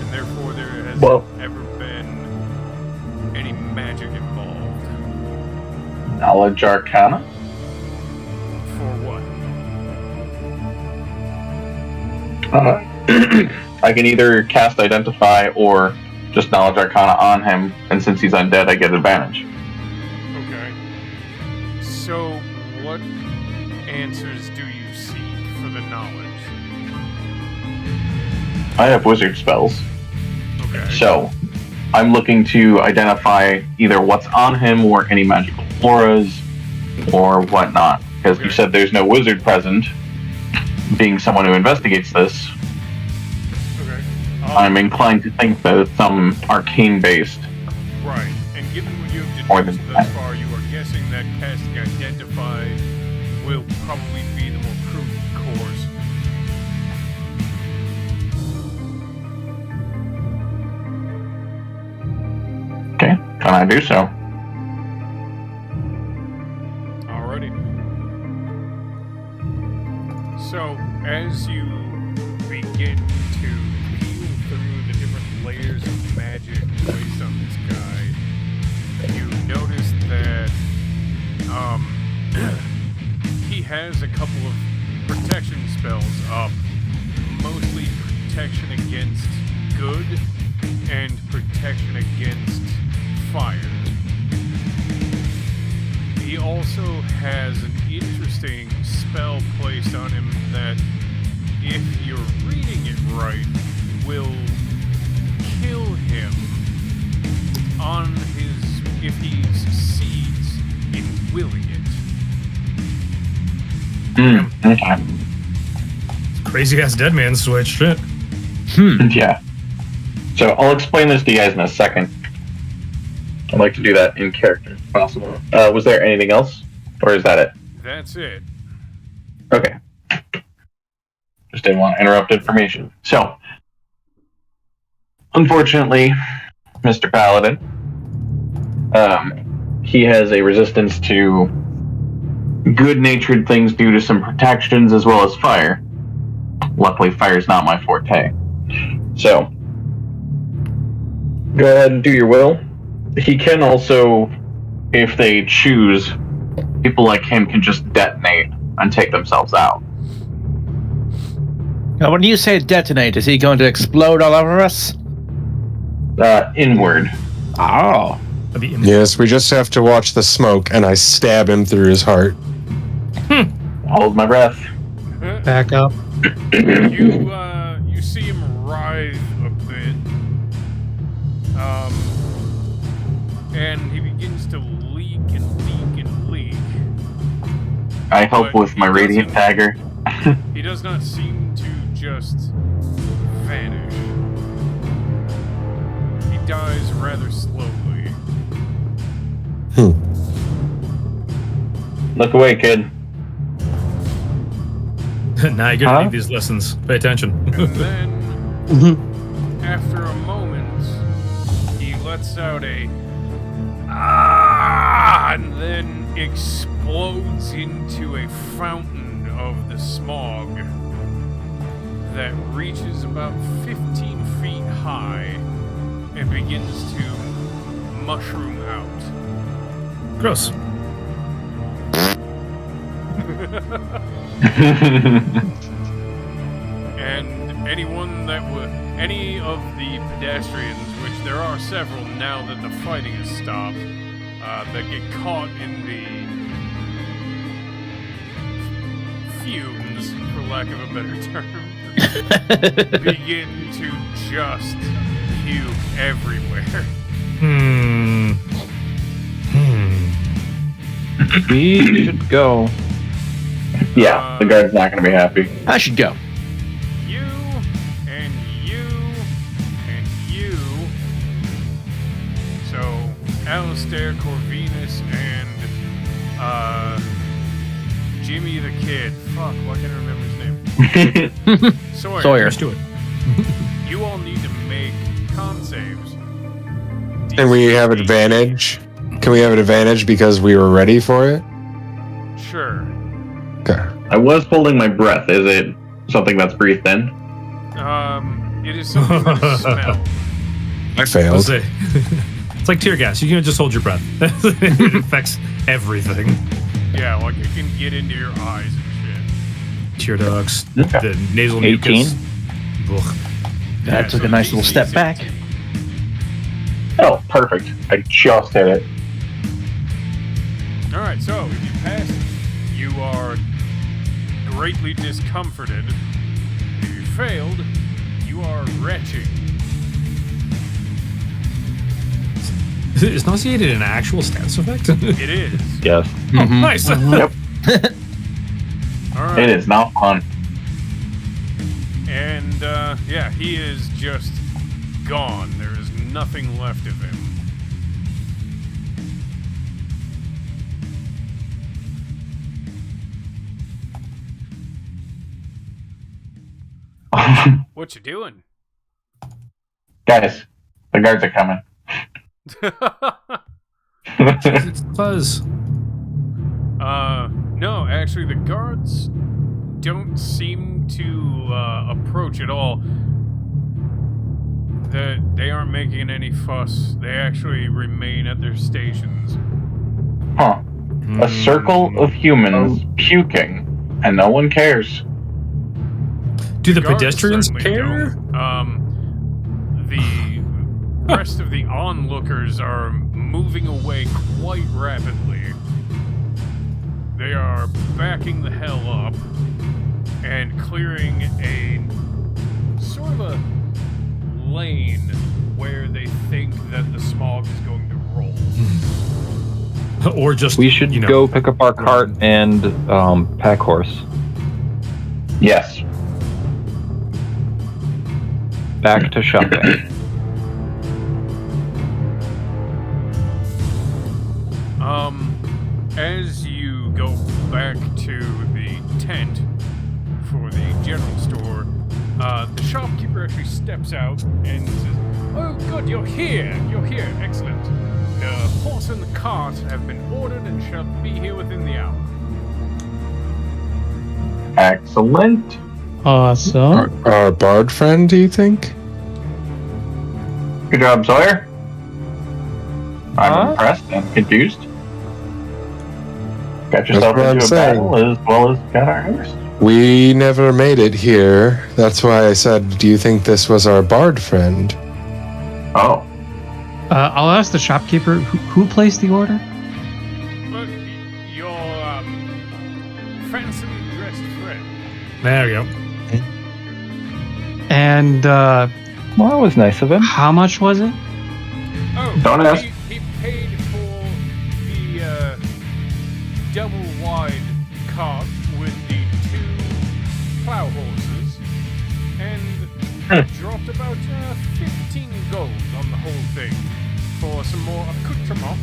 And therefore there has never been any magic involved. Knowledge Arcana? For what? I can either cast Identify or just Knowledge Arcana on him, and since he's undead, I get advantage. Okay. So, what answers do you seek for the knowledge? I have wizard spells, Okay. so I'm looking to identify either what's on him or any magical. auras or whatnot. Because you said there's no wizard present. Being someone who investigates this, Okay. I'm inclined to think that it's some arcane-based. Right. And given what you have More deduced than thus that. far, you are guessing that casting Identify will probably be the more prudent course. Okay, can I do so? Alrighty. So, as you begin to peel through the different layers of magic placed on this guy, you notice that he has a couple of protection spells up, mostly protection against good and protection against fire. He also has an interesting spell placed on him that, if you're reading it right, will kill him on if he succeeds in willing it. Okay. Crazy ass dead man switch. Shit. Yeah. So I'll explain this to you guys in a second. I'd like to do that in character, if possible. Was there anything else? Or is that it? That's it. Okay. Just didn't want to interrupt information. So, unfortunately, Mr. Paladin, he has a resistance to good-natured things due to some protections as well as fire. Luckily, fire's not my forte. So, go ahead and do your will. He can also, if they choose, people like him can just detonate and take themselves out. Now, when you say detonate, is he going to explode all over us? Inward. Oh. Yes, we just have to watch the smoke, and I stab him through his heart. Hold my breath. Back up. You see him writhe a bit, and he begins to leak and leak and leak. I help But with my he radiant doesn't- dagger. He does not seem to just vanish. He dies rather slowly. Look away, kid. Now you're gonna need these lessons. Pay attention. And then, after a moment, he lets out a "ah!" and then explodes into a fountain of the smog that reaches about 15 feet high and begins to mushroom out. Gross. And any of the pedestrians, which there are several now that the fighting has stopped, that get caught in the fumes, for lack of a better term, begin to just puke everywhere. We should go. Yeah, the guard's not going to be happy. I should go. You and you and you. So, Alistair, Corvinus, and Jimmy the Kid. Fuck, why can't I remember his name? Sawyer. Let's do it. You all need to make con saves. And we have advantage. Can we have an advantage because we were ready for it? Sure. Okay. I was holding my breath. Is it something that's breathed in? It is something that is smelled. I failed. Say, it's like tear gas. You can just hold your breath. It affects everything. Yeah, like it can get into your eyes and Tear ducts, Okay. the nasal 18. mucus. Ugh. That took a nice little step back. Oh, perfect. I just hit it. Alright, so if you pass, you are greatly discomforted. If you failed, you are retching. Is nauseated an actual status effect? It is. Yes. Oh, nice. Yep. All right. It is not fun. And yeah, he is just gone. There is nothing left of him. What you doing? Guys, the guards are coming. It's Fuzz. No, actually, the guards don't seem to approach at all. They aren't making any fuss. They actually remain at their stations. Huh. A circle of humans puking, and no one cares. Do the Guards pedestrians certainly care? don't. The rest of the onlookers are moving away quite rapidly. They are backing the hell up and clearing a sort of a lane where they think that the smog is going to roll. Or just We should go pick up our cart and pack horse. Yes. Back to shopping. As you go back to the tent for the general store, the shopkeeper actually steps out and says, "Oh, good, you're here. You're here. Excellent. The horse and the cart have been ordered and shall be here within the hour." Excellent. Awesome. Our bard friend, do you think? Good job, Sawyer. I'm impressed and confused. Got yourself That's what into a I'm saying. battle as well as got our horse. We never made it here. That's why I said, do you think this was our bard friend? Oh. I'll ask the shopkeeper who placed the order. But your fancily dressed friend. There we go. And Well, that was nice of him. how much was it? Oh, Don't ask. He paid for the double wide cart with the 2 plow horses and dropped about 15 gold on the whole thing for some more accoutrement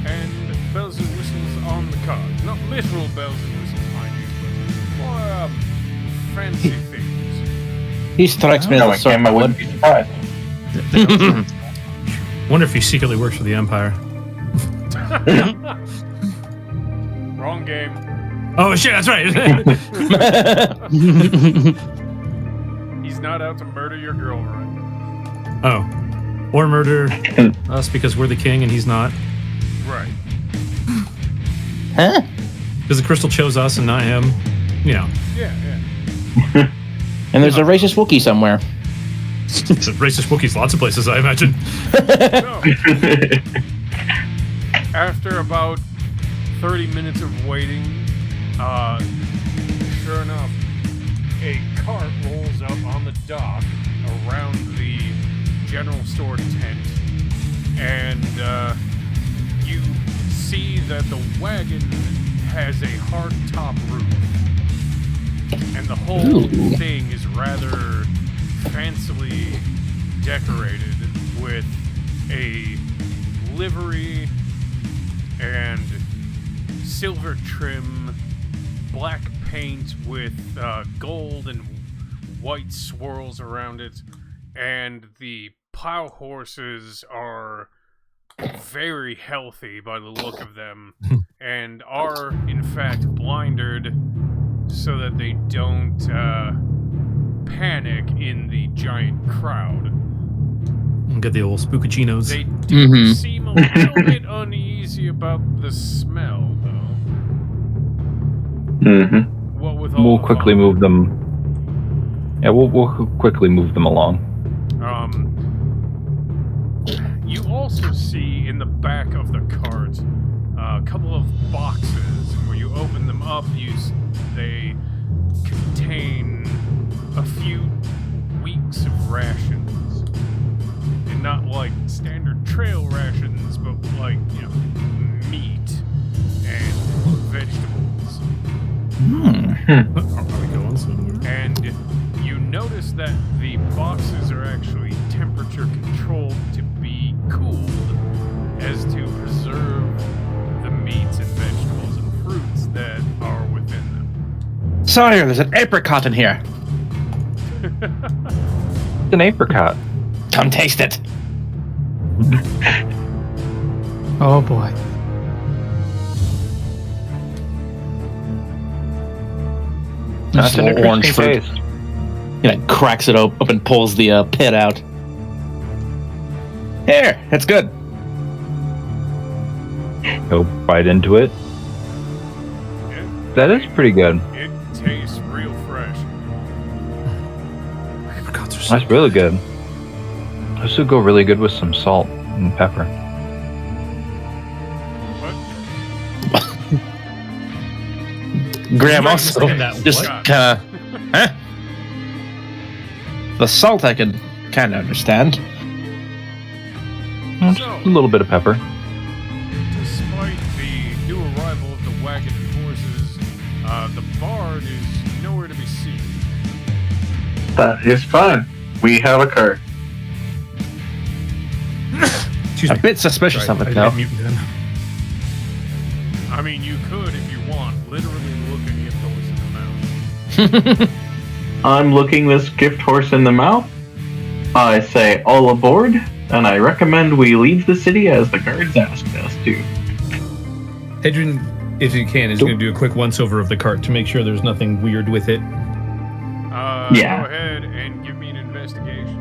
and bells and whistles on the cart. Not literal bells and whistles, mind you, but more fancy things. He strikes me No, as a Kim, I certain wouldn't be surprised. Wonder if he secretly works for the Empire. Wrong game. Oh shit, that's right. He's not out to murder your girlfriend. Oh. Or murder us because we're the king and he's not. Right. Huh? Because the crystal chose us and not him. You know. Yeah. And there's a racist Wookiee somewhere. It's a racist Wookiees lots of places, I imagine. No. After about 30 minutes of waiting, sure enough, a cart rolls up on the dock around the general store tent, and you see that the wagon has a hard top roof, and the whole thing is rather fancily decorated with a livery and silver trim, black paint with gold and white swirls around it, and the plow horses are very healthy by the look of them and are in fact blindered so that they don't panic in the giant crowd. Get the old spookachinos. They do seem a little bit uneasy about the smell, though. Mm-hmm. What with all We'll the quickly fog. move them. Yeah, we'll quickly move them along. You also see in the back of the cart a couple of boxes, and when you open them up, they contain a few weeks of rations. And not like standard trail rations, but Are we going somewhere? And you notice that the boxes are actually temperature controlled to be cooled as to preserve the meats and vegetables and fruits that are within them. Sire, there's an apricot in here. It's an apricot. Come taste it. Oh boy. That's an little orange interesting fruit. taste. He like cracks it open and pulls the pit out. Here, it's good. Go bite into it. That is pretty good. It tastes real fresh. Apricots are so That's really good. This would go really good with some salt and pepper. Graham Right, also saying that just what? kind of, huh? The salt I can kind of understand. Just a little bit of pepper. Despite the new arrival of the wagon and horses, the bard is nowhere to be seen. That is fine. We have a cart. Excuse A me. bit suspicious Sorry, of I it, though. didn't mute then. I mean, you could, if you want, literally look a gift horse in the mouth. I'm looking this gift horse in the mouth. I say all aboard, and I recommend we leave the city as the guards asked us to. Adrian, if you can, is going to do a quick once-over of the cart to make sure there's nothing weird with it. Yeah. Go ahead and give me an investigation.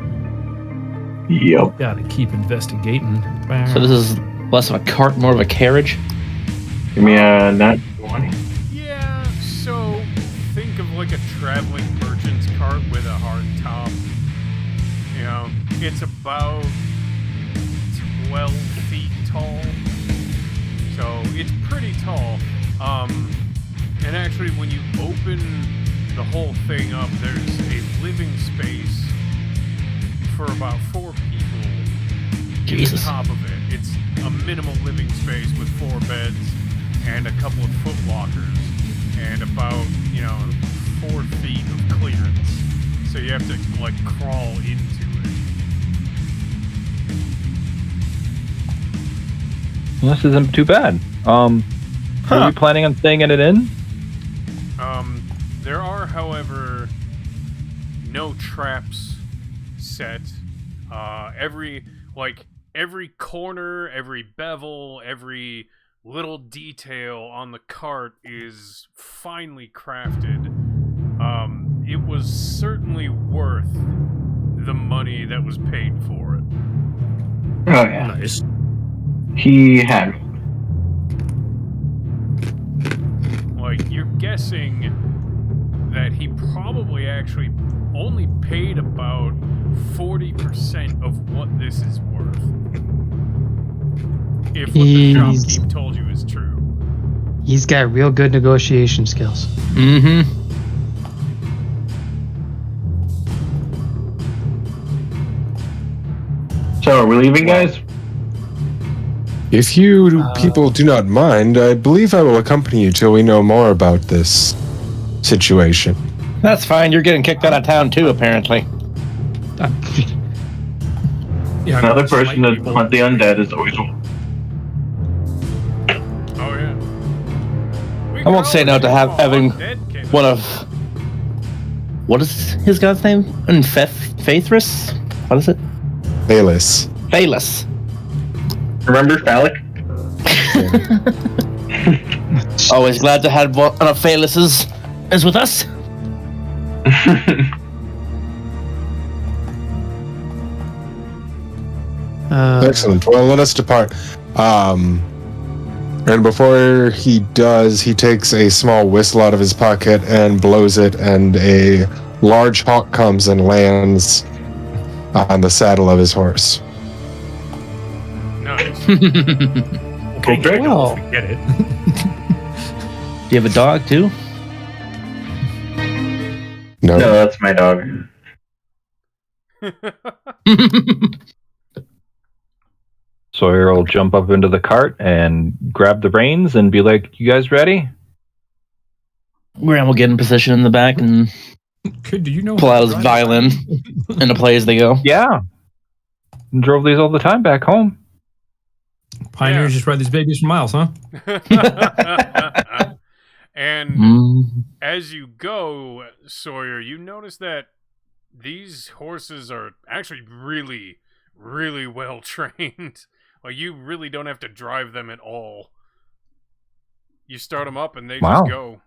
Yep. Gotta keep investigating. So this is less of a cart, more of a carriage. Give me a nat 20. Yeah, so think of like a traveling merchant's cart with a hard top. You know, it's about 12 feet tall. So it's pretty tall. And actually when you open the whole thing up, there's a living space for about 4 people Jesus. on top of it. It's a minimal living space with 4 beds and a couple of foot lockers and about, 4 feet of clearance. So you have to like crawl into it. This isn't too bad. Are you planning on staying at an inn? There are, however, no traps set. Every corner, every bevel, every little detail on the cart is finely crafted. It was certainly worth the money that was paid for it. Oh, yeah. Nice. He had. Like, you're guessing that he probably actually only paid about 40% of what this is worth. If what the shopkeep told you is true. He's got real good negotiation skills. Mm-hmm. So, are we leaving, guys? If you people do not mind, I believe I will accompany you till we know more about this situation. That's fine. You're getting kicked out of town too, apparently. Yeah, Another slight person to people. hunt the undead is always welcome. Oh, yeah. We I won't say no to having one one of... What is his god's name? Faithrus? What is it? Bayless. Phalus. Remember Phallic? Always glad to have one of Phalus's is with us. Excellent. Well, let us depart. And before he does, he takes a small whistle out of his pocket and blows it, and a large hawk comes and lands on the saddle of his horse. Nice. Okay, Okay. well, get it. Do you have a dog too? No. No, that's my dog. Sawyer will jump up into the cart and grab the reins and be like, "You guys ready?" Graham will get in position in the back and Kid, do you know pull how out to his drive? violin and to play as they go. Yeah. Drove these all the time back home. Pioneers just ride these babies for miles, huh? And as you go, Sawyer, you notice that these horses are actually really, really well trained. Like, you really don't have to drive them at all. You start them up and they Wow. just go.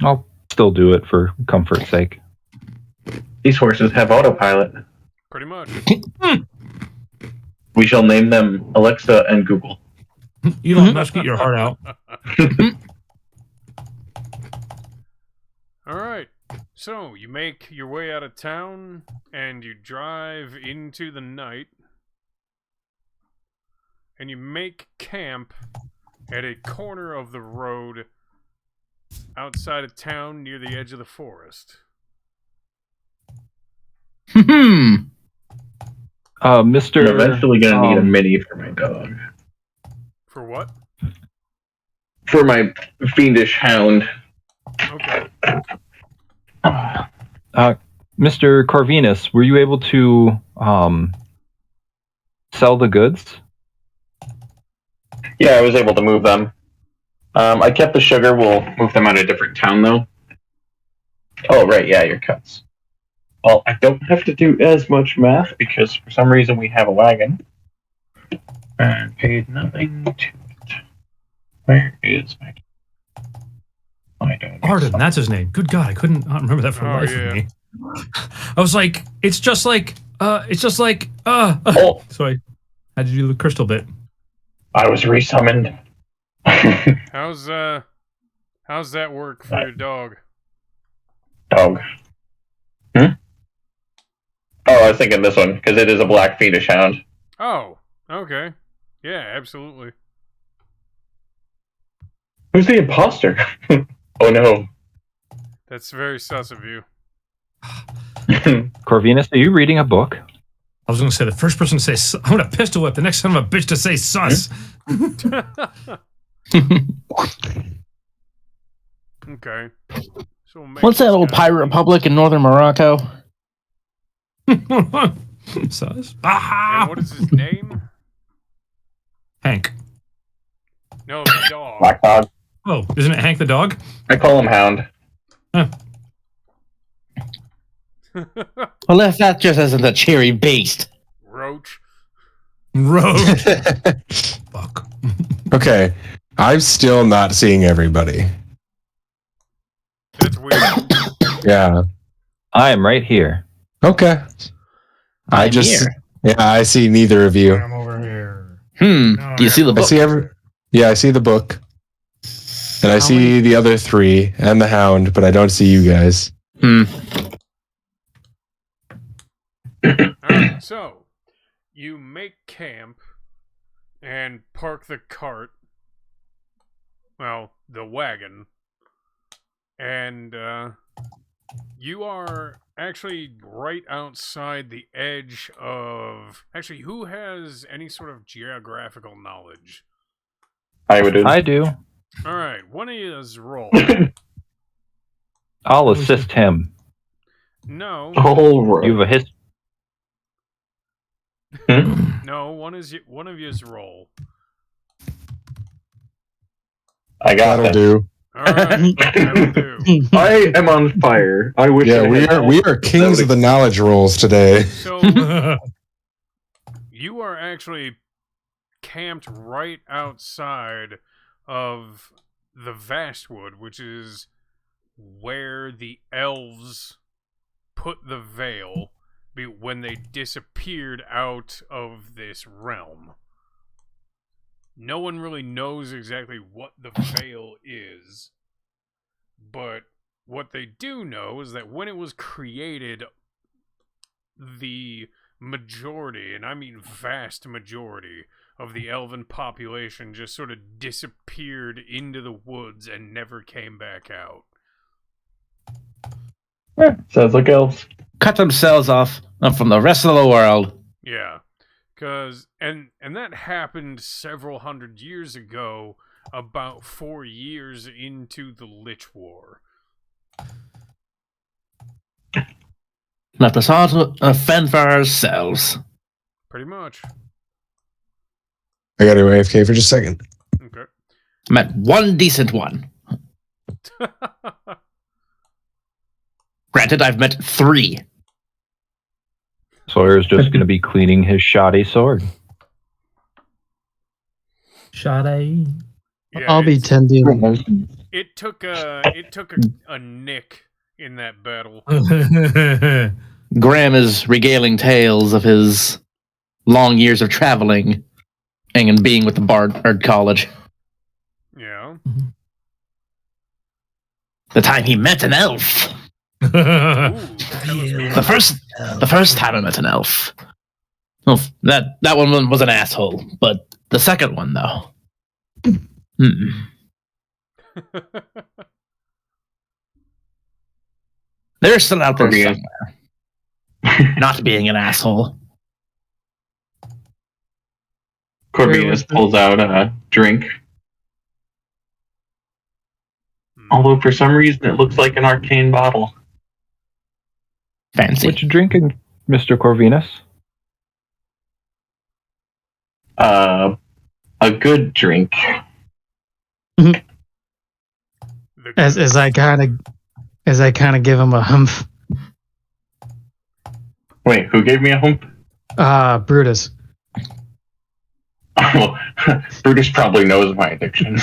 I'll still do it for comfort's sake. These horses have autopilot. Pretty much. We shall name them Alexa and Google. Elon Musk, get your heart out. All right. So, you make your way out of town and you drive into the night. And you make camp at a corner of the road outside of town near the edge of the forest. Mr. I'm eventually going to need a mini for my dog. For what? For my fiendish hound. Okay. Mr. Corvinus, were you able to sell the goods? Yeah, I was able to move them. I kept the sugar. We'll move them out of a different town, though. Oh, right. Yeah, your cuts. Well, I don't have to do as much math because for some reason we have a wagon. And paid nothing to it. Where is my dog? Arden, that's his name. Good God, I couldn't not remember that for the life of me. I was like, it's just like. Oh, So I had to do the crystal bit. I was resummoned. How's that work for your dog? Dog. Oh, I was thinking this one, because it is a black fiendish hound. Oh, okay. Yeah, absolutely. Who's the imposter? Oh no. That's very sus of you. Corvinus, are you reading a book? I was going to say the first person to say, I'm going to pistol whip the next son of a bitch to say sus. Okay. So we'll make What's that this old guy- pirate republic in northern Morocco? Sus. And what is his name? Hank. No, the dog. Black dog. Oh, isn't it Hank the dog? I call him Hound. Huh. Well, if that just isn't a cheery beast. Roach. Road. Fuck. Okay, I'm still not seeing everybody. That's weird. Yeah. I am right here. Okay. I'm here. Yeah, I see neither of you. I'm over here. Do you see the I book? see I see the book. And I see the other three and the hound, but I don't see you guys. Alright, so you make camp and park the cart. Well, the wagon. And you are actually right outside the edge of... Actually, who has any sort of geographical knowledge? I would. I do. Alright, one of you's roll. I'll assist him. No, Oh, You have a history. no, one of you's roll. I got That'll that. do. Alright, that'll do. I am on fire. I wish. Yeah, I we are kings of the knowledge rolls today. So, you are actually camped right outside of the Vastwood, which is where the elves put the veil when they disappeared out of this realm. No one really knows exactly what the veil is, but what they do know is that when it was created, the majority, and I mean vast majority, of the elven population just sort of disappeared into the woods and never came back out. Sounds like elves. Cut themselves off from the rest of the world. Yeah, because and that happened several hundred years ago about 4 years into the Lich War. Left us all to fend for ourselves. Pretty much. I got to AFK for just a second. Okay. Met one decent one. Granted, I've met 3. Sawyer's just going to be cleaning his shoddy sword. Shoddy. Yeah, I'll be tending. It took a nick in that battle. Graham is regaling tales of his long years of traveling and being with the Bard College. Yeah. The time he met an elf. Ooh, tell us more. The first time I met an elf. Well, that one was an asshole, but the second one though. They're still out there somewhere. Not being an asshole. Corvinus pulls out a drink. Although for some reason it looks like an arcane bottle. Fancy. What you drinking, Mr. Corvinus? A good drink. As I kind of give him a humph. Wait, who gave me a hump? Brutus. Oh, Brutus probably knows my addiction.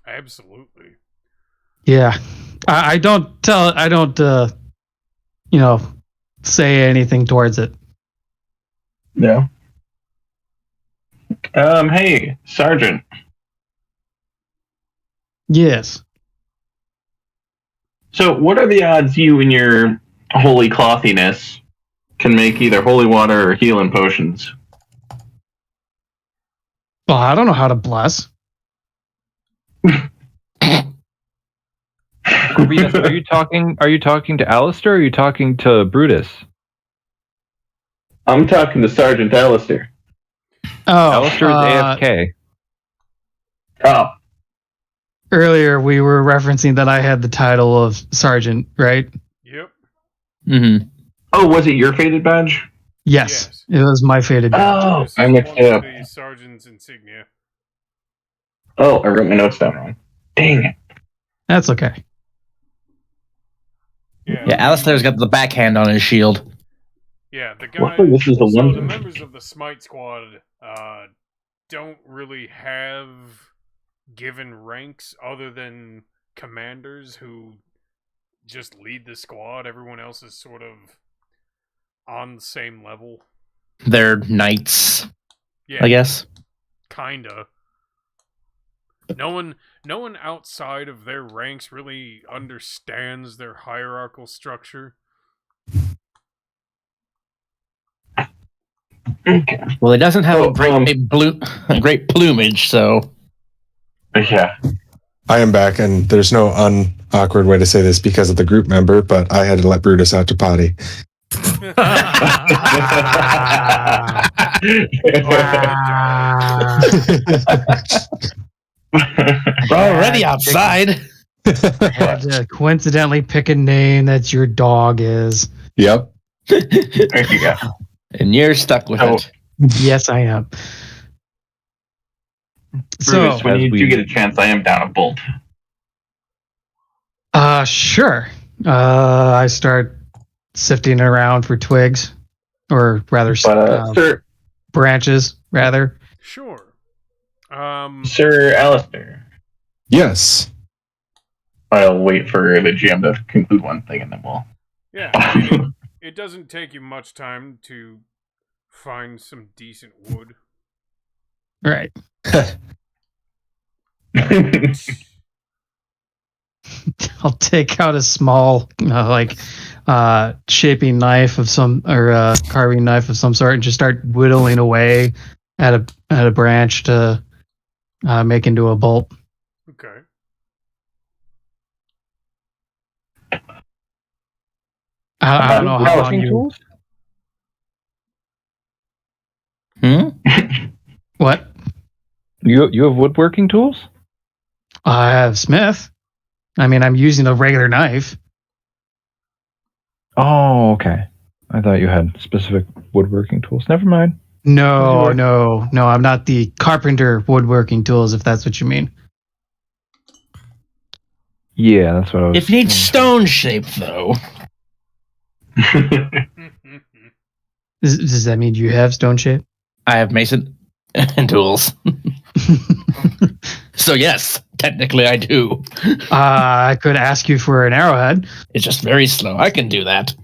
Absolutely. Yeah, I don't say anything towards it. No. Hey, Sergeant. Yes. So, what are the odds you and your holy clothiness can make either holy water or healing potions? Well, I don't know how to bless. Corvinus, are you talking to Alistair or are you talking to Brutus? I'm talking to Sergeant Alistair. Oh, Alistair is AFK. Oh, earlier we were referencing that I had the title of sergeant, right? Yep. Mm-hmm. oh, was it your faded badge? Yes, it was my faded badge. Oh, This I is mixed one it of up. the sergeant's insignia. Oh, I wrote my notes down wrong. Dang it. That's okay. Yeah, Alistair's got the backhand on his shield. Yeah, the guy. Luckily, this is the so one. the members of the Smite Squad don't really have given ranks other than commanders who just lead the squad. Everyone else is sort of on the same level. They're knights, Yeah, I guess. kinda. No one outside of their ranks really understands their hierarchical structure. Okay. Well, it doesn't have So, a great plumage, so Yeah. I am back, and there's no awkward way to say this because of the group member, but I had to let Brutus out to potty. we're already outside. I had to coincidentally pick a name that your dog is. Yep. There you go. And you're stuck with it. Yes, I am. Brutus, So, when you do get a chance, I am down a bolt. sure. I start sifting around for twigs, or rather, But, branches, rather. Sure. Sir Alistair, Yes. I'll wait for the GM to conclude one thing and then we'll. Yeah, I mean, it doesn't take you much time to find some decent wood. Right. I'll take out a small, shaping knife of some, or carving knife of some sort, and just start whittling away at a branch to make into a bolt. Okay. I don't know how long Polishing you. tools? What? You have woodworking tools? I have Smith. I mean, I'm using a regular knife. Oh, okay. I thought you had specific woodworking tools. Never mind. No, I'm not the carpenter woodworking tools, if that's what you mean. Yeah, that's what I was. If you need stone shape, though, Does that mean you have stone shape? I have mason and tools. So yes, technically I do. I could ask you for an arrowhead. It's just very slow. I can do that.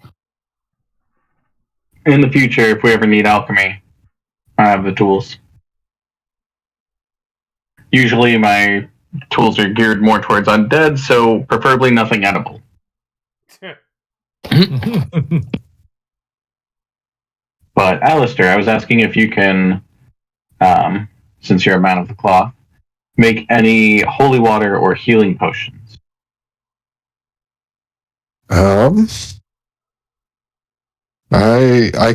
In the future, if we ever need alchemy, I have the tools. Usually my tools are geared more towards undead, so preferably nothing edible. But Alistair, I was asking if you can, since you're a man of the cloth, make any holy water or healing potions. I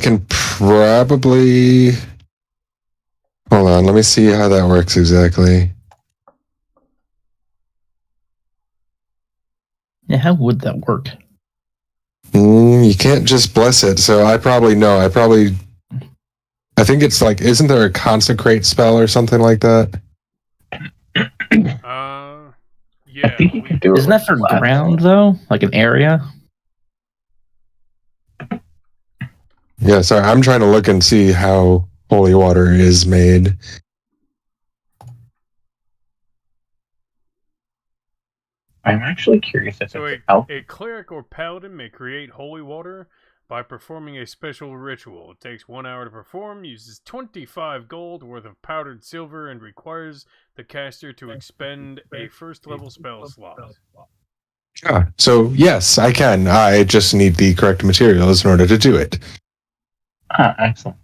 can probably hold on. Let me see how that works exactly. Yeah, how would that work? You can't just bless it. So I probably know. I think it's like, isn't there a consecrate spell or something like that? Yeah. I think you can do it. Isn't that for ground though? Like an area? Yeah, sorry. I'm trying to look and see how holy water is made. I'm actually curious if So it's help. a cleric or paladin may create holy water by performing a special ritual. It takes 1 hour to perform, uses 25 gold worth of powdered silver, and requires the caster to expend a first level spell slot. Yeah. So yes, I can. I just need the correct materials in order to do it. Excellent.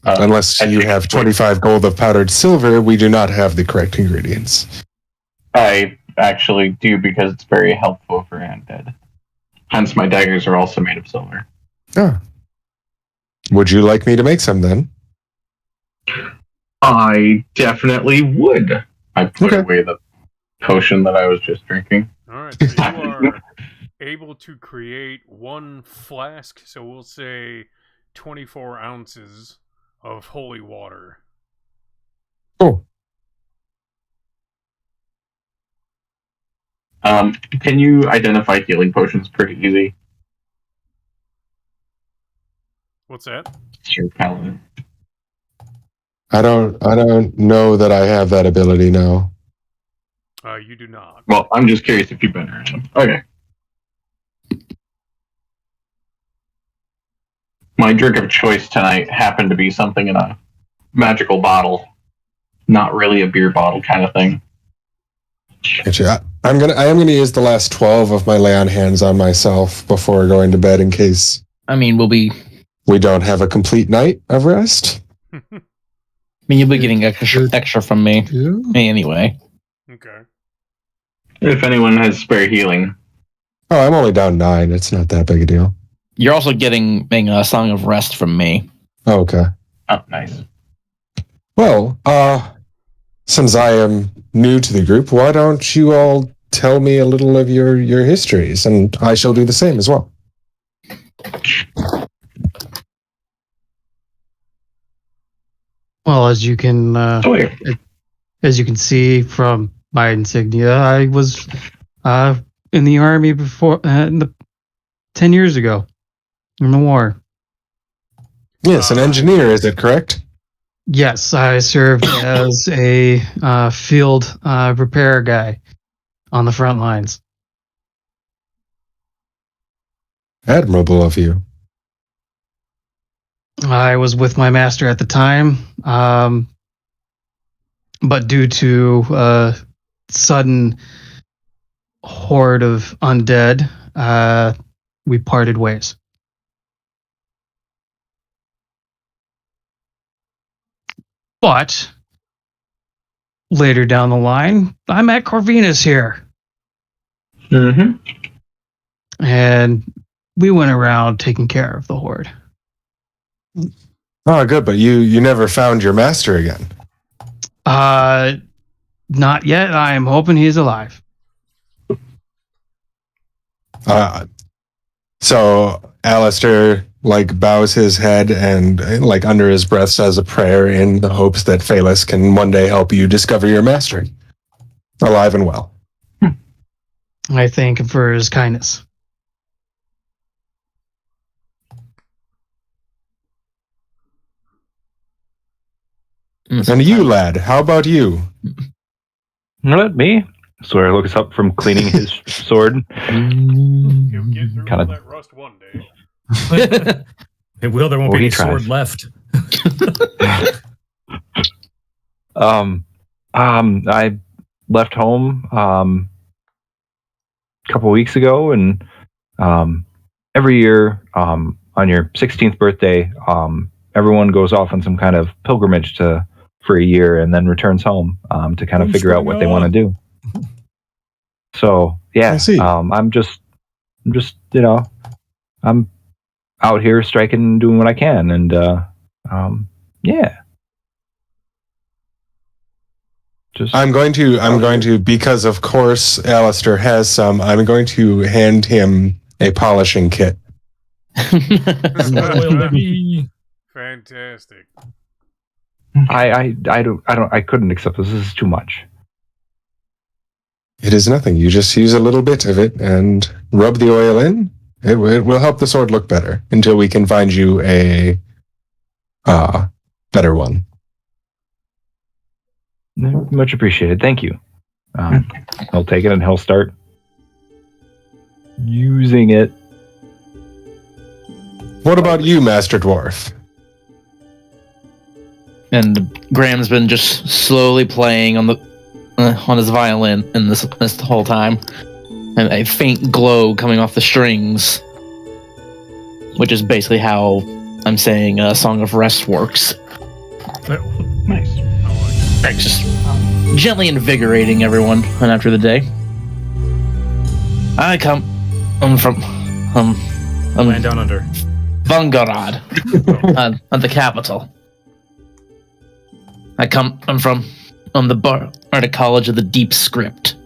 Unless you have 25 gold of powdered silver, we do not have the correct ingredients. I actually do, because it's very helpful for undead. Hence, my daggers are also made of silver. Ah. Would you like me to make some then? I definitely would. I put away the potion that I was just drinking. Alright, so you are able to create 1 flask, so we'll say 24 ounces of holy water. Cool. Can you identify healing potions pretty easy? What's that? Sure, paladin. I don't know that I have that ability now. You do not. Well, I'm just curious if you've been around them. Okay. My drink of choice tonight happened to be something in a magical bottle. Not really a beer bottle kind of thing. Gotcha. I am gonna use the last 12 of my lay on hands on myself before going to bed in case I mean, we don't have a complete night of rest. I mean, you'll be getting extra from me anyway. Okay. If anyone has spare healing. Oh, I'm only down 9. It's not that big a deal. You're also getting a Song of Rest from me. Oh, okay. Oh, nice. Well, since I am new to the group, why don't you all tell me a little of your histories, and I shall do the same as well. Well, as you can see from my insignia, I was in the army before 10 years ago in the war. Yes, an engineer, is it correct? Yes, I served as a field repair guy on the front lines. Admirable of you. I was with my master at the time, but due to a sudden horde of undead, we parted ways. But later down the line, I met Corvinus here. Mm-hmm. And we went around taking care of the horde. Oh, good, but you never found your master again. Not yet. I am hoping he's alive. So Alistair bows his head and under his breath says a prayer in the hopes that Phaelus can one day help you discover your master, alive and well. I thank him for his kindness. And you, lad, how about you? Not me. Sawyer looks up from cleaning his sword. He'll get through all that rust one day. It will. There won't be any sword left. I left home a couple weeks ago, and every year on your 16th birthday, everyone goes off on some kind of pilgrimage for a year and then returns home to kind of figure out what they want to do. So yeah, I'm just I'm out here striking and doing what I can, and yeah. I'm going to, because of course Alistair has some, I'm going to hand him a polishing kit. Fantastic. I couldn't accept this. This is too much. It is nothing. You just use a little bit of it and rub the oil in. It will help the sword look better until we can find you a better one. Much appreciated. Thank you. He'll take it and he'll start using it. What about you, Master Dwarf? And Graham's been just slowly playing on his violin in this whole time, and a faint glow coming off the strings, which is basically how I'm saying a Song of Rest works. Nice. It's just gently invigorating everyone after the day. I'm from Land down under. Vangarad, at the capital. I'm from the Bardic College of the Deep Script.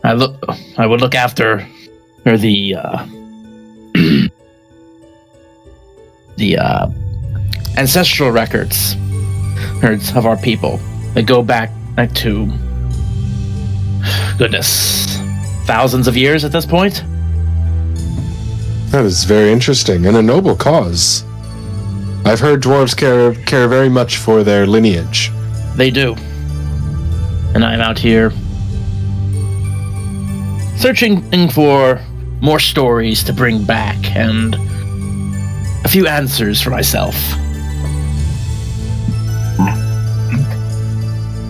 I would look after the ancestral records of our people that go back to, goodness, thousands of years at this point. That is very interesting and a noble cause. I've heard dwarves care very much for their lineage. They do. And I'm out here searching for more stories to bring back and a few answers for myself.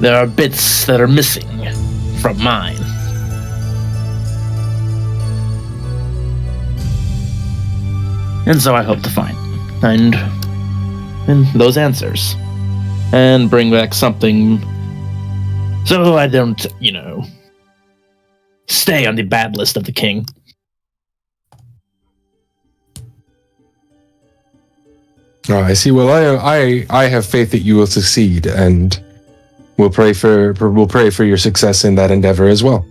There are bits that are missing from mine. And so I hope to find and those answers and bring back something so I don't, stay on the bad list of the king. Oh, I see. Well, I have faith that you will succeed, and we'll pray for your success in that endeavor as well.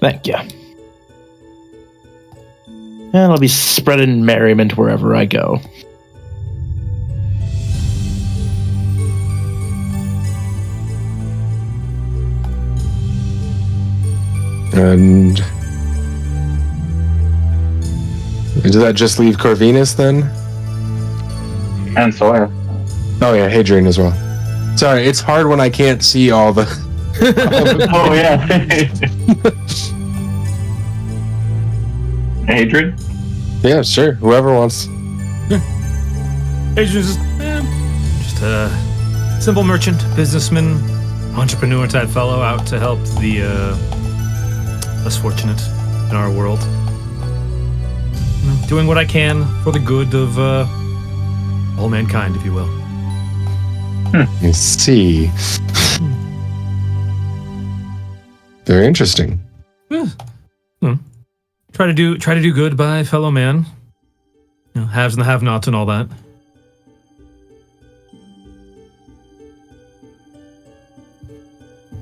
Thank you. And I'll be spreading merriment wherever I go. And does that just leave Corvinus then? And Sawyer. Oh yeah, Hadrian as well. Sorry, it's hard when I can't see all the. Oh yeah. Hadrian? Yeah, sure. Whoever wants. Adrian's just a simple merchant, businessman, entrepreneur type fellow out to help the less fortunate in our world. Doing what I can for the good of all mankind, if you will. I see. Very interesting. Try to do good by fellow man. haves and the have-nots and all that.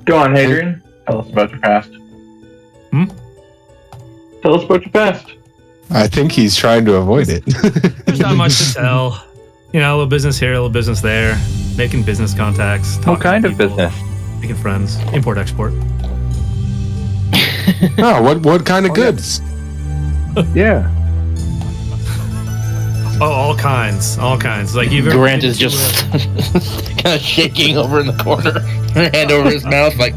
Go on, Hadrian. Tell us about your past. Tell us about your past. I think he's trying to avoid it. There's not much to tell. A little business here, a little business there. Making business contacts. What kind of people, business? Making friends. Import-export. Oh, what kind of goods? Yeah. Oh, all kinds. Like Grant is just kind of shaking over in the corner, hand over his mouth, like.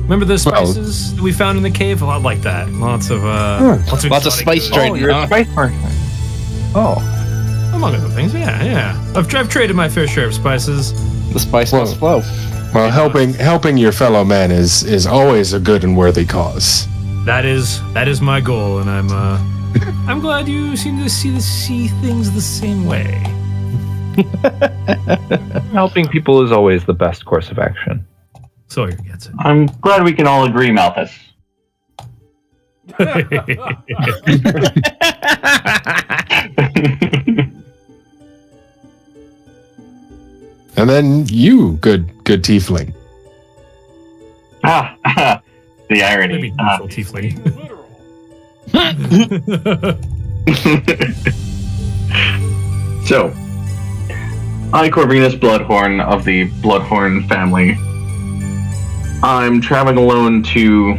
Remember the spices that we found in the cave? A lot like that. Lots of Spice goods. trade. Oh, you're a spice merchant. Oh. Among other things, yeah. I've traded my fair share of spices. The spice must flow. Well, helping your fellow man is always a good and worthy cause. That is my goal, and I'm glad you seem to see things the same way. Helping people is always the best course of action. Sawyer gets it. I'm glad we can all agree, Malthus. And then you, good tiefling. The irony. Maybe neutral tiefling. So, I, Corvinus Bloodhorn of the Bloodhorn family, I'm traveling alone to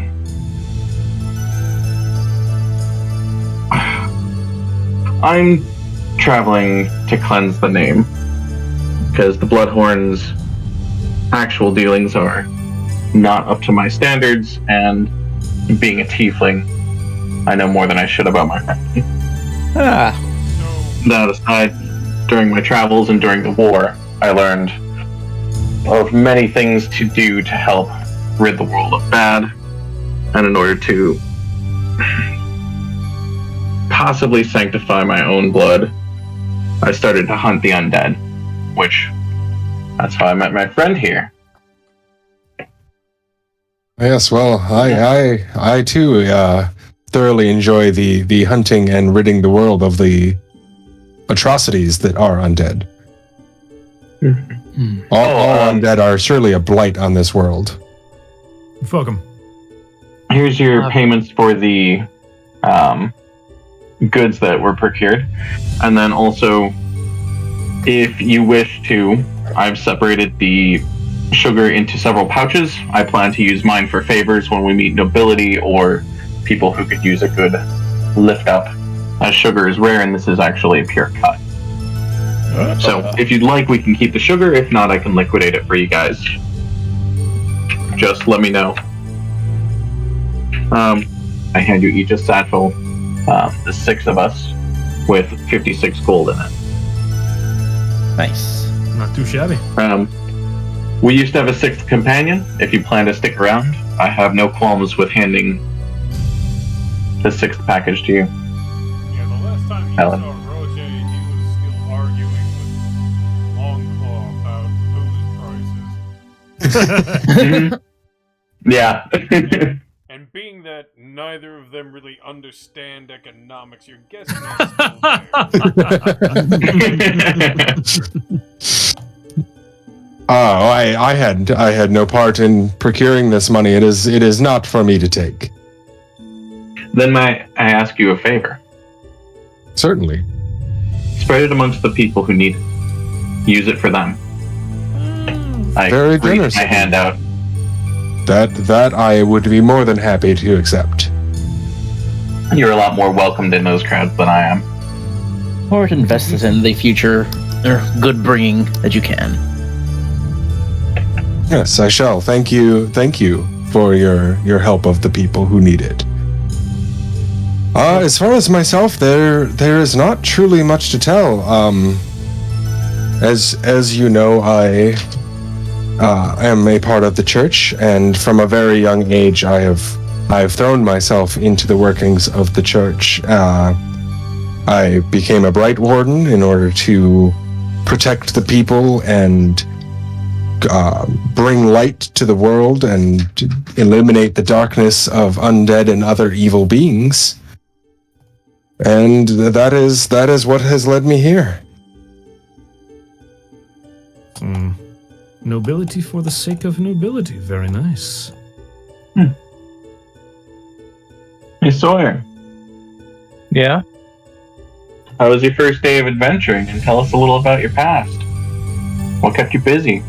cleanse the name, because the Bloodhorn's actual dealings are not up to my standards, and being a tiefling, I know more than I should about my family. That aside, during my travels and during the war, I learned of many things to do to help rid the world of bad, and in order to possibly sanctify my own blood, I started to hunt the undead, that's how I met my friend here. Yes, well, I too thoroughly enjoy the hunting and ridding the world of the atrocities that are undead. All undead are surely a blight on this world. Fuck 'em. Here's your payments for the goods that were procured, and then also, if you wish to, I've separated the sugar into several pouches. I plan to use mine for favors when we meet nobility or people who could use a good lift up, as sugar is rare and this is actually a pure cut. So if you'd like, we can keep the sugar. If not, I can liquidate it for you guys. Just let me know. I hand you each a satchel, the 6 of us, with 56 gold in it. Nice. Not too shabby. We used to have a 6th companion. If you plan to stick around, I have no qualms with handing the 6th package to you. Yeah, the last time you Helen. saw Roger, he was still arguing with Longclaw about booze prices. Yeah. And being that neither of them really understand economics, you're guessing it's still there. I had no part in procuring this money. It is not for me to take. Then may I ask you a favor? Certainly. Spread it amongst the people who need it. Use it for them. I Very reach generous. my hand out. That I would be more than happy to accept. You're a lot more welcomed in those crowds than I am. Or to invest it in the future or good bringing that you can. Yes, I shall. Thank you for your help of the people who need it. As far as myself, there is not truly much to tell. As you know, I am a part of the church, and from a very young age, I've thrown myself into the workings of the church. I became a Bright Warden in order to protect the people and bring light to the world and eliminate the darkness of undead and other evil beings. And that is what has led me here. Nobility for the sake of nobility. Very nice. Hey, Sawyer. Yeah? How was your first day of adventuring? And tell us a little about your past. What kept you busy?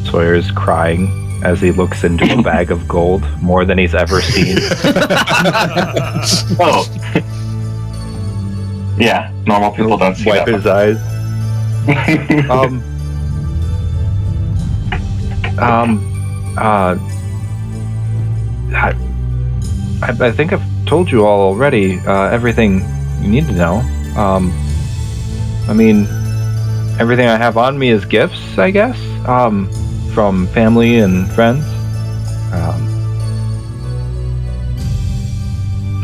Sawyer's crying as he looks into a bag of gold, more than he's ever seen. Oh. Yeah, normal people don't see Wipe that. his eyes. I think I've told you all already everything you need to know. I mean, everything I have on me is gifts, I guess, from family and friends.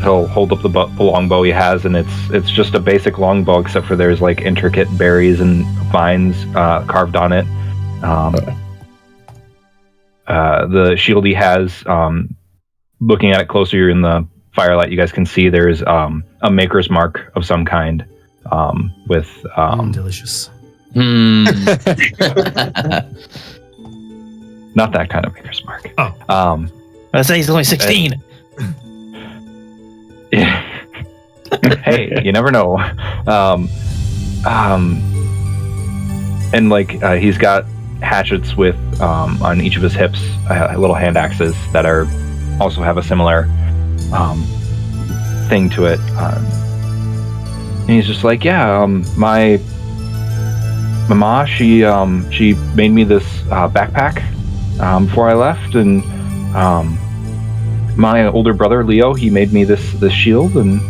He'll hold up the longbow he has, and it's just a basic longbow, except for there's like intricate berries and vines carved on it. The shield he has, looking at it closer in the firelight, you guys can see there's a maker's mark of some kind, with Delicious. not that kind of maker's mark. Oh. I say he's only 16. Yeah. Hey, you never know. And like he's got hatchets with on each of his hips, little hand axes that are also have a similar thing to it. And he's just like, yeah, my mama, she made me this backpack before I left, and my older brother Leo, he made me this shield, and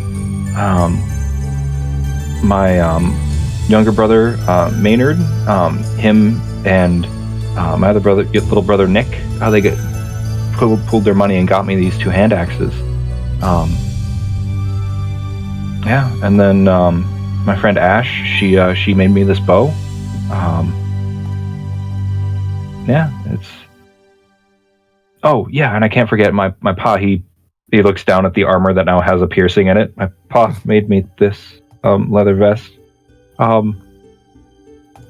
my younger brother Maynard, him and my other brother, little brother Nick, they pulled their money and got me these two hand axes. Yeah, and then my friend Ash, she made me this bow. Yeah, it's. Oh yeah, and I can't forget my pa. He looks down at the armor that now has a piercing in it. My pa made me this leather vest.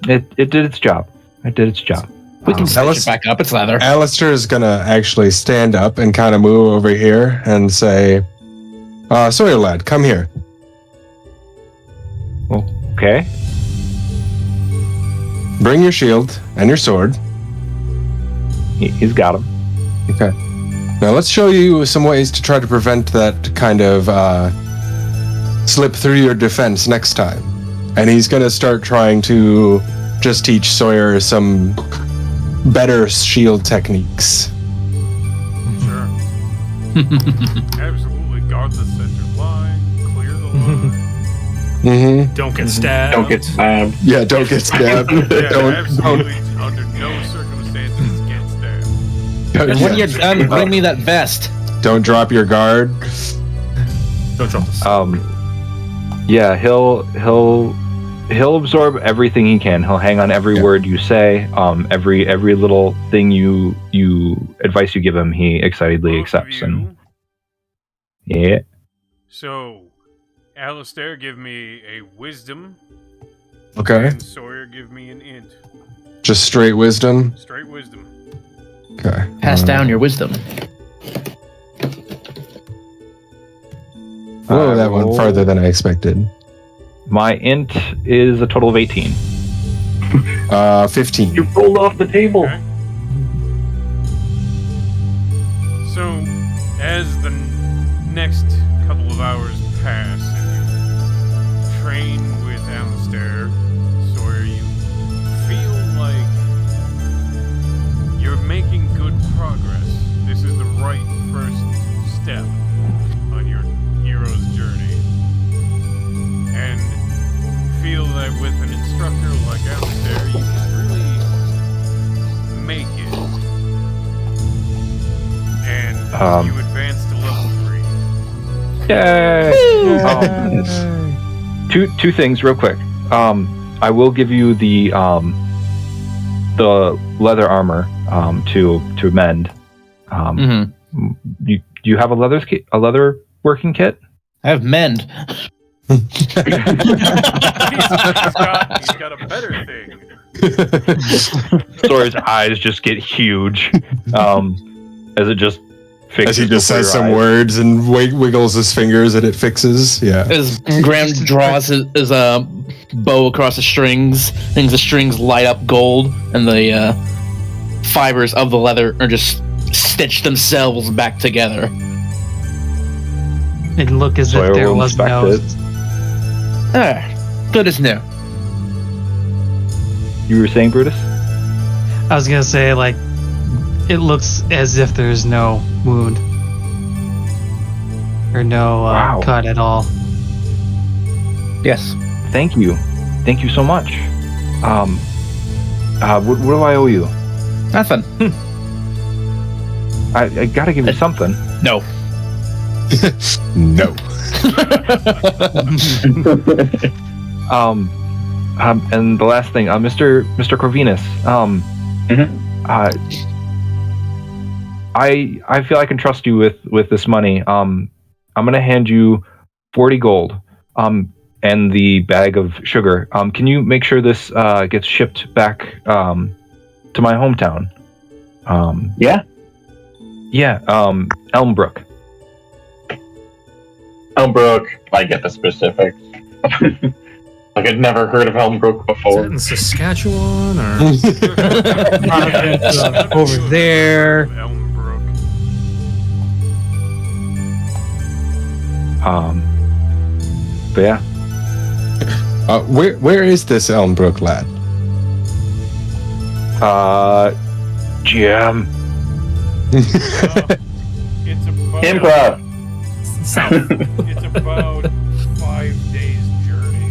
It did its job. It did its job. We can stitch it back up. It's leather. Alistair is gonna actually stand up and kind of move over here and say, Sawyer lad, come here. Okay. Bring your shield and your sword. He's got them. Okay. Now let's show you some ways to try to prevent that kind of slip through your defense next time. And he's going to start trying to just teach Sawyer some better shield techniques. Sure. Absolutely. Guard the center line. Clear the line. Mm-hmm. Don't get stabbed. Don't get stabbed. Yeah, don't get stabbed. Yeah, don't. absolutely. Under no circumstances get stabbed. And when you're done, bring me that vest. Don't drop your guard. Don't drop this. Yeah, he'll absorb everything he can. He'll hang on every word you say. Every little thing you advice you give him, he excitedly accepts. And yeah. So, Alistair, give me a wisdom. Okay. And Sawyer, give me an int. Just straight wisdom. Straight wisdom. Okay. Pass down your wisdom. Whoa, that went farther than I expected. My int is a total of 18. 15. You rolled off the table. Okay. So, as the next couple of hours pass and you train with Alistair, Sawyer, you feel like you're making good progress. This is the right first step on your hero's journey. And feel that with an instructor like Alistair, you can really make it. And you advance to level 3. Yay! Two things real quick. I will give you the the leather armor to mend. You have a leather working kit? I have mend. He's got a better thing. Story's eyes just get huge as it just fixes. As he just says some eyes. words and wiggles his fingers and it fixes. Yeah. As Graham draws his bow across the strings, things the strings light up gold, and the fibers of the leather are just stitched themselves back together. It look as So if there will was inspect no. it. Good as new. You were saying, Brutus? I was gonna say, like, it looks as if there's no wound or no Wow. cut at all. Yes. Thank you so much. What do I owe you? Nothing. I gotta give you something. No. No. And the last thing, Mr. Corvinus. I feel I can trust you with this money. I'm gonna hand you 40 gold. And the bag of sugar. Can you make sure this gets shipped back to my hometown? Yeah. Yeah. Elmbrook. Elmbrook. I get the specifics. Like I'd never heard of Elmbrook Is before. that in Saskatchewan or? Over there. Elmbrook. But yeah. Where is this Elmbrook lad? GM. It's about Improv. South. It's about 5 days journey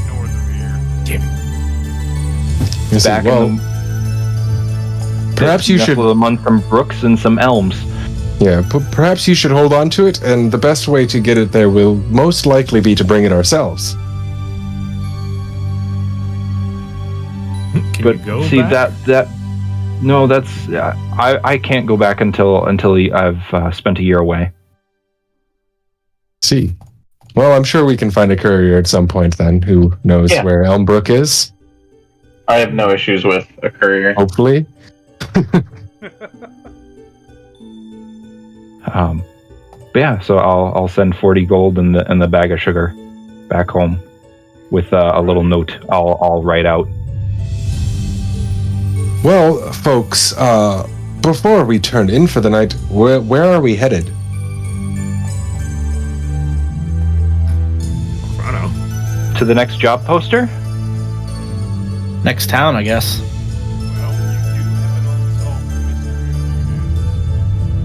north of here. Yes, Back well, in the perhaps you should. among some brooks and some elms. Yeah, perhaps you should hold on to it, and the best way to get it there will most likely be to bring it ourselves. Can But you go see back? that no, that's I can't go back until I've spent a year away. See. Well, I'm sure we can find a courier at some point then who knows Yeah. where Elmbrook is. I have no issues with a courier. Hopefully. But yeah, so I'll send 40 gold and the bag of sugar back home with a little note I'll write out. Well, folks, before we turn in for the night, where are we headed? I don't know. To the next job poster? Next town, I guess. Well, you do have an unsolved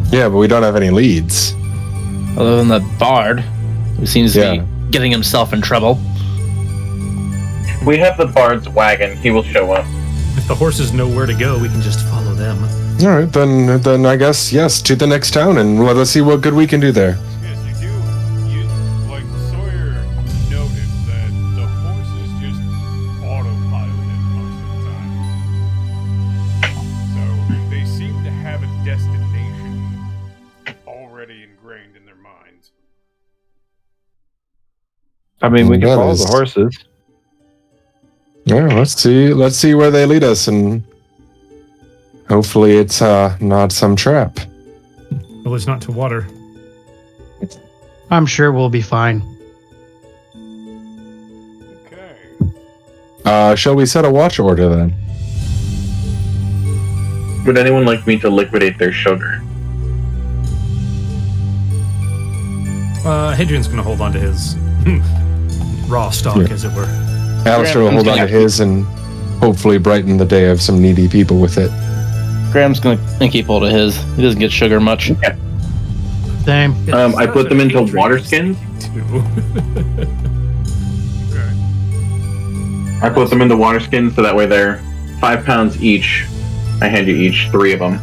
mystery. Yeah, but we don't have any leads. Other than the bard, who seems to Yeah. be getting himself in trouble. We have the bard's wagon. He will show up. If the horses know where to go, we can just follow them. All right, then I guess, yes, to the next town, and let us see what good we can do there. Yes, you do. You, like Sawyer noted that the horses just autopiloted most of the time. So they seem to have a destination already ingrained in their minds. I mean, we can That follow is- the horses. Yeah, let's see where they lead us, and hopefully it's not some trap. Well, it's not to water. I'm sure we'll be fine. Okay. Shall we set a watch order then? Would anyone like me to liquidate their sugar? Hadrian's gonna hold on to his raw stock, Yeah. as it were. Alistair will hold on to his and hopefully brighten the day of some needy people with it. Graham's gonna keep hold of his. He doesn't get sugar much. Same. I put them into water skins. Okay. I put them into water skins so that way they're 5 pounds each. I hand you each 3 of them.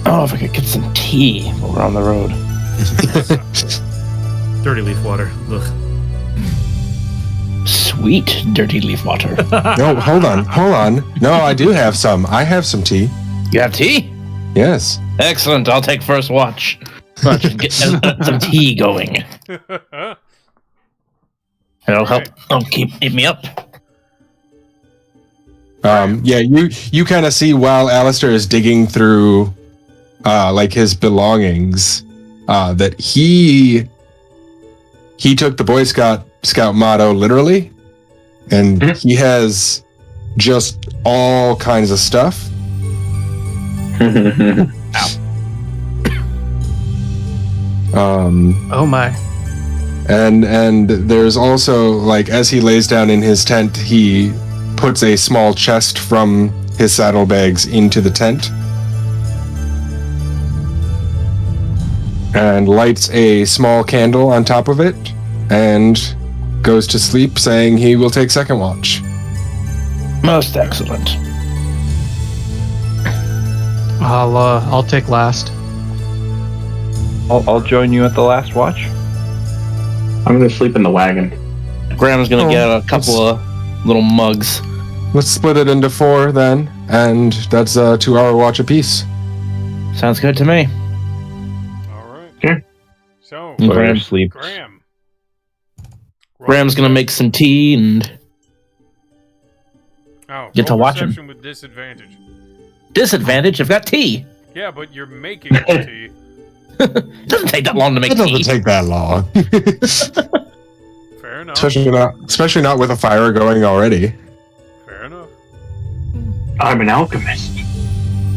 Oh, if I could get some tea while we're on the road. Dirty leaf water. Ugh. Sweet Sweet dirty leaf water. No, hold on. No, I do have some. I have some tea. You have tea? Yes. Excellent. I'll take first watch. Let's just get some tea going. It'll help. Keep me up. Yeah, you kind of see while Alistair is digging through like his belongings that he took the Boy Scout motto literally, and he has just all kinds of stuff. Oh my. And there's also, like, as he lays down in his tent, he puts a small chest from his saddlebags into the tent and lights a small candle on top of it and goes to sleep, saying he will take second watch. Most excellent. I'll take last. I'll join you at the last watch. I'm gonna sleep in the wagon. Graham's gonna get a couple of little mugs. Let's split it into 4 then, and that's a 2-hour watch apiece. Sounds good to me. All right. Okay. So, Graham sleep. Graham's gonna make some tea and get to roll watch him. perception with disadvantage. Disadvantage. I've got tea. Yeah, but you're making the tea. It doesn't take that long to make It doesn't tea. take that long. Fair enough. especially not with a fire going already. Fair enough. I'm an alchemist.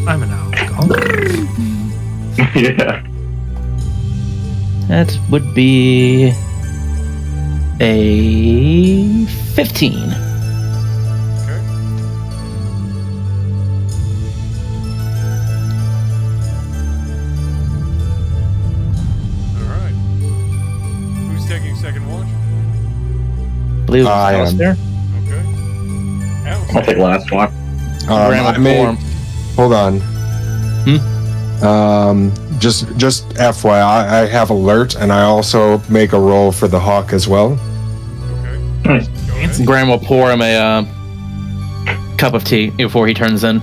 I'm an alcoholic. Yeah. That would be a 15. Okay. All right. Who's taking second watch? Believe I am. Alistair. Okay. Alistair. I'll take last watch. Graham I will may, form. hold on. Just FYI, I have alert, and I also make a roll for the hawk as well. Okay. Nice. Go ahead. Graham will pour him a cup of tea before he turns in.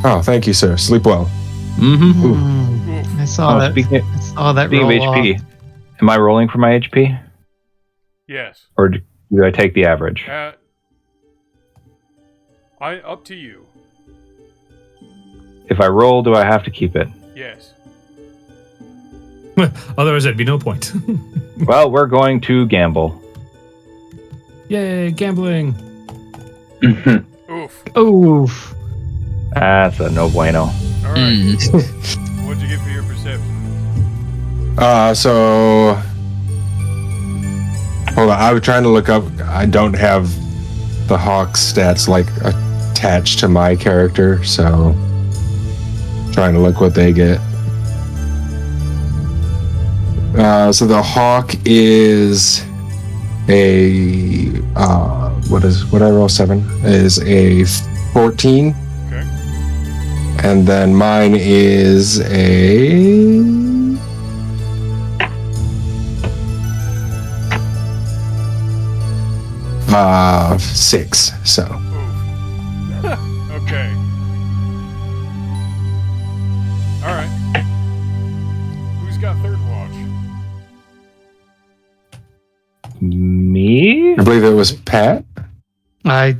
Oh, thank you, sir. Sleep well. Mm-hmm. Oof. I saw that. Speaking I saw that of roll HP, off. am I rolling for my HP? Yes. Or do I take the average? Up to you. If I roll, do I have to keep it? Yes. Otherwise, there'd be no point. Well, we're going to gamble. Yay, gambling. Oof. Oof. That's a no bueno. All right. What'd you get for your perception? So hold on. I was trying to look up. I don't have the hawk stats like attached to my character, so trying to look what they get. So the hawk is a what I roll 7 is a 14. Okay. And then mine is a 6. So Oof. Okay. All right. Who's got third watch? Me? I believe it was Pat. I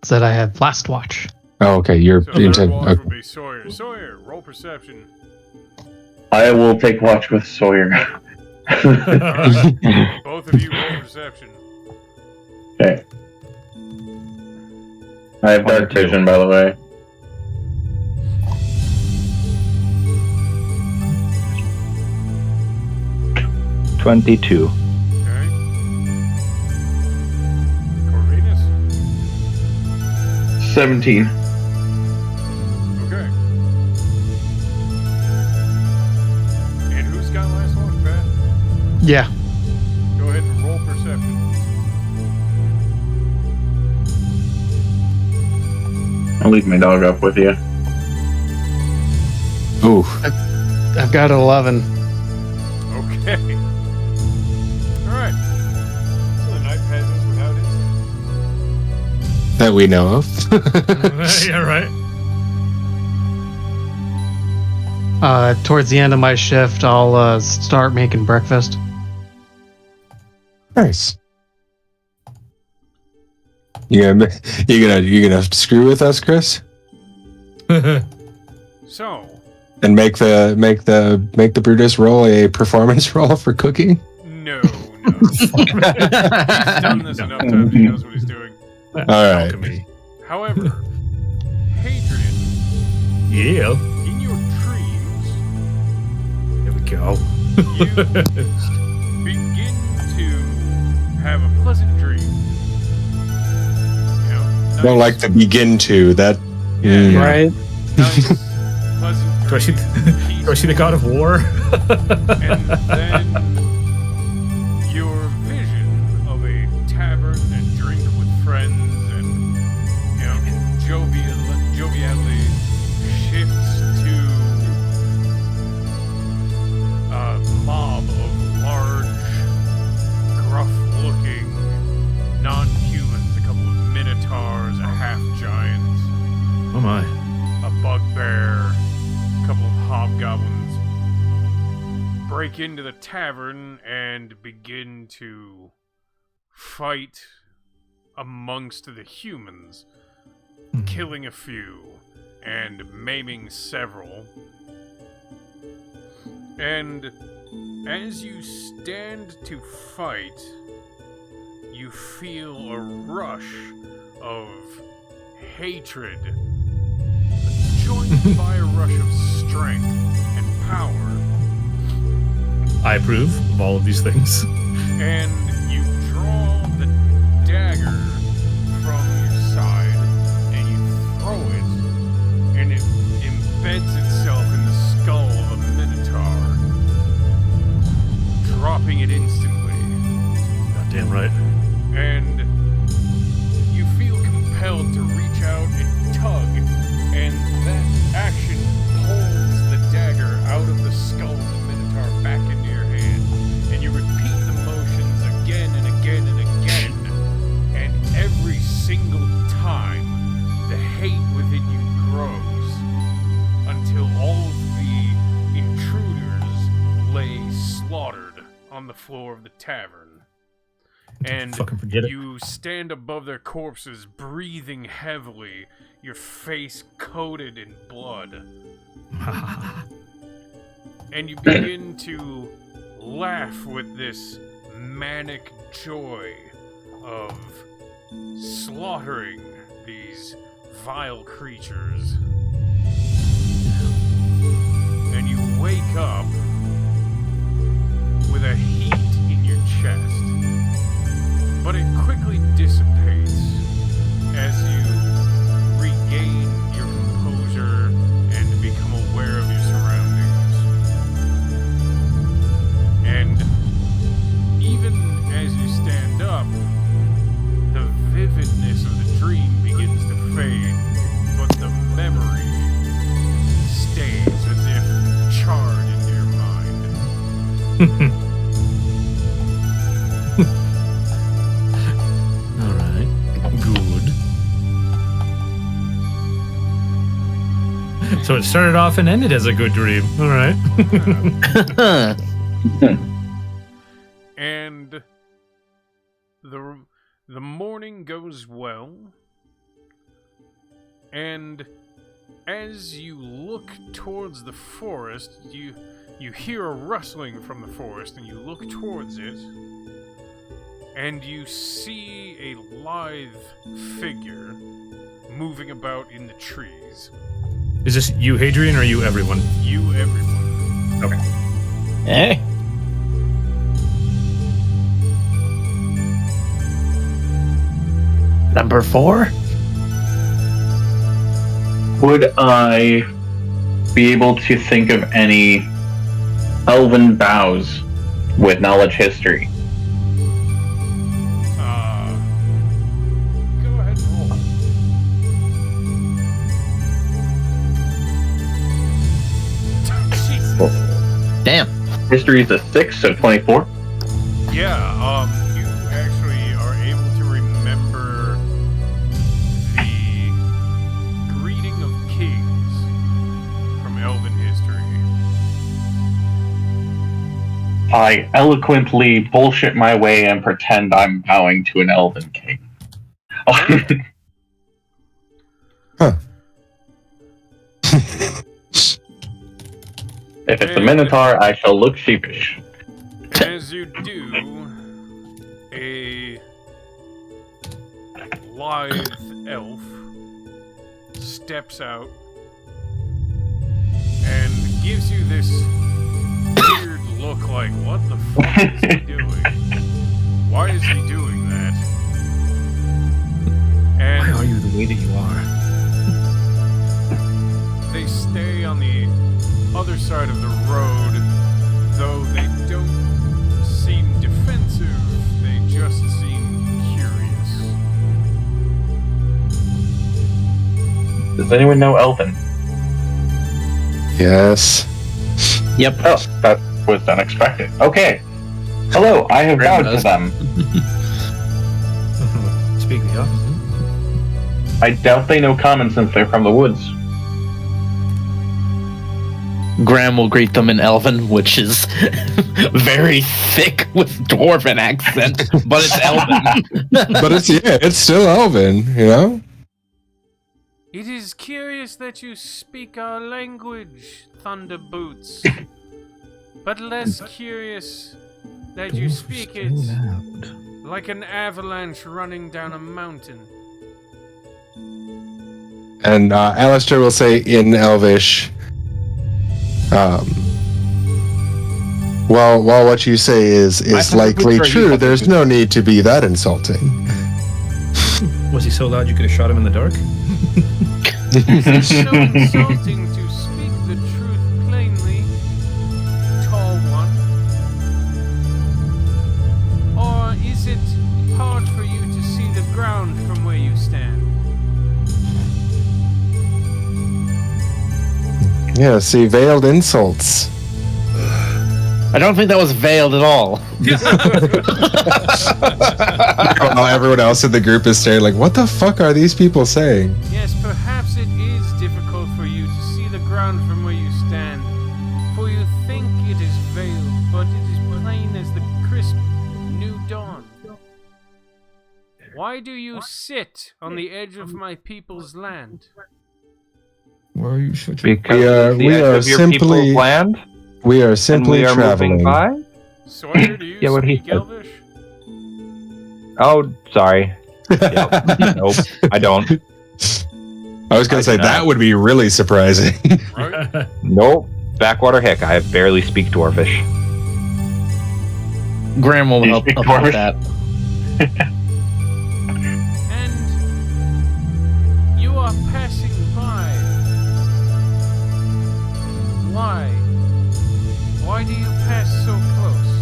said I had last watch. Oh, okay. You're So third intent. watch Okay. would be Sawyer. Sawyer, roll perception. I will take watch with Sawyer. Both of you roll perception. Okay. I have dark 22. vision, by the way. $22. Okay. Corvinus. 17. Okay. And who's got last watch, Pat? Yeah. Go ahead and roll perception. I'll leave my dog up with you. Ooh. I've got 11. Okay. Alright. So the night passes without incident. that we know of. Yeah, right. Towards the end of my shift, I'll start making breakfast. Nice. You gonna screw with us, Chris? So, And make the Brutus roll a performance roll for cooking? no. He's done this enough times. He knows what he's doing. All right. However, Hadrian, Yeah. in your dreams, Here we go. you begin to have a pleasant dream. You know, nice, Don't like to begin to that. Yeah. Right? nice, pleasant Do I see? dream, Do I see the God of War? and then your vision of a tavern and drink with friends and, you know, joviality shifts to a mob of large, gruff-looking non-humans, a couple of minotaurs, a half-giant, Oh my. a bugbear, a couple of hobgoblins break into the tavern and begin to fight amongst the humans, killing a few and maiming several. And as you stand to fight, you feel a rush of hatred, joined by a rush of strength and power. I approve of all of these things. And you draw the dagger from your side and you throw it, and it embeds itself in the skull of a minotaur, dropping it instantly. Goddamn right. And you feel compelled to reach out and tug, and that action pulls the dagger out of the skull of the minotaur back into your hand, and you repeat the motions again and again and again, and every single time the hate within you grows until all of the intruders lay slaughtered on the floor of the tavern. And Fucking forget it. you stand above their corpses, breathing heavily, your face coated in blood. And you begin to laugh with this manic joy of slaughtering these vile creatures. And you wake up with a heat in your chest. But it quickly dissipates as you regain your composure and become aware of your surroundings. And even as you stand up, the vividness of the dream begins to fade, but the memory stays as if charred into your mind. All right. Good. So it started off and ended as a good dream. All right. And the morning goes well, and as you look towards the forest, you hear a rustling from the forest, and you look towards it, and you see a lithe figure moving about in the trees. Is this you, Hadrian, or you, everyone? You, everyone. Okay. Hey. Number 4? Would I be able to think of any elven bows with knowledge history? Go ahead and roll. Jesus. Damn. History is a 6, so 24. Yeah, you actually are able to remember I eloquently bullshit my way and pretend I'm bowing to an elven king. Huh. If it's a minotaur, I shall look sheepish. As you do, a lithe elf steps out and gives you this weird look like, what the fuck is he doing? Why is he doing that? And Why are you the way that you are? they stay on the other side of the road, though they don't seem defensive, they just seem curious. Does anyone know Elven? Yes. Yep. Oh, that was unexpected. Okay. Hello, I have bowed to them. Speaking of. I doubt they know common since they're from the woods. Graham will greet them in Elven, which is very thick with dwarven accent, but it's Elven. But it's still Elven, you know? It is curious that you speak our language, Thunderboots, but less curious that you speak it like an avalanche running down a mountain. And Alistair will say in Elvish, while what you say is likely true, there's no need to be that insulting. Was he so loud you could have shot him in the dark? Is it so insulting to speak the truth plainly, tall one? Or is it hard for you to see the ground from where you stand? Yeah, see, veiled insults. I don't think that was veiled at all. While everyone else in the group is staring like, what the fuck are these people saying? Yes, perhaps it is difficult for you to see the ground from where you stand, for you think it is veiled, but it is plain as the crisp new dawn. Why do you sit on the edge of my people's land? Why are you such Because We are of your simply- people's land, We are and simply we are traveling. moving by. Sawyer, do you Yeah, what he speak said. Elvish? Oh, sorry. Nope, I don't. I was going I to say do that not. would be really surprising. Right? Nope. Backwater hick. I barely speak Dwarfish. Graham will You help speak about Dwarvish? that. And you are passing by. Why? Why do you pass so close?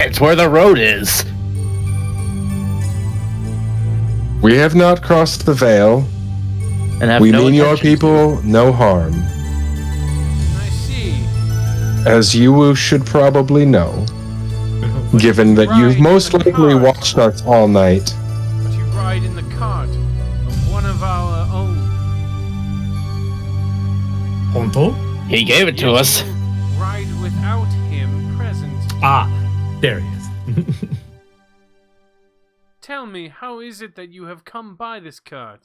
It's where the road is. We have not crossed the veil. And have We no mean your intention to. people no harm. I see. As you should probably know, given that you've Right, most in the likely car. watched us all night. But you ride in the cart of one of our own. Ponto? He gave it to Yet us. you ride without him present. Ah, there he is. Tell me, how is it that you have come by this cart?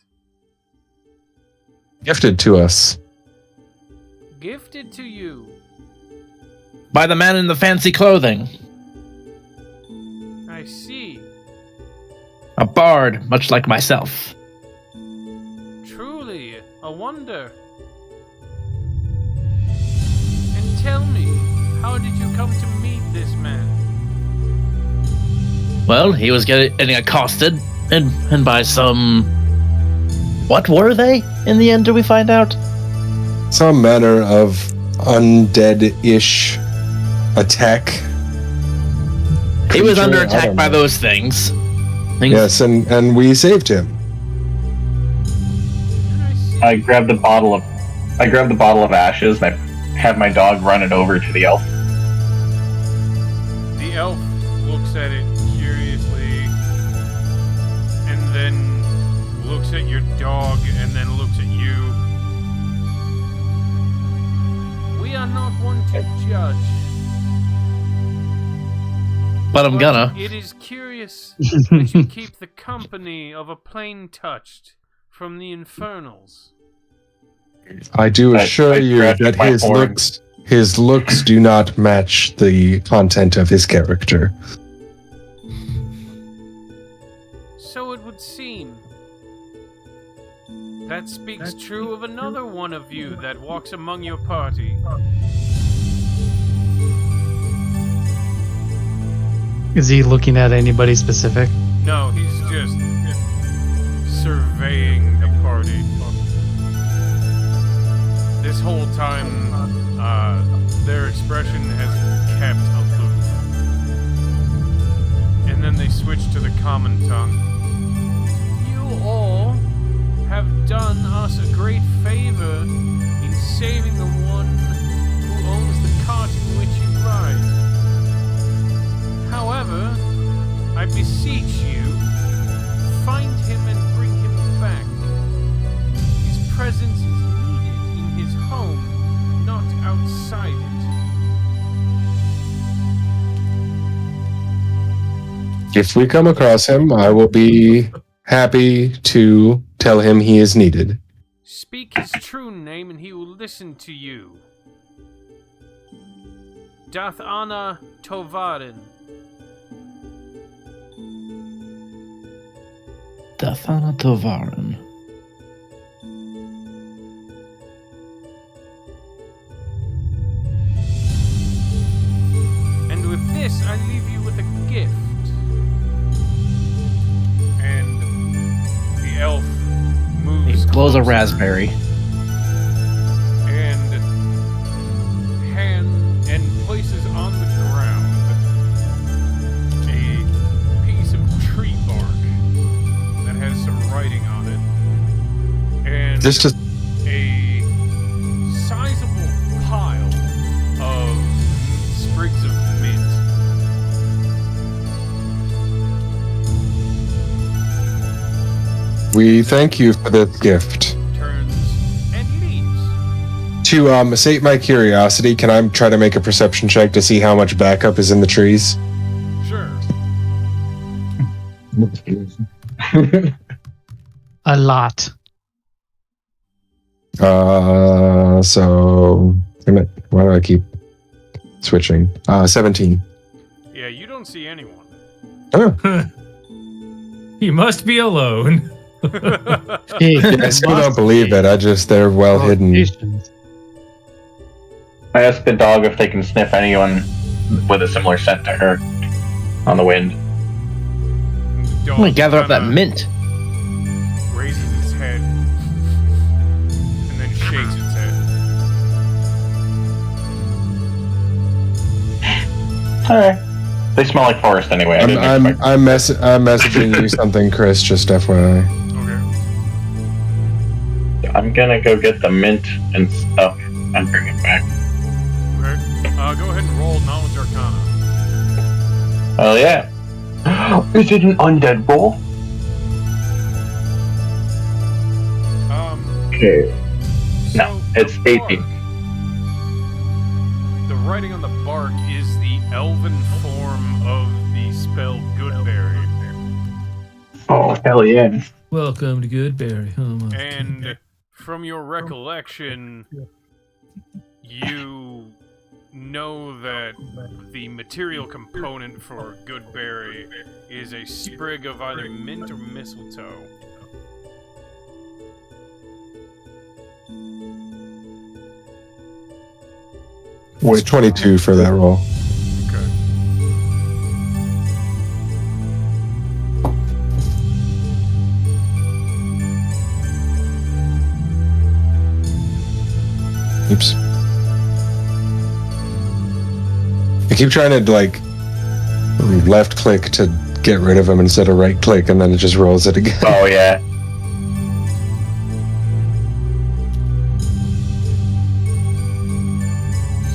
Gifted to us. Gifted to you. By the man in the fancy clothing. I see. A bard, much like myself. Truly, a wonder. And tell me, how did you come to meet this man? Well, he was getting accosted and by some... What were they, in the end, do we find out? Some manner of undead-ish attack. He was Creature, under I attack don't by know. those things. Yes, and we saved him. I see. I grabbed the bottle of ashes and I have my dog run it over to the elf. The elf looks at it curiously, and then looks at your dog, and then looks at you. We are not one to judge, But I'm gonna. It is curious that you keep the company of a plane touched from the infernals. I do assure you that his looks do not match the content of his character. So it would seem. That speaks true of another one of you that walks among your party. Is he looking at anybody specific? No, he's just surveying the party. This whole time, their expression has kept aloof. And then they switch to the common tongue. You all have done us a great favor in saving the one who owns the cart in which you ride. However, I beseech you, find him and bring him back. His presence is needed in his home, not outside it. If we come across him, I will be happy to tell him he is needed. Speak his true name and he will listen to you. Dathana Tovarin. Dathana Tovarin. And with this, I leave you with a gift. And the elf moves. He blows a closer raspberry. and places on the ground a piece of tree bark that has some writing on it, and Just to a sizable pile of sprigs of mint. we thank you for this gift. Turns and leaves. To sate my curiosity, can I try to make a perception check to see how much backup is in the trees? Sure. A lot. So why do I keep switching? 17. Yeah, you don't see anyone. Oh, He must be alone. I still don't believe it. They're well hidden. I asked the dog if they can sniff anyone with a similar scent to her on the wind. The I'm gonna dog gather up that kinda mint. raises its head and then shakes its head. Alright. They smell like forest anyway. I didn't I'm expect- I'm messaging you something, Chris. Just FYI. Okay. I'm gonna go get the mint and stuff and bring it back. Okay. Go ahead and roll Knowledge Arcana. Oh yeah. Is it an undead roll? Okay. No, So it's the 18. bark- The writing on the bark is the elven form of the spell Goodberry. Oh hell yeah. Welcome to Goodberry. And from your recollection, you know that the material component for Goodberry is a sprig of either mint or mistletoe. It's 22 for that roll. Okay. Oops. I keep trying to left click to get rid of him instead of right click, and then it just rolls it again. Oh yeah.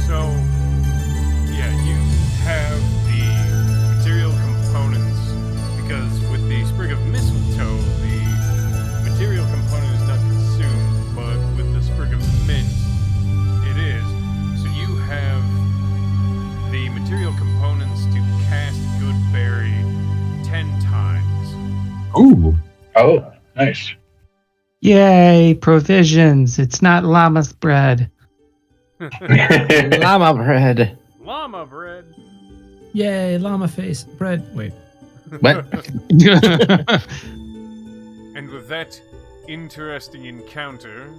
So, yeah, you have the material components because with the sprig of mistletoe, the material component is not consumed, but with the sprig of mint, it is. So you have the material components to cast Good Ooh. Oh, nice. Yay, provisions. It's not llama's bread. Llama bread. Llama bread. Yay, llama face bread. Wait. What? And with that interesting encounter,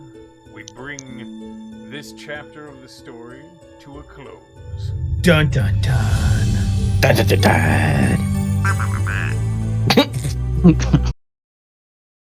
we bring this chapter of the story to a close. Dun dun dun. Dun, dun, dun, dun.